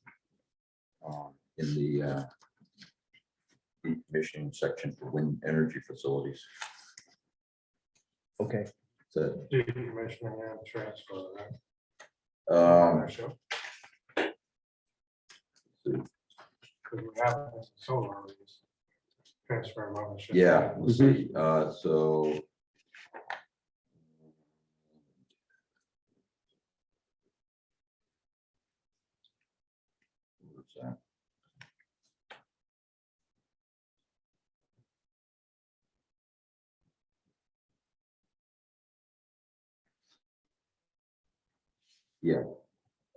in the decommissioning section for wind energy facilities. Okay, So, Decommissioning and transfer, right? so Because we have solar. Transfer of ownership. yeah, let's see, so. Where's that? Yeah,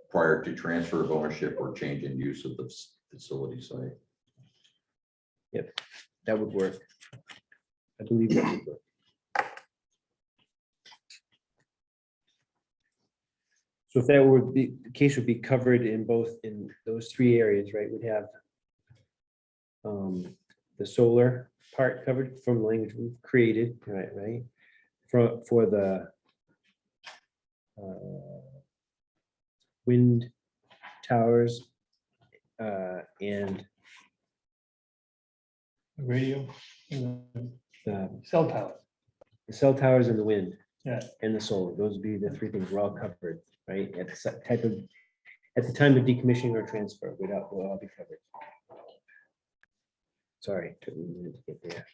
prior to transfer of ownership or change in use of the facility site. that would work. I believe that would work. So if that would be, the case would be covered in those 3 areas, right? We'd have the solar part covered from the language we've created, right? For the wind towers and Radio, the cell tower. cell towers and the wind. Yeah. And the solar, those would be the 3 things we're all covered, right? At the time of decommissioning or transfer, we'll all be covered. Sorry, took me a minute to get there.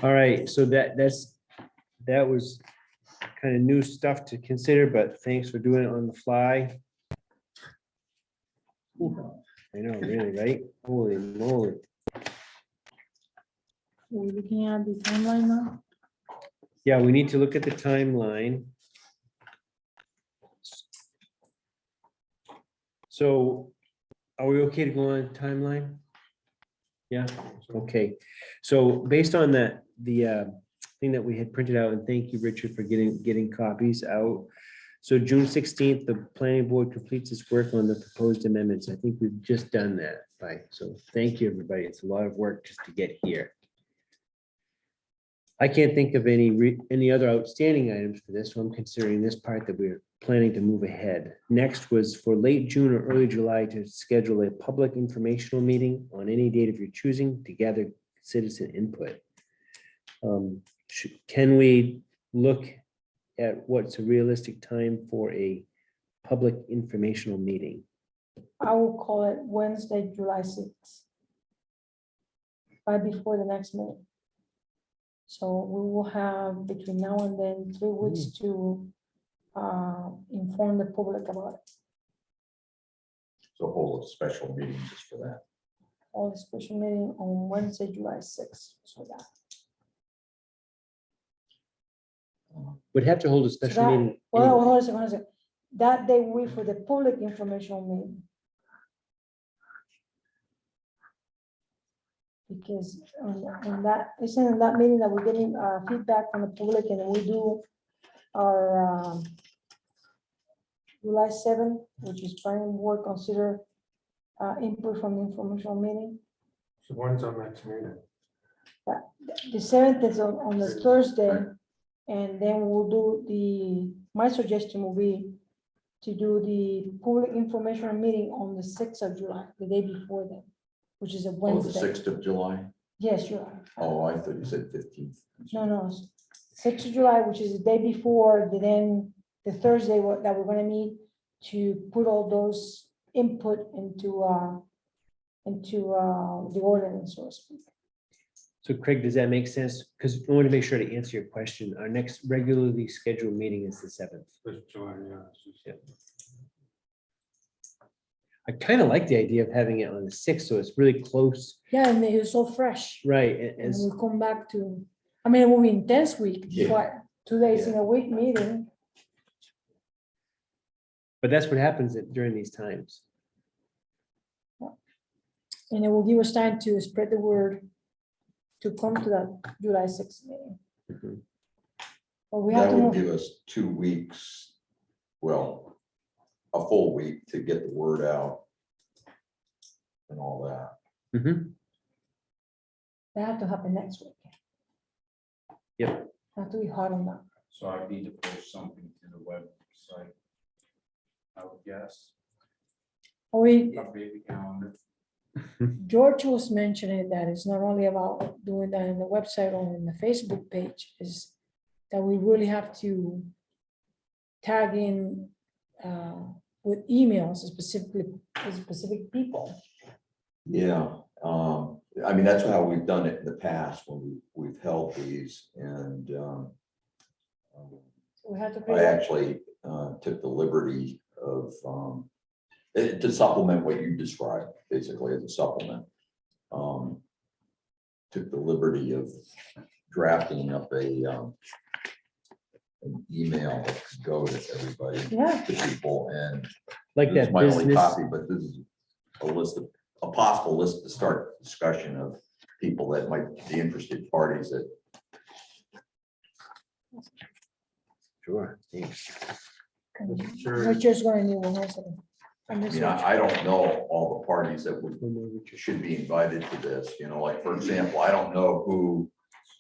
All right, so that was kind of new stuff to consider, but thanks for doing it on the fly. I know, really, right? Holy moly. We're looking at the timeline now. Yeah, we need to look at the timeline. So are we okay to go on timeline? Yeah, okay. So based on that, the thing that we had printed out, and thank you, Richard, for getting copies out. So June 16th, the planning board completes its work on the proposed amendments. I think we've just done that. So thank you, everybody. It's a lot of work just to get here. I can't think of any other outstanding items for this, so I'm considering this part that we're planning to move ahead. Next was for late June or early July to schedule a public informational meeting on any date of your choosing to gather citizen input. Can we look at what's a realistic time for a public informational meeting? I will call it Wednesday, July 6th. Right before the next meeting. So we will have between now and then 3 weeks to inform the public about it. So hold a special meeting just for that. All the special meeting on Wednesday, July 6th. So that. Would have to hold a So special that- meeting. Well, anyway. hold on a second, hold on a second. That day will be for the public informational meeting. Because on that, it's in that meeting that we're getting feedback from the public, and then we do our July 7th, which is planning board consider input from the informational meeting. So when's our next meeting? The 7th is on the Thursday, and then we'll do my suggestion will be to do the public information meeting on the 6th of July, the day before then, which is a Oh, the Wednesday. 6th of July? Yes, you're right. Oh, I thought you said 15th. No, 6th of July, which is the day before, then the Thursday that we're gonna meet to put all those input into the ordinance, so to speak. So Craig, does that make sense? Because I want to make sure to answer your question. Our next regularly scheduled meeting is the 7th. This July, yeah. it's just- Yeah. I kind of like the idea of having it on the 6th, so it's really close, Yeah, and it's so fresh. right? And we'll come back to, I mean, it will be intense week, Yeah. but 2 days in a week meeting. But that's what happens during these times. And it will give us time to spread the word to come to that July 6th meeting. Mhm. But we have That to would move, give us 2 weeks, well, a full week to get the word out and all that. Mhm. that have to happen next week. Yep. Have to be hard on that. So I need to post something to the website. I would guess, update the calendar. George was mentioning that it's not only about doing that in the website or in the Facebook page, is that we really have to tag in with emails specifically to specific people. Yeah, I mean, that's how we've done it in the past when we've held these, and So we have to I create, actually took the liberty of to supplement what you described, basically as a supplement. Took the liberty of drafting up an email that could go to everybody, yeah, to people, and Like this is that my only business, copy, but this is a possible list to start discussion of people that might be interested parties that. sure, thanks. Sure. Richard's gonna need one also. And this You know, one. I don't know all the parties that would, One more, Richard. should be invited to this, you know, like, for example, I don't know who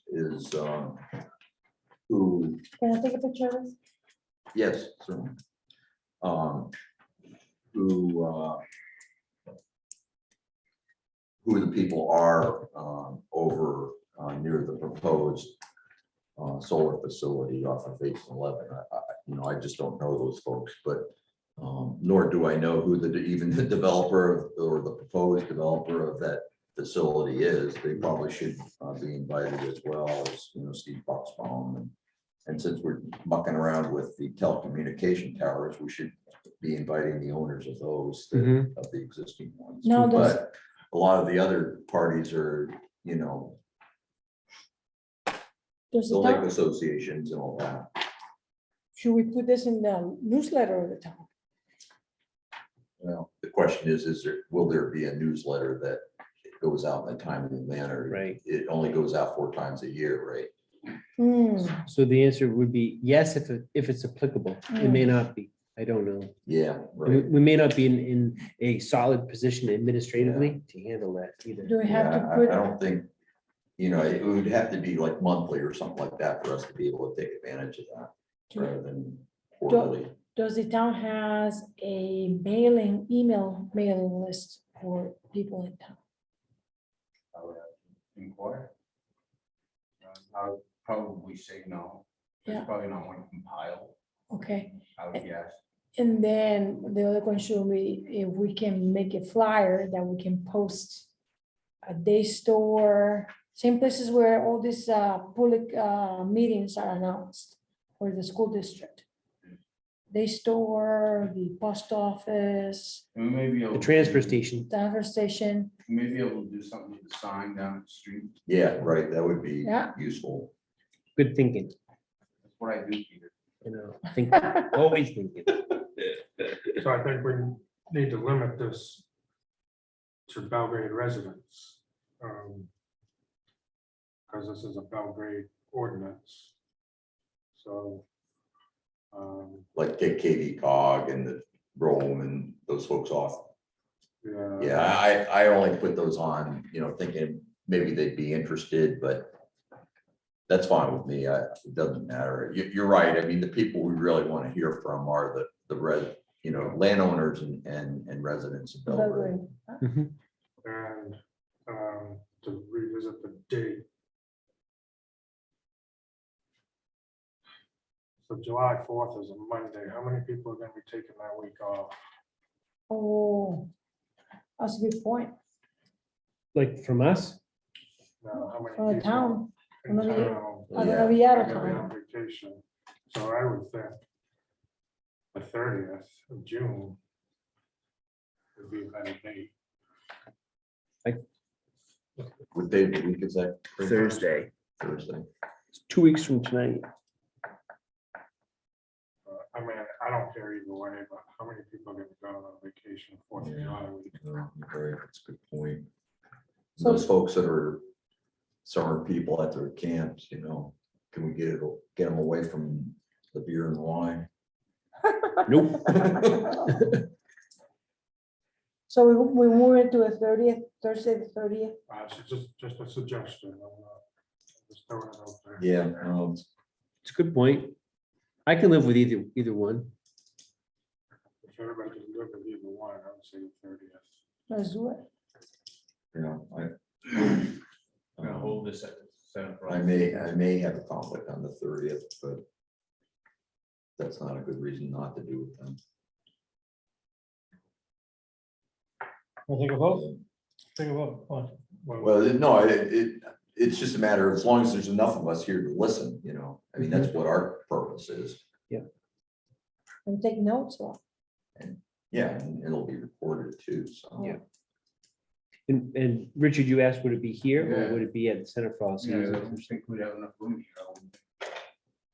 is, who, Can I take a picture of this? yes, certainly. Who who the people are over near the proposed solar facility off of Basin 11. You know, I just don't know those folks, but Nor do I know who even the developer or the proposed developer of that facility is. They probably should be invited as well as, Steve Bucksbaum. And since we're mucking around with the telecommunication towers, we should be inviting the owners of those, Mhm. of the existing ones. Now, does- But a lot of the other parties are, Does the the lake town, associations and all that. should we put this in the newsletter of the town? Well, the question is will there be a newsletter that goes out in a timely manner? Right. It only goes out 4 times a year, right? Hmm, So the answer would be yes, if it's applicable. It may not be. I don't know. Yeah, We right. we may not be in a solid position administratively to handle that either. do we have to Yeah, put, I don't think, it would have to be like monthly or something like that for us to be able to take advantage of that rather than quarterly. does the town has a email mailing list for people in town? I would have to inquire. I would probably say no. Yeah. There's probably not one compiled, Okay, I would guess. and then the other question should be if we can make a flyer that we can post at day store, same places where all these public meetings are announced for the school district. Day store, the post office, And we may be able. The transfer station. transfer station. We may be able to do something with the sign down the street. Yeah, right, that would be Yeah. useful. Good thinking, That's what I do, Peter. think, always thinking. So I think we need to limit this to Belgrade residents. Because this is a Belgrade ordinance. So. Like take KV Cog and the Rome and those folks off. Yeah, I only put those on, thinking maybe they'd be interested, but that's fine with me. It doesn't matter. You're right. I mean, the people we really want to hear from are the landowners and residents of Belgrade. Mhm. And to revisit the date. So July 4th is a Monday. How many people are going to be taking that week off? Oh, that's a good point. Like from us, Now, how many For the people town, in I'm gonna be- town I'm Yeah. gonna be out are of gonna be town. on vacation? So I would think the 30th of June would be a better date. What day of the week is that? Thursday, Thursday. it's 2 weeks from tonight. I mean, I don't care either way, but how many people are going to go on vacation 4th of Yeah. July week? Right, that's a good point. So- Those folks that are summer people at their camps, can we get them away from the beer and the wine? Nope. So we move it to a 30th, Thursday, the 30th. So just a suggestion. I'm not just throwing it out there. Yeah, It's a good point. I can live with either one. If everybody can live with either one, I would say the 30th. Let's do it. I'm gonna hold this at the center. I may have a conflict on the 30th, but that's not a good reason not to do it then. We'll take a vote, take a vote. Come on. Well, no, it's just a matter of as long as there's enough of us here to listen, I mean, that's what our purpose is. And take notes. Or Yeah, and it'll be recorded too, so. Yeah. And Richard, you asked, would it be here or Yeah. would it be at the Center for All Yeah, I Seasons? don't think we'd have enough room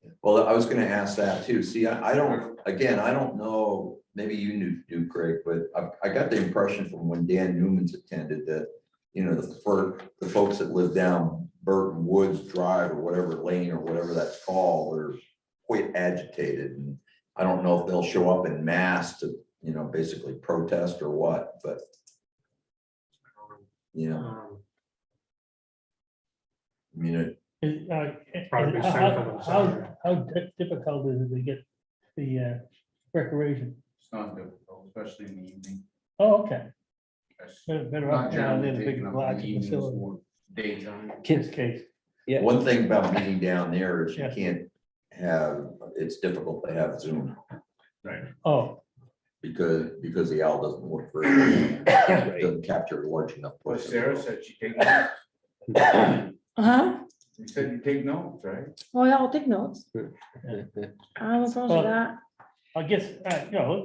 here. Well, I was gonna ask that too. See, I don't know, maybe you knew Craig, but I got the impression from when Dan Newman's attended that, the folks that live down Burton Woods Drive or whatever lane or whatever that's called are quite agitated. And I don't know if they'll show up in mass to, basically protest or what, but, Um, I mean, Probably safer than Saturday. How difficult is it to get the recreation? It's not difficult, especially in the evening. Oh, okay. That's Better not off down there, generally the big taken up in large the evenings facility. or daytime. In this case, Yeah, one thing about meeting down there is you Yeah. can't have, it's difficult to have Zoom. oh, because the owl doesn't work very well. It doesn't capture a large enough. Well, portion. Sarah said she take notes. Uh-huh. You said you take notes, right? Oh, yeah, I'll take notes. I have no problem with Well, that. I guess,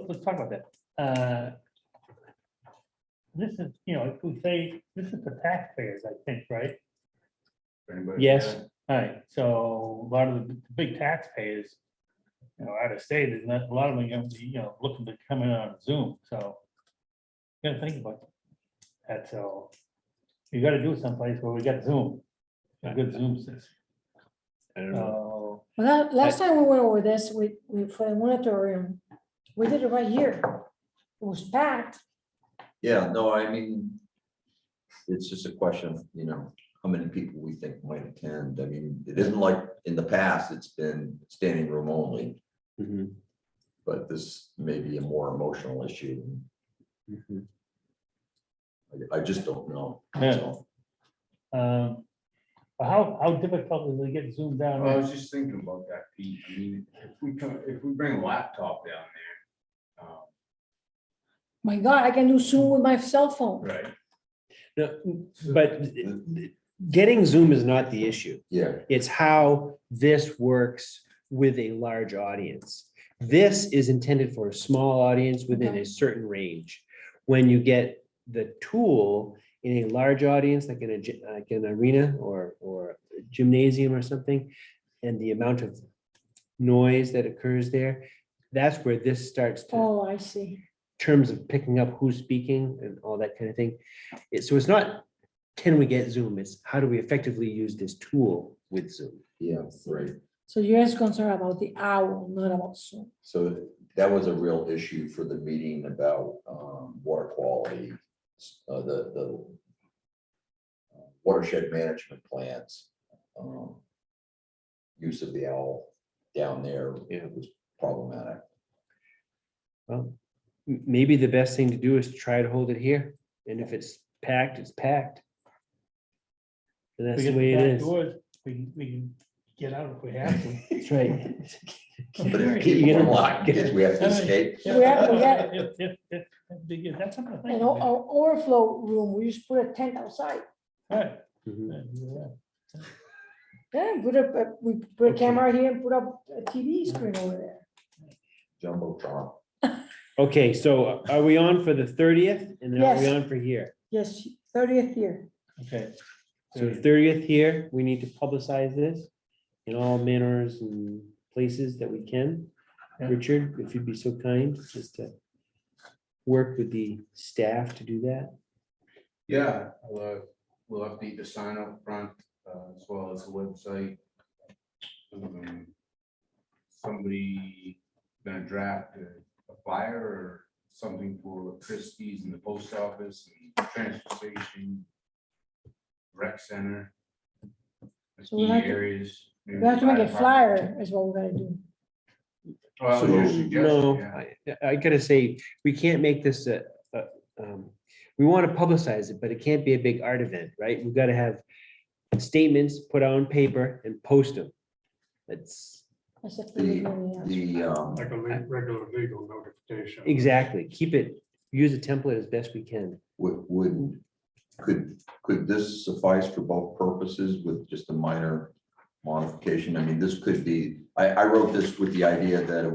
let's talk about that. This is, if we say, this is for taxpayers, I think, right? For anybody Yes. there? All right, so a lot of the big taxpayers, out of state, there's not, a lot of them, are gonna be, looking to come in on Zoom, so. You gotta think about that, so. You gotta do it someplace where we got Zoom, a good Zoom system. I don't know. So, Well, last time we went over this, for the moratorium, we did it right here. It was packed. Yeah, no, I mean, it's just a question of, how many people we think might attend. I mean, it isn't like in the past, it's been standing room only, Mhm, but this may be a more emotional issue. mhm. I just don't know. Yeah. So, how difficult is it to get Zoom down? Well, I was just thinking about that, Pete. I mean, if we bring a laptop down there. My God, I can do Zoom with my cell phone. Right. No, but getting Zoom is not the issue. yeah, It's how this works with a large audience. This is intended for a small audience within a certain range. When you get the tool in a large audience, like like an arena or a gymnasium or something, and the amount of noise that occurs there, that's where this starts to, Oh, I see. terms of picking up who's speaking and all that kind of thing. So it's not, can we get Zoom? It's how do we effectively use this tool with Zoom? yeah, right. So you're just concerned about the owl, not about Zoom. So that was a real issue for the meeting about water quality, the watershed management plans. Use of the owl down there, it was problematic. Well, maybe the best thing to do is to try to hold it here. And if it's packed, it's packed. And that's We the get way it back is. doors, we can get out if we have to. That's right. But if You're people are gonna- locked in, we have to escape. We have to get- If that's something to think And our about. overflow room, we just put a tent outside. Right. Mhm. Yeah. Yeah, we put a camera here and put up a TV screen over there. Jumbotron. Okay, so are we on for the 30th? And then are we Yes. on for here? Yes, 30th year. Okay. So the 30th here, we need to publicize this in all manners and places that we can. Yeah. Richard, if you'd be so kind, just to work with the staff to do that. Yeah, we'll update the sign up front, as well as the website. Somebody gonna draft a flyer or something for Christie's and the post office and transfer station, rec center. the So we key have to- areas. We have to make a flyer is what we gotta do. Well, So, your No, suggestion, yeah. I gotta say, we can't make this we want to publicize it, but it can't be a big art event, right? We've got to have statements put on paper and post them. That's That's a The, preliminary answer. Like a regular legal notification. exactly, keep it, use a template as best we can. could this suffice for both purposes with just a minor modification? I mean, this could be, I wrote this with the idea that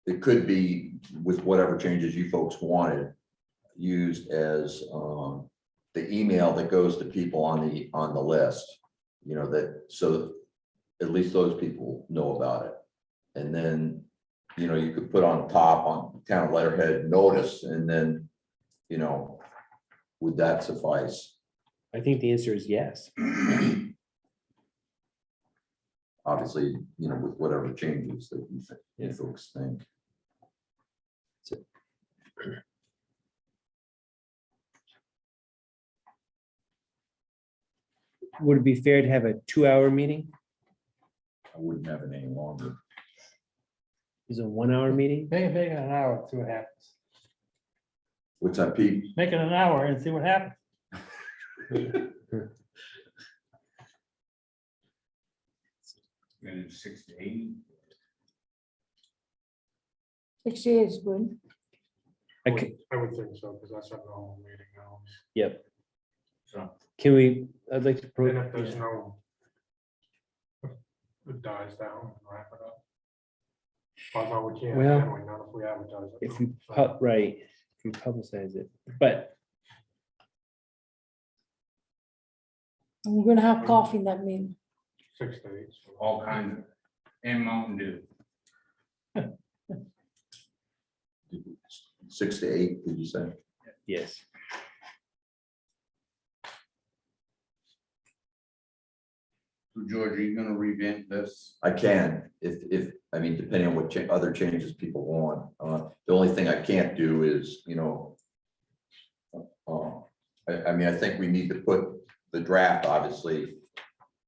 it could be with whatever changes you folks wanted, used as the email that goes to people on the list, that, so at least those people know about it. And then, you could put on top on town letterhead notice, and then, would that suffice? I think the answer is yes. Obviously, with whatever changes that you think, Yeah. you folks think. Would it be fair to have a 2-hour meeting? I wouldn't have it any longer. Is it a 1-hour meeting? Make it an hour, see what happens. What's that, Pete? Make it an hour and see what happens. And 6 to 8. 68 is good. Okay, I would think so, because that's our normal meeting hours. yep. So, Can we, I'd like to. And if there's no. It dies down, wrap it up. Although we can't, Well, can we, not if we advertise it. If we, So, right, if we publicize it, but And we're gonna have coffee in that meeting. 6 to 8. so- all kinds of, and Mountain Dew. 6 to 8, did you say? yes. So George, are you gonna revamp this? I can, I mean, depending on what other changes people want. The only thing I can't do is, I mean, I think we need to put the draft, obviously,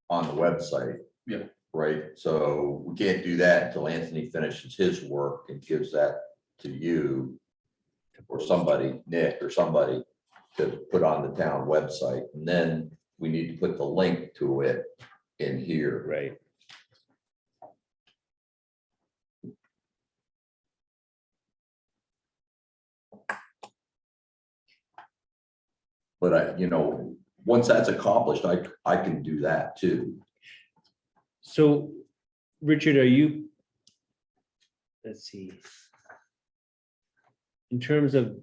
on the website. Yeah. Right, so we can't do that until Anthony finishes his work and gives that to you or somebody, Nick or somebody, to put on the town website. And then we need to put the link to it in here. Right. But once that's accomplished, I can do that too. So, Richard, are you? Let's see. In terms of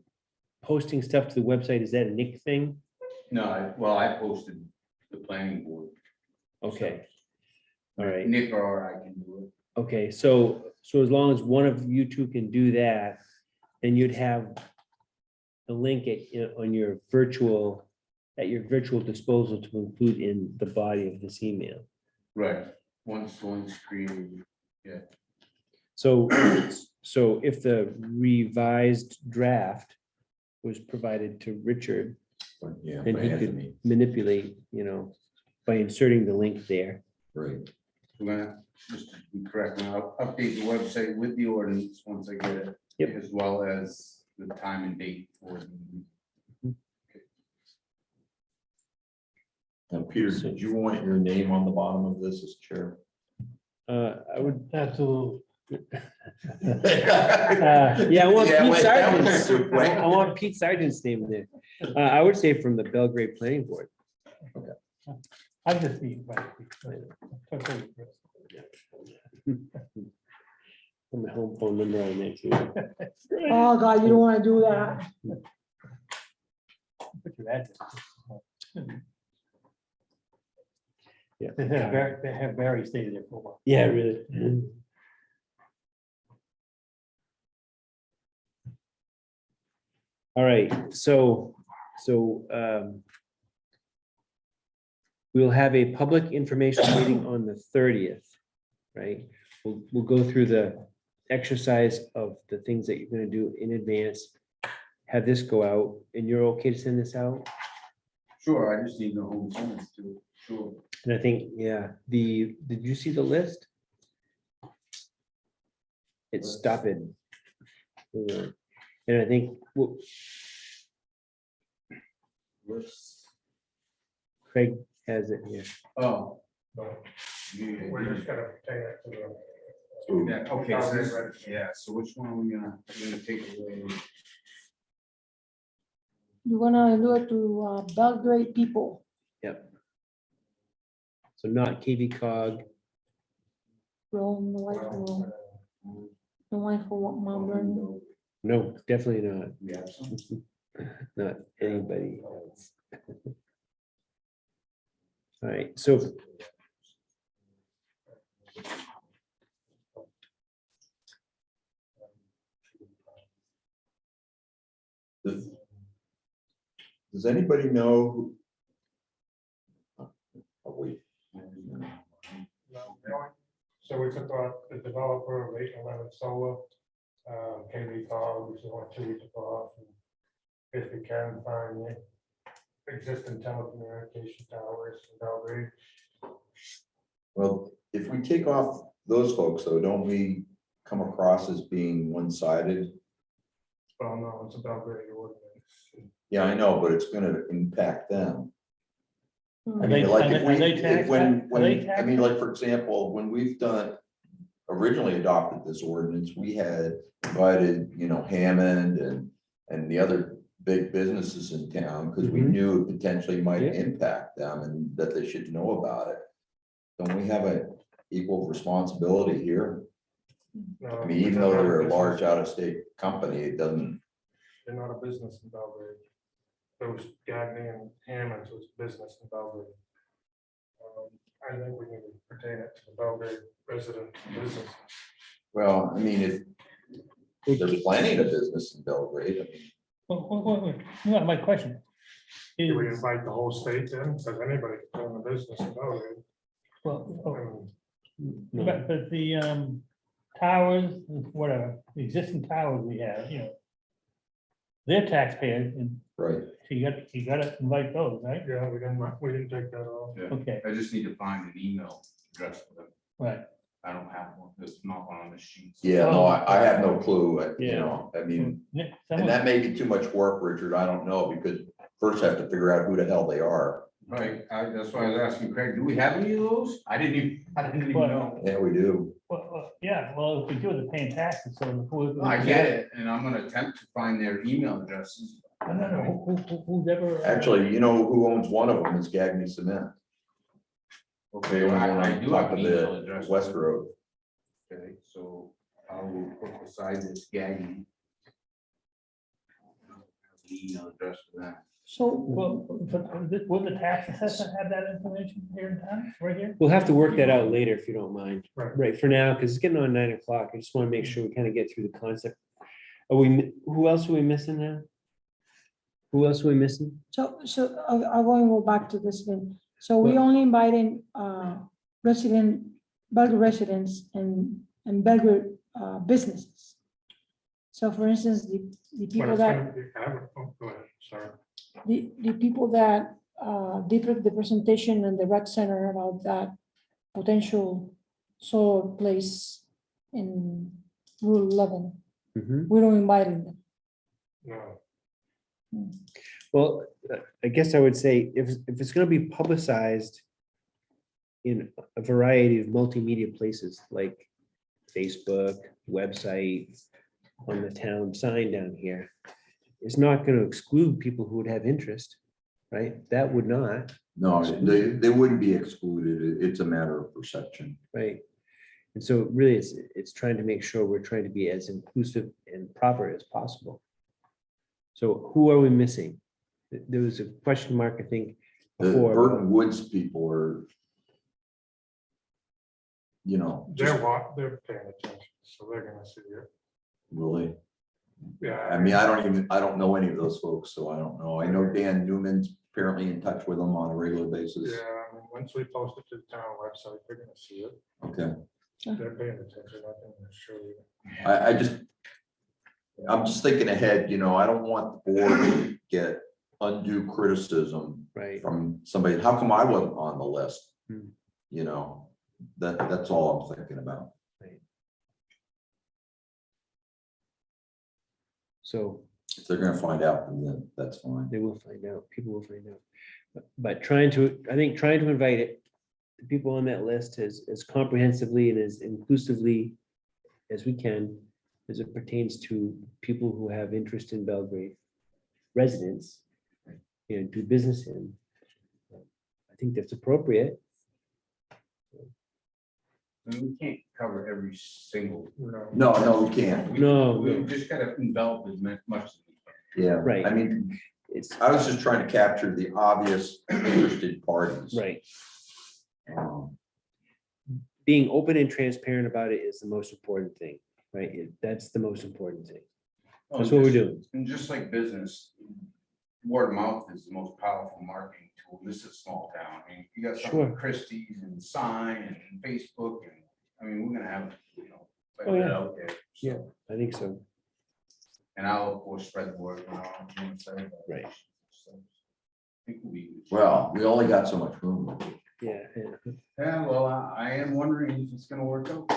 posting stuff to the website, is that a Nick thing? No, I posted the planning board. Okay. All right. Nick or I can do it. Okay, so as long as one of you two can do that, then you'd have the link on your virtual, at your virtual disposal to include in the body of this email. Right, once the link's created. So, so if the revised draft was provided to Richard, But, yeah, then for he could Anthony, manipulate, by inserting the link there. right. We're gonna, just to be correct, I'll update the website with the ordinance once I get it. Yep. As well as the time and date for the meeting. And Peter, did you want your name on the bottom of this as chair? I would, Absolutely. yeah, I want Yeah, Pete wait, that was Sargent's, too quick. I want Pete Sargent's name in there. I would say from the Belgrade Planning Board. I just need. Put my home phone number on there too. Oh, God, you don't wanna do that. Put your address. Yeah. They have Barry stay there for a while. Yeah, really. All right, so we'll have a public information meeting on the 30th, right? We'll go through the exercise of the things that you're gonna do in advance. Have this go out, and you're okay to send this out? Sure, I just need the home sentence to, sure. And I think, yeah, did you see the list? It's stopping. And I think, well, Craig has it here. Oh. But yeah, we're yeah. just gonna take it to the. Yeah, okay, so this, yeah, so which one are we gonna take away? You wanna do it to Belgrade people. Yep. So not KV cog, Rome, the white Rome, the white for Mount Vernon. no, definitely not, We have some. not anybody else. All right, so Does anybody know? Wait. So we took out the developer of 811 Solar, KV Cog, which is only 2 weeks off. and If we can find the existing telecommunication towers in Belgrade. Well, if we take off those folks, though, don't we come across as being one-sided? Well, no, it's a Belgrade ordinance. Yeah, I know, but it's gonna impact them. I Are mean, they- like, are if they- we, are they taxed? when, Are they I mean, taxed? like, for example, when we've done, originally adopted this ordinance, we had invited, Hammond and the other big businesses in town, because we Mhm. knew it potentially might Yeah. impact them and that they should know about it. Don't we have an equal responsibility here? I mean, even though they're a large out-of-state company, it doesn't, They're not a business in Belgrade. Those Gagny and Hammonds was business in Belgrade. I think we need to pertain it to the Belgrade resident business. well, I mean, there's plenty of business in Belgrade. I mean, Yeah, my question. Do we Is, invite the whole state in? Because anybody can own a business in Belgrade. well, I mean, but the towers, whatever, the existing towers we have, they're taxpayers, and right, so you gotta invite those, right? Yeah, we didn't take that off. Yeah, Okay, I just need to find an email address for them. right. I don't have one, it's not on the sheet. yeah, no, I have no clue, Yeah. I mean, Yeah, and someone- that may be too much work, Richard, I don't know, because first have to figure out who the hell they are. Right, that's why I was asking Craig, do we have any of those? I didn't even What? know. Yeah, we do. Yeah, well, if we do, they're paying taxes, so. No, I get it, and I'm gonna attempt to find their email addresses. No, who's ever. Actually, you know who owns one of them is Gagny Cement. Okay, They own well, one I on do top have of an email the address. West Road. Okay, so I will put beside this gagging. Email address for that. So, Well, but will the tax assessor have that information here in town, right here? We'll have to work that out later if you don't mind. Right. Right, for now, because it's getting on 9 o'clock. I just want to make sure we kind of get through the concept. Who else are we missing now? Who else are we missing? I want to go back to this thing. So we Well- only invited Belgrade residents and Belgrade businesses. So for instance, the But people it's that, gonna be, go ahead, sorry. the people that did the presentation in the rec center about that potential solar place in Rule 11, Mhm. we don't invite them. No, Well, I guess I would say if it's going to be publicized in a variety of multimedia places like Facebook, website, on the town sign down here, it's not going to exclude people who would have interest, right? That would not, No, they wouldn't be excluded. It's a matter of perception. right? And so really, it's trying to make sure we're trying to be as inclusive and proper as possible. So who are we missing? There was a question mark, I think, The before. Burton Woods people are, they're paying attention, so they're gonna see it. really, Yeah. I mean, I don't know any of those folks, so I don't know. I know Dan Newman's apparently in touch with them on a regular basis. Yeah, I mean, once we post it to the town website, they're gonna see it. Okay, They're paying attention, I can assure you. I'm just thinking ahead, I don't want the board to get undue criticism Right, from somebody. How come I wasn't on the list? Hmm. That's all I'm thinking about. so If they're gonna find out, then that's fine. they will find out, people will find out. But trying to invite it, the people on that list as comprehensively and as inclusively as we can, as it pertains to people who have interest in Belgrade, residents, do business in. I think that's appropriate. I mean, we can't cover every single. No, we can't. No, We no. just gotta envelop as much as we can. Yeah. Right. I mean, It's, I was just trying to capture the obvious interested parties. right, Um, being open and transparent about it is the most important thing, right? That's the most important thing. That's what we're doing. And just like business, word of mouth is the most powerful marketing tool. This is a small town. I mean, you got something Sure. like Christie's and Sign and Facebook and, I mean, we're gonna have, Oh, yeah. out there. so. Yeah. I think so. And I'll of course spread the word. Right. Right. So, I think we'll be. Well, we only got so much room. Yeah. Yeah, well, I am wondering if it's gonna work out.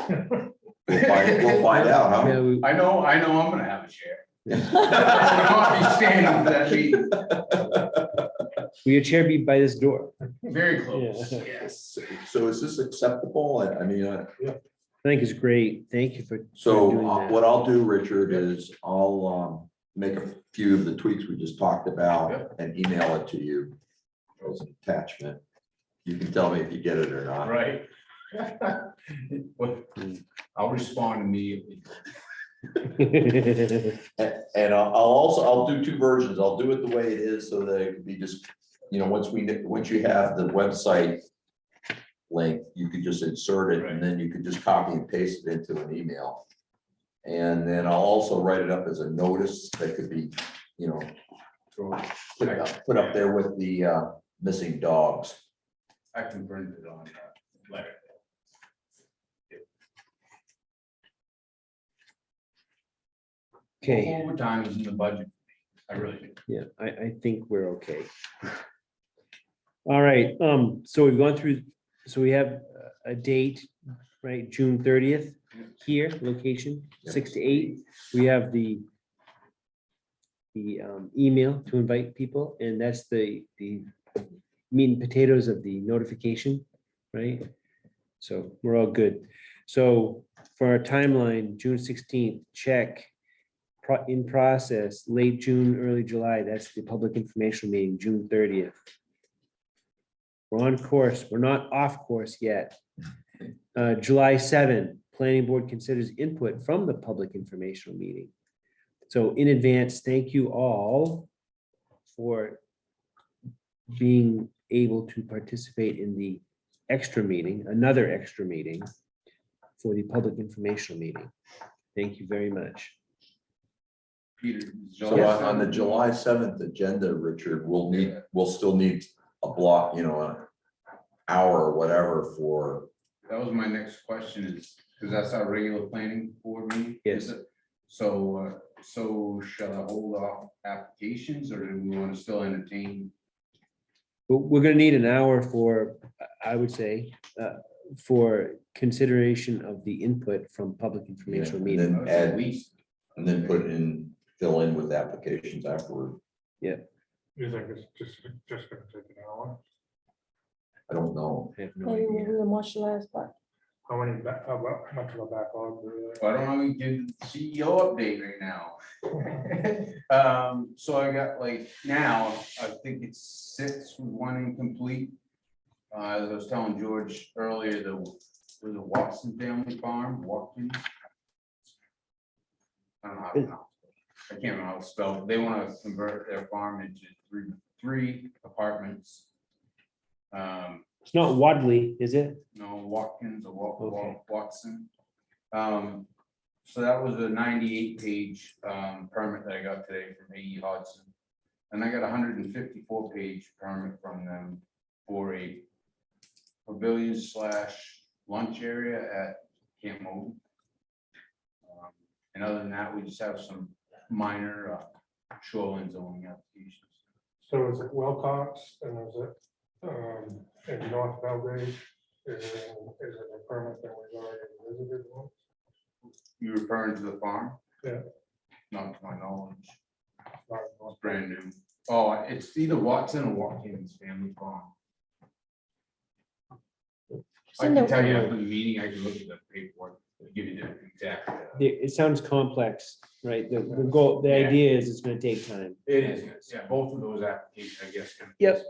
We'll find out, huh? Yeah, I know I'm gonna have a share. I'm not be standing for that meeting. Will your chair be by this door? Very close, Yeah. yes. So is this acceptable? I mean, I think it's great. Thank you for. So doing that. what I'll do, Richard, is I'll make a few of the tweaks we just talked about and email it to you as an attachment. You can tell me if you get it or not. Right. What, I'll respond immediately. And I'll do two versions. I'll do it the way it is so that it can be just, once you have the website link, you could just insert it and then you could just copy and paste it into an email. And then I'll also write it up as a notice that could be, put up there with the missing dogs. I can print it on letter. Okay, Overtime is in the budget. I really do. yeah, I think we're okay. All right, so we've gone through, so we have a date, right, June 30th here, location, 6 to 8. We have the email to invite people, and that's the meat and potatoes of the notification, right? So we're all good. So for our timeline, June 16th, check. In process, late June, early July, that's the public information meeting, June 30th. We're on course, we're not off course yet. July 7, planning board considers input from the public informational meeting. So in advance, thank you all for being able to participate in the extra meeting, another extra meeting for the public informational meeting. Thank you very much. Peter. So on the July 7th agenda, Richard, we'll still need a block, an hour or whatever for. That was my next question is, because that's our regular planning board meeting? Yes. Is it? So shall I hold off applications or do we want to still entertain? We're gonna need an hour for, I would say, for consideration of the input from public informational and meeting. then At add, least. and then fill in with applications afterward. You think it's just gonna take an hour? I don't know. I have no Maybe idea. we'll do a much less, but How much of a backlog? do we have? Why don't we give the CEO update right now? So I got now, I think it's 6 with 1 incomplete. As I was telling George earlier, the Watson family farm, Watkins. I don't know how to pronounce it. I can't remember how it's spelled. They want to convert their farm into three apartments. It's not Wadley, is it? No, Watkins or Okay. Watson. So that was a 98-page permit that I got today from AE Hodson. And I got a 154-page permit from them for a pavilion / lunch area at Camp Moulton. And other than that, we just have some minor shoreline zoning applications. So is it Wilcox and is it in North Belgrade? Is it a permit that we've already visited once? You referring to the farm? Yeah. Not to my knowledge. Not in It's North- brand new. Oh, it's either Watson or Watkins family farm. I in can the- tell you after the meeting, I can look at the paperwork, give you the exact. It sounds complex, right? The goal, the Yeah. idea is it's gonna take time. It is, yeah, both of those applications, I guess. Yep.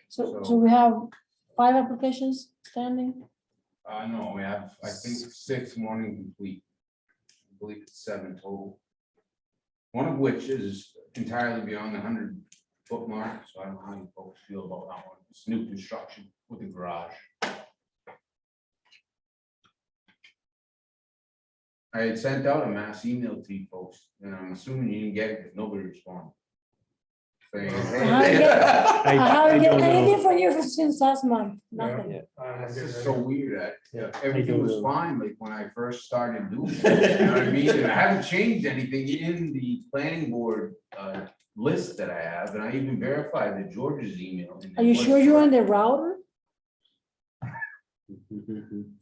so we have 5 applications standing. No, we have, I think, 6, 1 incomplete. I believe it's 7 total. One of which is entirely beyond the 100-foot mark, so I don't know how you folks feel about that one. It's new construction with a garage. I had sent out a mass email to you folks, and I'm assuming you didn't get it because nobody responded. Saying, I "Hey." I haven't don't get know. anything from you since last month, nothing. Yeah. It's just so weird that Yeah, I everything don't was know. fine, like when I first started doing it, you know what I mean? And I haven't changed anything in the planning board list that I have, and I even verified the George's email. and Are you it was sure you're on correct. the router?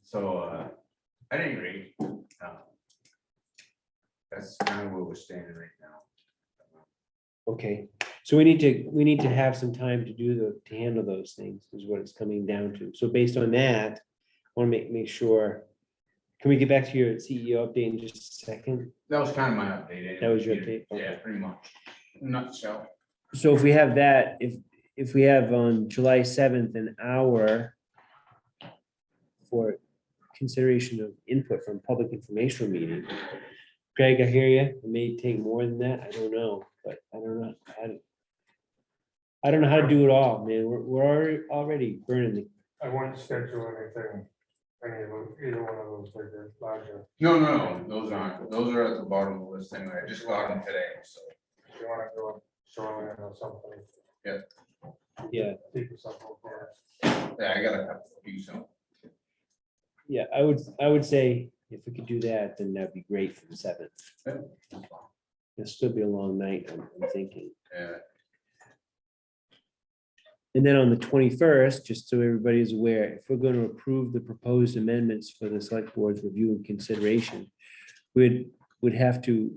So, at any rate, that's kind of where we're standing right now. Okay, so we need to have some time to handle those things is what it's coming down to. So based on that, I want to make sure Can we get back to your CEO update in just a second? That was kind of my update. anyway, That was your Peter. update? Yeah, Okay. pretty much. Nutshell. So if we have that, if we have on July 7th an hour for consideration of input from public informational meeting. Greg, I hear you. It may take more than that. I don't know, but I don't know. I don't know how to do it all, man. We're already burning the, I wouldn't schedule anything, any of those, either one of those bigger, larger. No, those aren't. Those are at the bottom of the list anyway. I just got them today, so. If you wanna go shoreline or something. yeah. Keep it simple for us. Yeah, I got a few, so. Yeah, I would say if we could do that, then that'd be great for the 7th. It'll still be a long night, I'm thinking. Yeah, And then on the 21st, just so everybody's aware, if we're going to approve the proposed amendments for the select board's review and consideration, would have to,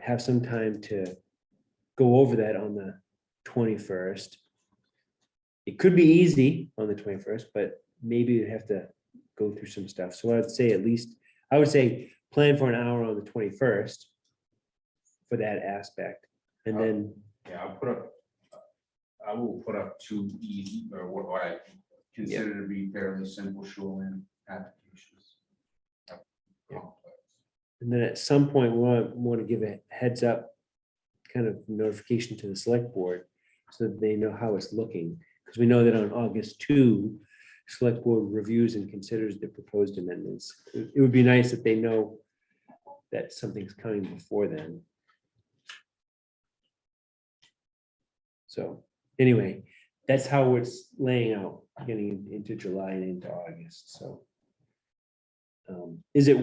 have some time to go over that on the 21st. It could be easy on the 21st, but maybe you'd have to go through some stuff. So I'd say I would say plan for an hour on the 21st for that aspect. And then, yeah, I will put up two easy, or what I consider to be fairly simple shoreline applications. Complex. and then at some point, we want to give a heads up kind of notification to the select board so that they know how it's looking. Because we know that on August 2, select board reviews and considers the proposed amendments. It would be nice if they know that something's coming before then. So anyway, that's how it's laying out, getting into July and into August, so. Is it,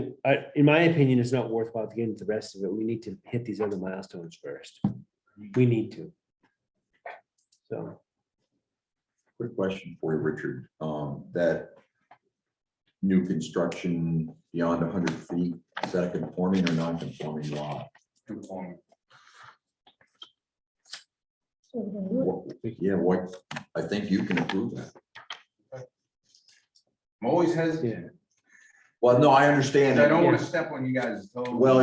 in my opinion, it's not worthwhile to get into the rest of it. We need to hit these other milestones first. We need to. So, Quick question for you, Richard. That new construction beyond 100 feet, is that a conforming or non-conforming lot? Conforming. So then what- Yeah, what, I think you can approve that. I'm always hesitant. Well, no, I understand. I don't want to step on you guys' toes. Well,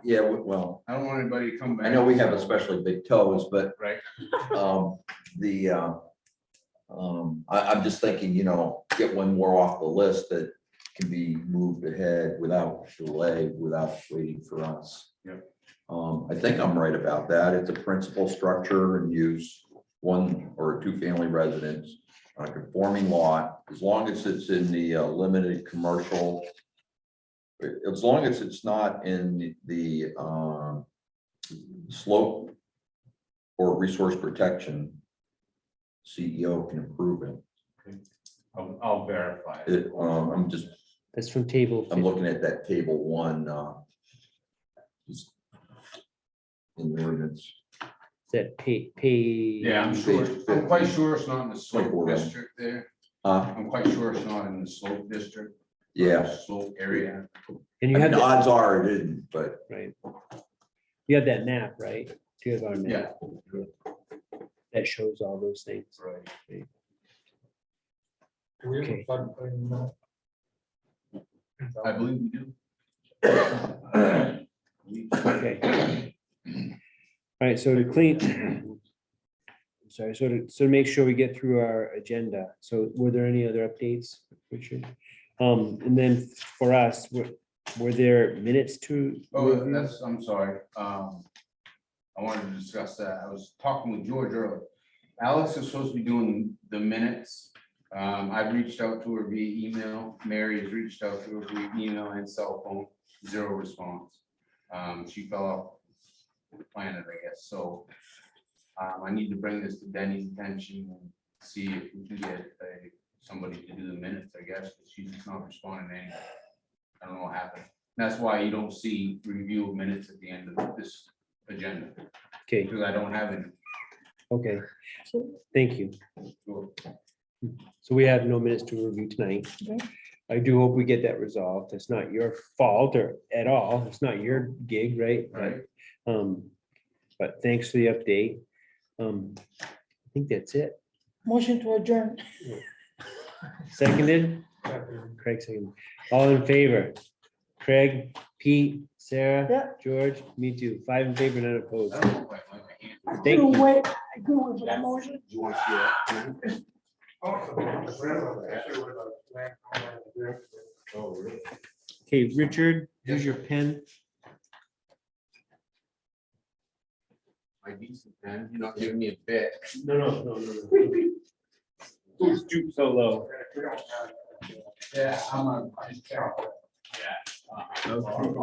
yeah, well, I don't want anybody to come back. I know we have especially big toes, but Right. I'm just thinking, get one more off the list that can be moved ahead without delay, without waiting for us. Yep. I think I'm right about that. It's a principal structure and use, one or two family residence on a conforming lot, as long as it's in the limited commercial. As long as it's not in the slope or resource protection, CEO can approve it. I'll verify it. that's from table. I'm looking at that table 1. Just in the ordinance. That pay. Yeah, I'm quite sure it's not in the slope 24, right? district there. Uh, I'm quite sure it's not in the slope district. yeah, Slope area. And I you have, mean, that- odds are it isn't, but right? You have that map, right? You have our Yeah. map. That shows all those things. Right. Do we have Okay. a floodplain map? I believe we do. Okay. All right, so to clean. Sorry, so to make sure we get through our agenda, so were there any other updates, Richard? And then for us, were there minutes to? Oh, review? I'm sorry. I wanted to discuss that. I was talking with George earlier. Alex is supposed to be doing the minutes. I've reached out to her via email. Mary has reached out to her via email and cell phone, 0 response. She fell off the planet, I guess, so. I need to bring this to Denny's attention and see if we can get somebody to do the minutes, I guess, because she's just not responding to anything. I don't know what happened. That's why you don't see review of minutes at the end of this agenda, Okay, because I don't have it. okay, So, thank you. So we have no minutes to review tonight. Okay. I do hope we get that resolved. It's not your fault or at all. It's not your gig, right? Right. But thanks for the update. I think that's it. motion to adjourn. Seconded, Craig second. All in favor? Craig, Pete, Sarah, Yeah. George, me too. 5 in favor, none opposed. I don't know if I like the hand. I Thank couldn't you. wait, I couldn't wait for that motion. Do you want to see that? Oh, really? Okay, Richard, use your pen. My decent pen, you're not giving me a bit. No. Don't stoop so low. Yeah, I'm a. Yeah. Okay.